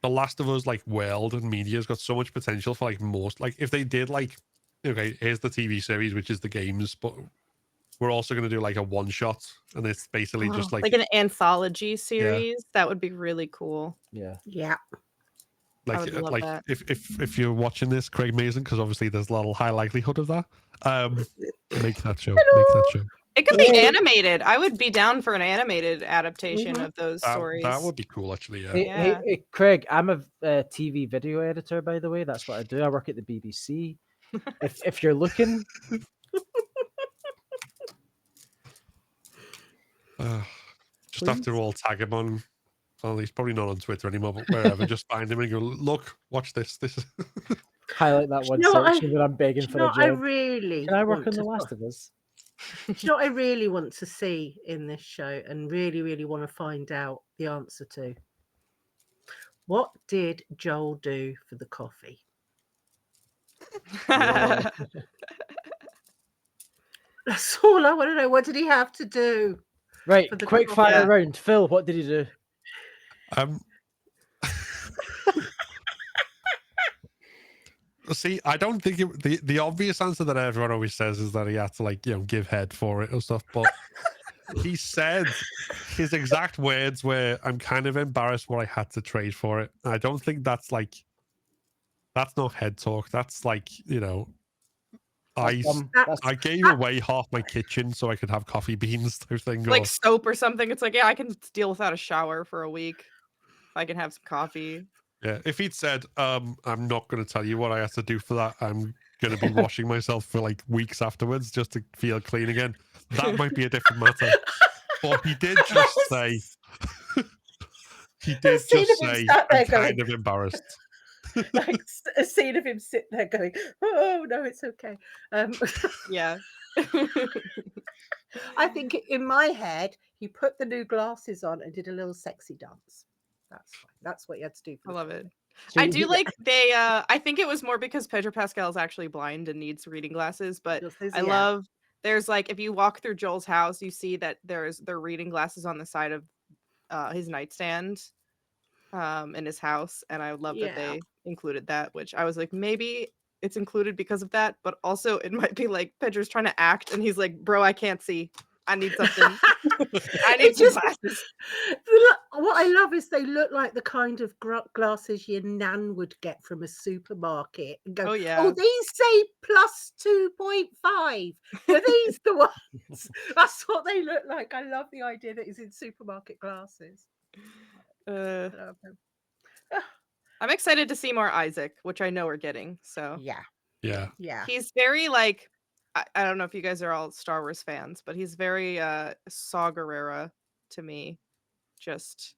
The Last of Us, like, world and media has got so much potential for, like, most, like, if they did, like, okay, here's the TV series, which is the games, but we're also going to do, like, a one-shot, and it's basically just, like an anthology series. That would be really cool. Yeah. Yeah. I would love that. if you're watching this, Craig Mason, because obviously there's a little high likelihood of that, make that show. Make that show. It could be animated. I would be down for an animated adaptation of those That, stories. that would be cool, actually. Yeah. Hey, Craig, I'm a TV video editor, by the way. That's what I do. I work at the BBC. if you're looking, Just have to all tag him on. Well, he's probably not on Twitter anymore, but wherever, just find him and go, look, watch this. This is highlight that one You know what section that I'm begging for a job. I really Can I work want on The to Last of Us? Do you know what I really want to see in this show and really, really want to find out the answer to? What did Joel do for the coffee? Yeah. That's all I want to know. What did he have to do? Right, For the quick coffee. fire round. Phil, what did he do? See, I don't think the obvious answer that everyone always says is that he had to, like, give head for it or stuff, but he said his exact words were, "I'm kind of embarrassed what I had to trade for it." And I don't think that's not head talk. That's like, I gave away half my kitchen so I could have coffee beans type thing. Like soap or something. It's like, yeah, I can deal without a shower for a week. I can have some coffee. Yeah, if he'd said, I'm not going to tell you what I had to do for that. I'm going to be washing myself for like weeks afterwards just to feel clean again. That might be a different matter. But he did just say, I'm kind of embarrassed. Like a scene of him sitting there going, "Oh no, it's okay." Yeah. I think in my head, he put the new glasses on and did a little sexy dance. That's fine. That's what you had to do. I love it. So I do like I think it was more because Pedro Pascal is actually blind and needs reading glasses, but I love there's like if you walk through Joel's house, you see that there's their reading glasses on the side of his nightstand in his house, and I love that they included that, which I was like, maybe it's included because of that, but also it might be like Pedro's trying to act and he's like, bro, I can't see. I need something. I need some glasses. What I love is they look like the kind of glasses your nan would get from a supermarket and go, oh, these say +2.5. Are these the ones? That's what they look like. I love the idea that he's in supermarket glasses. I'm excited to see more Isaac, which I know we're getting. So yeah. He's very like, I don't know if you guys are all Star Wars fans, but he's very Saw Gerrera to me. Just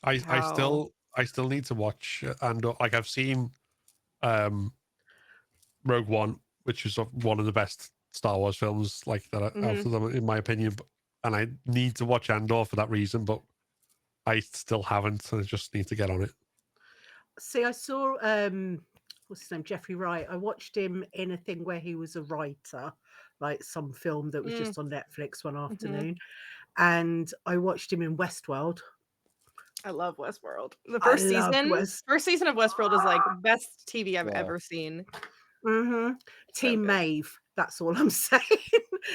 I still need to watch Andor. Like, I've seen Rogue One, which is one of the best Star Wars films like that out of them, in my opinion. And I need to watch Andor for that reason, but I still haven't. So I just need to get on it. See, I saw what's his name, Jeffrey Wright. I watched him in a thing where he was a writer, like some film that was just on Netflix one afternoon, and I watched him in Westworld. I love Westworld. The first season of Westworld is like best TV I've ever seen. Team Maeve. That's all I'm saying.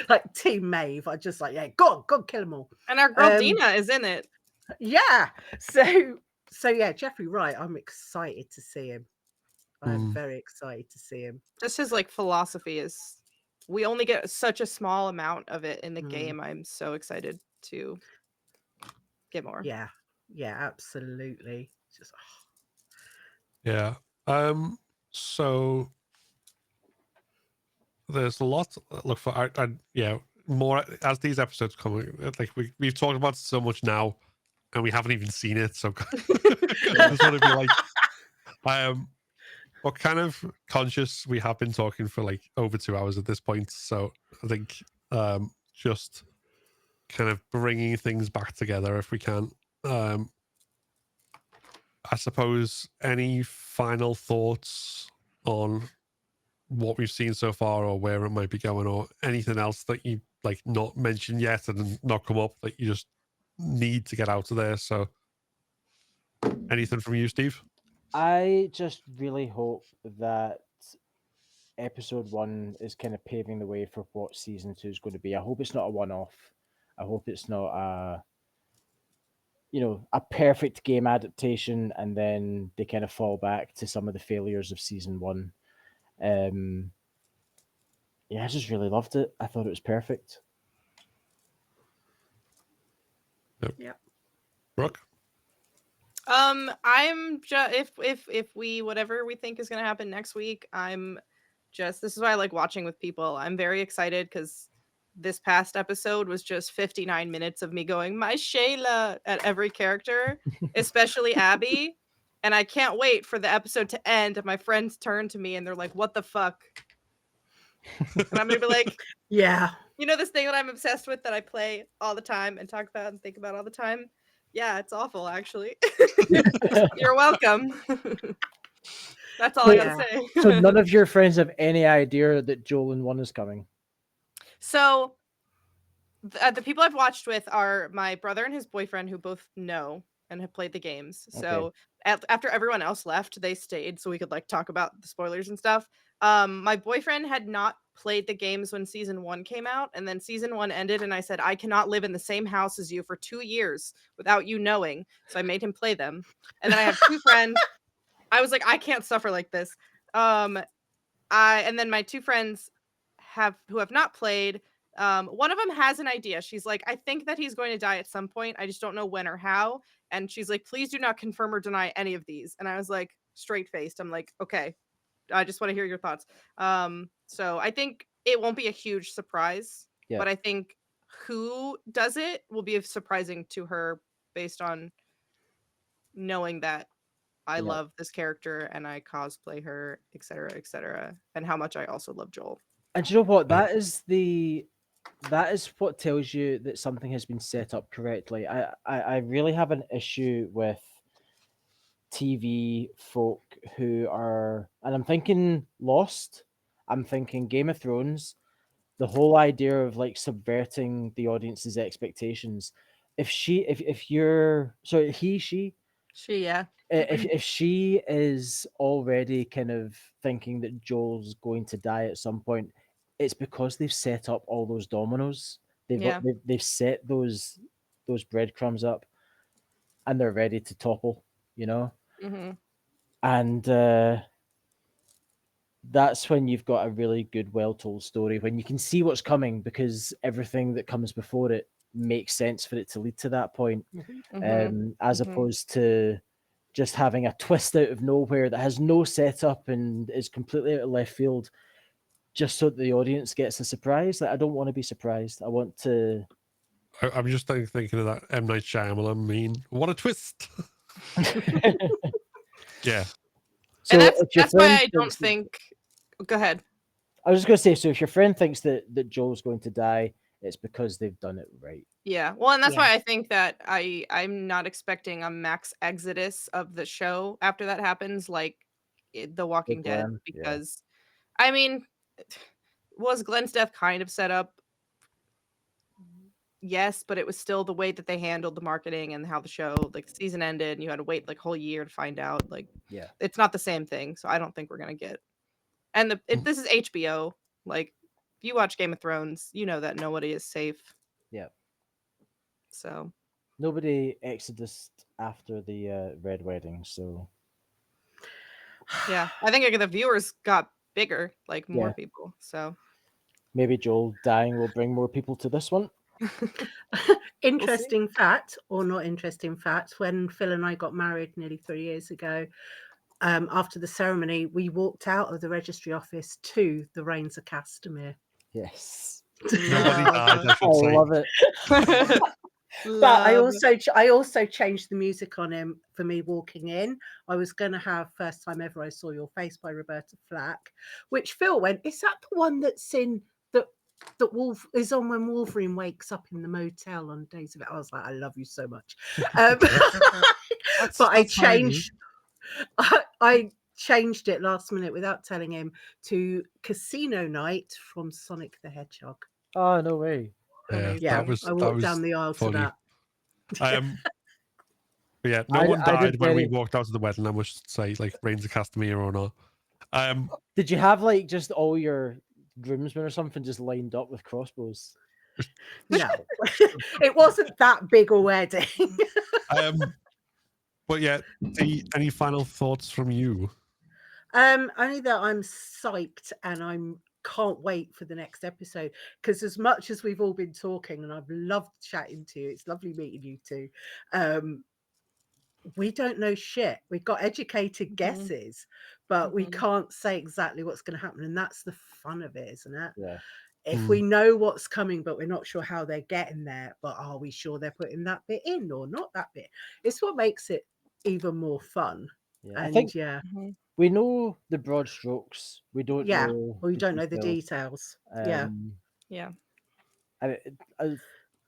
Like Team Maeve. I just like, go on, kill them all. And our girl Dina is in it. Yeah. So yeah, Jeffrey Wright. I'm excited to see him. I'm very excited to see him. Just his like philosophy is we only get such a small amount of it in the Mm. game. I'm so excited to get more. Yeah, absolutely. Just Yeah. So there's a lot to look for. Yeah, more as these episodes come. Like we've talked about so much now, and we haven't even seen it. So I just want to be like, we're kind of conscious. We have been talking for like over 2 hours at this point. So I think just kind of bringing things back together if we can. I suppose any final thoughts on what we've seen so far or where it might be going, or anything else that you like not mentioned yet and not come up that you just need to get out of there? So anything from you, Steve? I just really hope that episode 1 is kind of paving the way for what season 2 is going to be. I hope it's not a one-off. I hope it's not a perfect game adaptation and then they kind of fall back to some of the failures of season 1. Yeah, I just really loved it. I thought it was perfect. Yep. Brooke? I'm just if we whatever we think is gonna happen next week, this is why I like watching with people. I'm very excited because this past episode was just 59 minutes of me going, my Shayla, at every character, especially Abby. And I can't wait for the episode to end and my friends turn to me and they're like, what the fuck? And I'm gonna be like, yeah. you know this thing that I'm obsessed with that I play all the time and talk about and think about all the time? Yeah, it's awful, actually. You're welcome. That's all I gotta say. So none of your friends have any idea that Joel in 1 is coming? So the people I've watched with are my brother and his boyfriend, who both know and have played the games. So after everyone else left, they stayed so we could like talk about the spoilers and stuff. My boyfriend had not played the games when season 1 came out, and then season 1 ended, and I said, I cannot live in the same house as you for 2 years without you knowing. So I made him play them. And then I have 2 friends. I was like, I can't suffer like this. And then my 2 friends who have not played. One of them has an idea. She's like, I think that he's going to die at some point. I just don't know when or how. And she's like, please do not confirm or deny any of these. And I was like, straight faced. I'm like, okay, I just want to hear your thoughts. So I think it won't be a huge surprise, but I think who does it will be surprising to her based on knowing that I love this character and I cosplay her, etc., and how much I also love Joel. And you know what? That is what tells you that something has been set up correctly. I really have an issue with TV folk who are, and I'm thinking Lost, I'm thinking Game of Thrones, the whole idea of like subverting the audience's expectations. She, Yeah. if she is already kind of thinking that Joel's going to die at some point, it's because they've set up all those dominoes. They've set those breadcrumbs up, and they're ready to topple. And that's when you've got a really good, well-told story, when you can see what's coming because everything that comes before it makes sense for it to lead to that point, as opposed to just having a twist out of nowhere that has no setup and is completely out of left field, just so that the audience gets a surprise. Like, I don't want to be surprised. I want to. I'm just thinking of that M. Night Shyamalan meme. What a twist! Yeah. So and that's why I don't think. Go ahead. I was just going to say, so if your friend thinks that Joel's going to die, it's because they've done it right. Yeah, well, and that's why I think that I'm not expecting a max exodus of the show after that happens, like The Walking Dead, because I mean, was Glenn's death kind of set up? Yes, but it was still the way that they handled the marketing and how the show, like, season ended, and you had to wait like a whole year to find out. Like, it's not the same thing, so I don't think we're gonna get. And this is HBO. Like, if you watch Game of Thrones, you know that nobody is safe. Yeah. So nobody exodus after the Red Wedding, so yeah, I think the viewers got bigger, like more people. So Maybe Joel dying will bring more people to this one. Interesting fact, or not interesting fact, when Phil and I got married nearly 3 years ago, after the ceremony, we walked out of the registry office to the Reigns of Castamere. Yes. Nobody died, I I should say. love it. But I Love it. also changed the music on him for me walking in. I was going to have First Time Ever I Saw Your Face by Roberta Flack, which Phil went, is that the one that's in that Wolf is on when Wolverine wakes up in the motel on Days of It? I was like, I love you so much. But I changed I changed it last minute without telling him to Casino Night from Sonic the Hedgehog. Oh, no way. Yeah, Yeah, I walked was down the aisle funny. to that. But yeah, no I one died did when we very- walked out of the wedding, I must say, like Reigns of Castamere or not. Did you have like just all your groomsmen or something just lined up with crossbows? No, it wasn't that big a wedding. But yeah, any final thoughts from you? Only that I'm psyched and I'm can't wait for the next episode, because as much as we've all been talking and I've loved chatting to you, it's lovely meeting you too. We don't know shit. We've got educated guesses, but we can't say exactly what's going to happen, and that's the fun of it, isn't it? Yeah. If we know what's coming, but we're not sure how they're getting there, but are we sure they're putting that bit in or not that bit? It's what makes it even more fun. Yeah. And I think Mhm. we know the broad strokes. We don't yeah, know. we don't know the details. details. Yeah. Yeah. And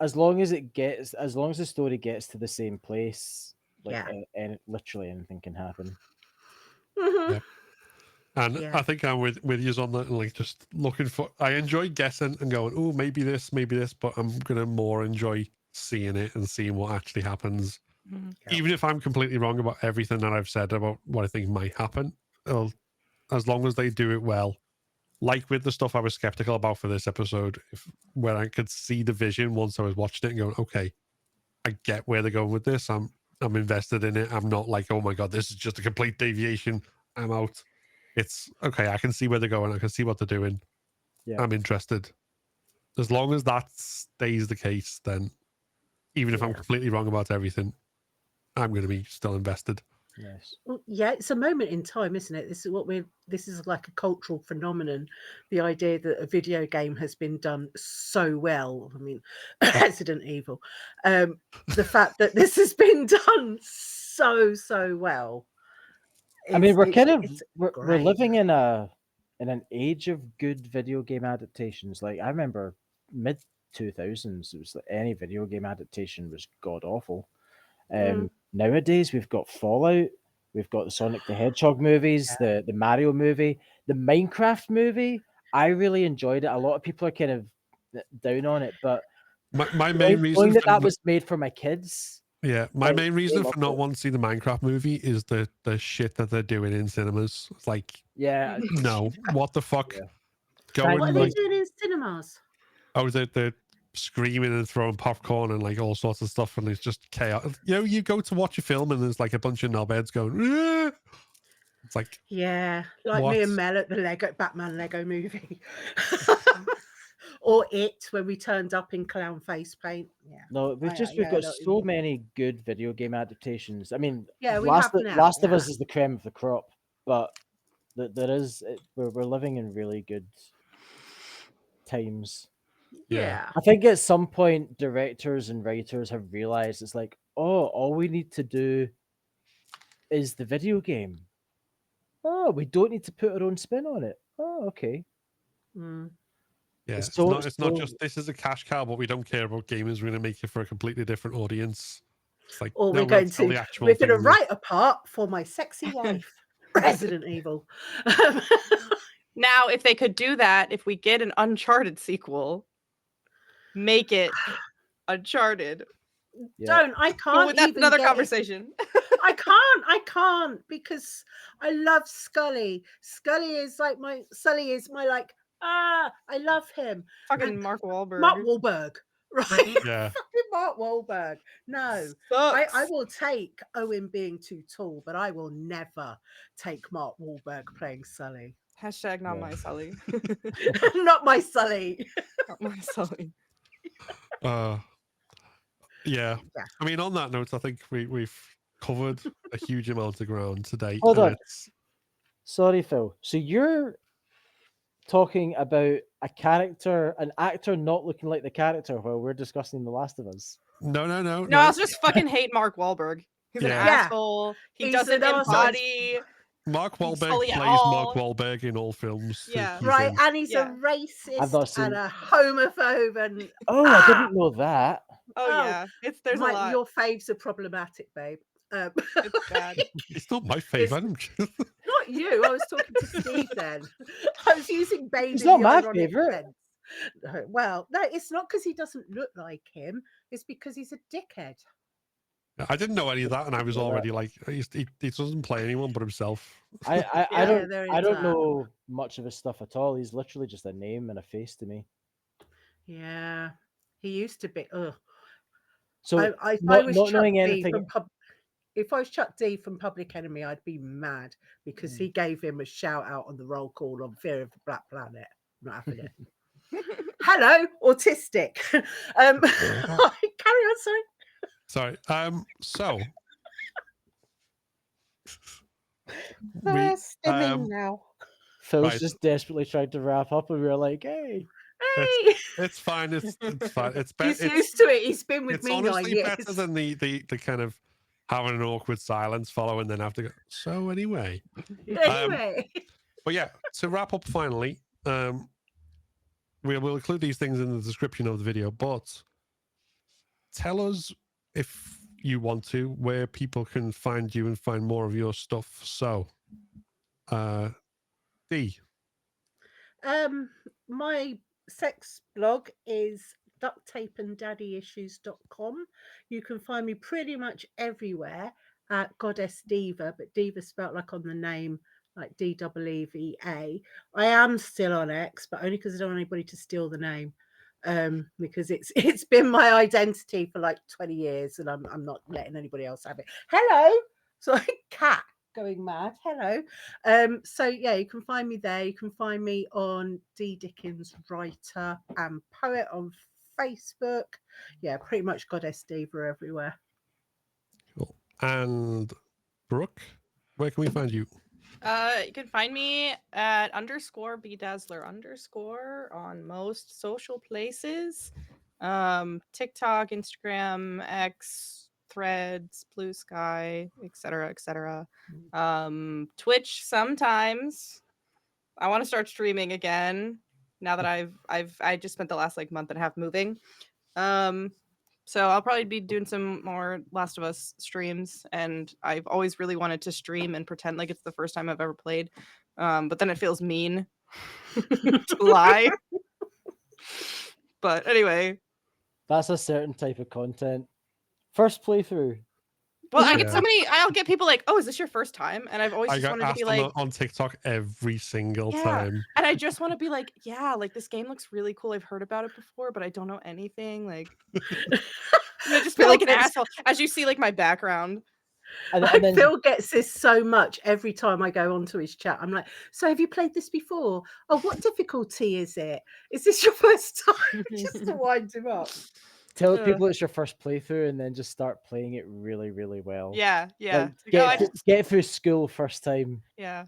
as long as the story gets to the same place, like Yeah. and literally anything can happen. Mhm. And Yeah. I think I'm with you on that. Like, just looking for. I enjoy guessing and going, oh, maybe this, but I'm gonna more enjoy seeing it and seeing what actually happens. Mhm. Yeah. Even if I'm completely wrong about everything that I've said about what I think might happen, as long as they do it well. Like with the stuff I was skeptical about for this episode, where I could see the vision once I was watching it and going, okay, I get where they're going with this. I'm invested in it. I'm not like, oh my god, this is just a complete deviation. I'm out. It's okay. I can see where they're going. I can see what they're doing. Yeah. I'm interested. As long as that stays the case, then even if I'm Yeah. completely wrong about everything, I'm going to be still invested. Yes. Well, yeah, it's a moment in time, isn't it? This is like a cultural phenomenon. The idea that a video game has been done so well. I mean, Resident Evil. The fact that this has been done so well. I mean, we're great. living in an age of good video game adaptations. Like I remember mid 2000s, it was like any video game adaptation was god awful. Nowadays we've got Fallout, we've got the Sonic the Hedgehog movies, the Mario movie, the Minecraft movie. I really enjoyed it. A lot of people are kind of down on it, but My main reason knowing for that was made for my kids. yeah, my like, main they reason for loved not it. wanting to see the Minecraft movie is the shit that they're doing in cinemas. It's like, Yeah, no, what the fuck? Yeah. Going What are like, they doing in cinemas? oh, they're screaming and throwing popcorn and like all sorts of stuff, and it's just chaos. You know, you go to watch a film and there's like a bunch of knobheads going. "Aah!" It's like, Yeah, like what? me and Mel at the Batman Lego movie. Or It, when we turned up in clown face paint. Yeah. No, we've I got know what you so mean. many good video game adaptations. I mean, Yeah, we Last have now, Last of yeah. Us is the creme of the crop, but we're living in really good times. Yeah. I think at some point, directors and writers have realized it's like, oh, all we need to do is the video game. Oh, we don't need to put our own spin on it. Oh, okay. Mm. Yeah, It's it's so- not so- just this is a cash cow, but we don't care about gamers. We're going to make it for a completely different audience. It's like, Or no, we're going tell to the actual we're going to thing. write a part for my sexy wife, Resident Evil. Now, if they could do that, if we get an Uncharted sequel, make it Uncharted. Yeah. I But can't. that's even another get it. conversation. I can't because I love Scully. Sully is my like, I love him. Fucking Mark Wahlberg. Mark Wahlberg. Right? Yeah. Fucking Mark Wahlberg. No. Sucks. I will take Owen being too tall, but I will never take Mark Wahlberg playing Sully. Hashtag not Yeah. my Sully. Not my Sully. Not my Sully. Yeah. Yeah. I mean, on that note, I think we've covered a huge amount of ground today. Hold and on. Sorry, Phil. So you're talking about an actor not looking like the character while we're discussing The Last of Us. No. No, I just fucking hate Mark Wahlberg. He's an Yeah. Yeah. asshole. He He's doesn't an arsehole. embody. Mark He's Wahlberg Sully plays at all. Mark Wahlberg in all films. that Yeah. he's Right, in. and he's Yeah. a I've not racist seen- and a homophobe and Oh, I didn't know that. Oh, Oh, yeah. There's a lot. your faves are problematic, babe. It's bad. It's not my favourite. Not you. I was talking to Steve then. I was using baby. He's not the my ironic favourite. sense. No, well, no, it's not because he doesn't look like him. It's because he's a dickhead. I didn't know any of that, and I was Yeah. already like, he doesn't play anyone but himself. I Yeah, there I is don't that. know much of his stuff at all. He's literally just a name and a face to me. Yeah, he used to be. Ugh. So If I not, was not Chuck knowing D anything. if I was Chuck D from Public Enemy, I'd be mad because he gave him a shout out on the roll call on Fear of the Black Planet. I'm not having it. Hello, autistic. Carry on, sorry. Sorry. So Stimming now. Phil's Right. just desperately trying to wrap up, and we were like, "Hey, Hey, it's fine. It's fine. It's he's better. used to it. He's been with It's me 9 honestly years. better than the kind of having an awkward silence follow and then have to go. So anyway, Anyway, but yeah, to wrap up finally, we'll include these things in the description of the video. But tell us if you want to where people can find you and find more of your stuff. So, D. My sex blog is ducttapeanddaddyissues.com. You can find me pretty much everywhere at Goddess Diva, but Diva spelt like on the name, like DEEVA. I am still on X, but only because I don't want anybody to steal the name. Because it's been my identity for like 20 years, and I'm not letting anybody else have it. Hello, sorry, cat going mad. Hello. So yeah, you can find me there. You can find me on D Dickens Writer and Poet on Facebook. Yeah, pretty much Goddess Diva everywhere. Cool. And Brooke, where can we find you? You can find me at _bdazzler_ on most social places. TikTok, Instagram, X, Threads, Blue Sky, etc., etc. Twitch sometimes. I want to start streaming again now that I just spent the last like month and a half moving. So I'll probably be doing some more Last of Us streams, and I've always really wanted to stream and pretend like it's the first time I've ever played. But then it feels mean to lie. But anyway. that's a certain type of content." First playthrough. Well, I get so many. I'll get people like, "Oh, is this your first time?" And I've always I just got wanted to asked be like, on TikTok every single Yeah. time. and I just want to be like, "Yeah, like this game looks really cool. I've heard about it before, but I don't know anything." Like, I just feel like an asshole as you see like my background. And then Phil gets this so much every time I go onto his chat. I'm like, "So have you played this before? Oh, what difficulty is it? Is this your first time?" Just to wind him up. tell Ugh. people it's your first playthrough, and then just start playing it really, really well. Yeah. Like, Like, oh, I just, get through school first time. yeah.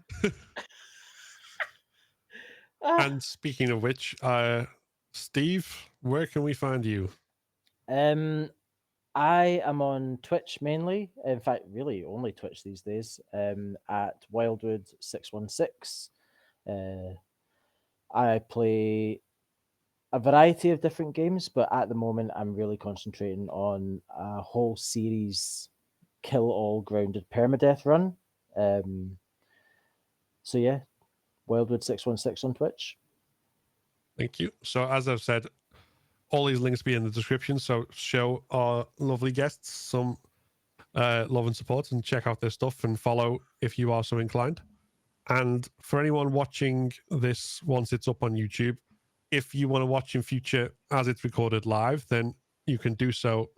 And speaking of which, Steve, where can we find you? I am on Twitch mainly. In fact, really only Twitch these days. At Wildwood616. I play a variety of different games, but at the moment I'm really concentrating on a whole series kill all grounded permadeath run. So yeah, Wildwood616 on Twitch. Thank you. So as I've said, all these links be in the description. So show our lovely guests some love and support, and check out their stuff and follow if you are so inclined. And for anyone watching this once it's up on YouTube, if you want to watch in future as it's recorded live, then you can do so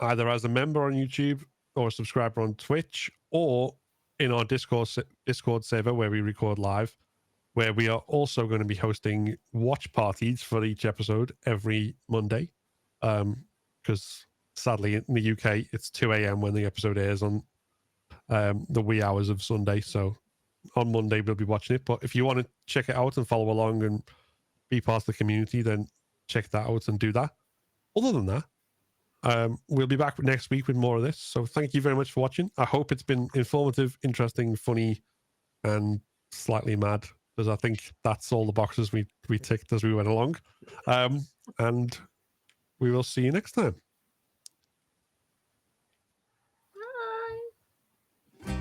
either as a member on YouTube or a subscriber on Twitch, or in our Discord server where we record live, where we are also going to be hosting watch parties for each episode every Monday. Because sadly in the UK, it's 2 a.m. when the episode airs on the wee hours of Sunday. So on Monday, we'll be watching it. But if you want to check it out and follow along and be part of the community, then check that out and do that. Other than that, we'll be back next week with more of this. So thank you very much for watching. I hope it's been informative, interesting, funny, and slightly mad, because I think that's all the boxes we ticked as we went along. And we will see you next time. Bye.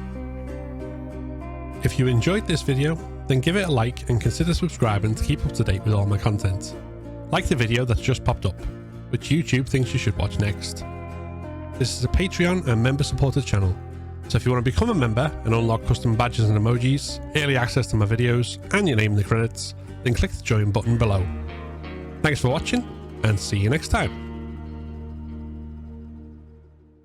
If you enjoyed this video, then give it a like and consider subscribing to keep up to date with all my content. Like the video that's just popped up, which YouTube thinks you should watch next. This is a Patreon and member supported channel, so if you want to become a member and unlock custom badges and emojis, early access to my videos, and your name in the credits, then click the join button below. Thanks for watching, and see you next time.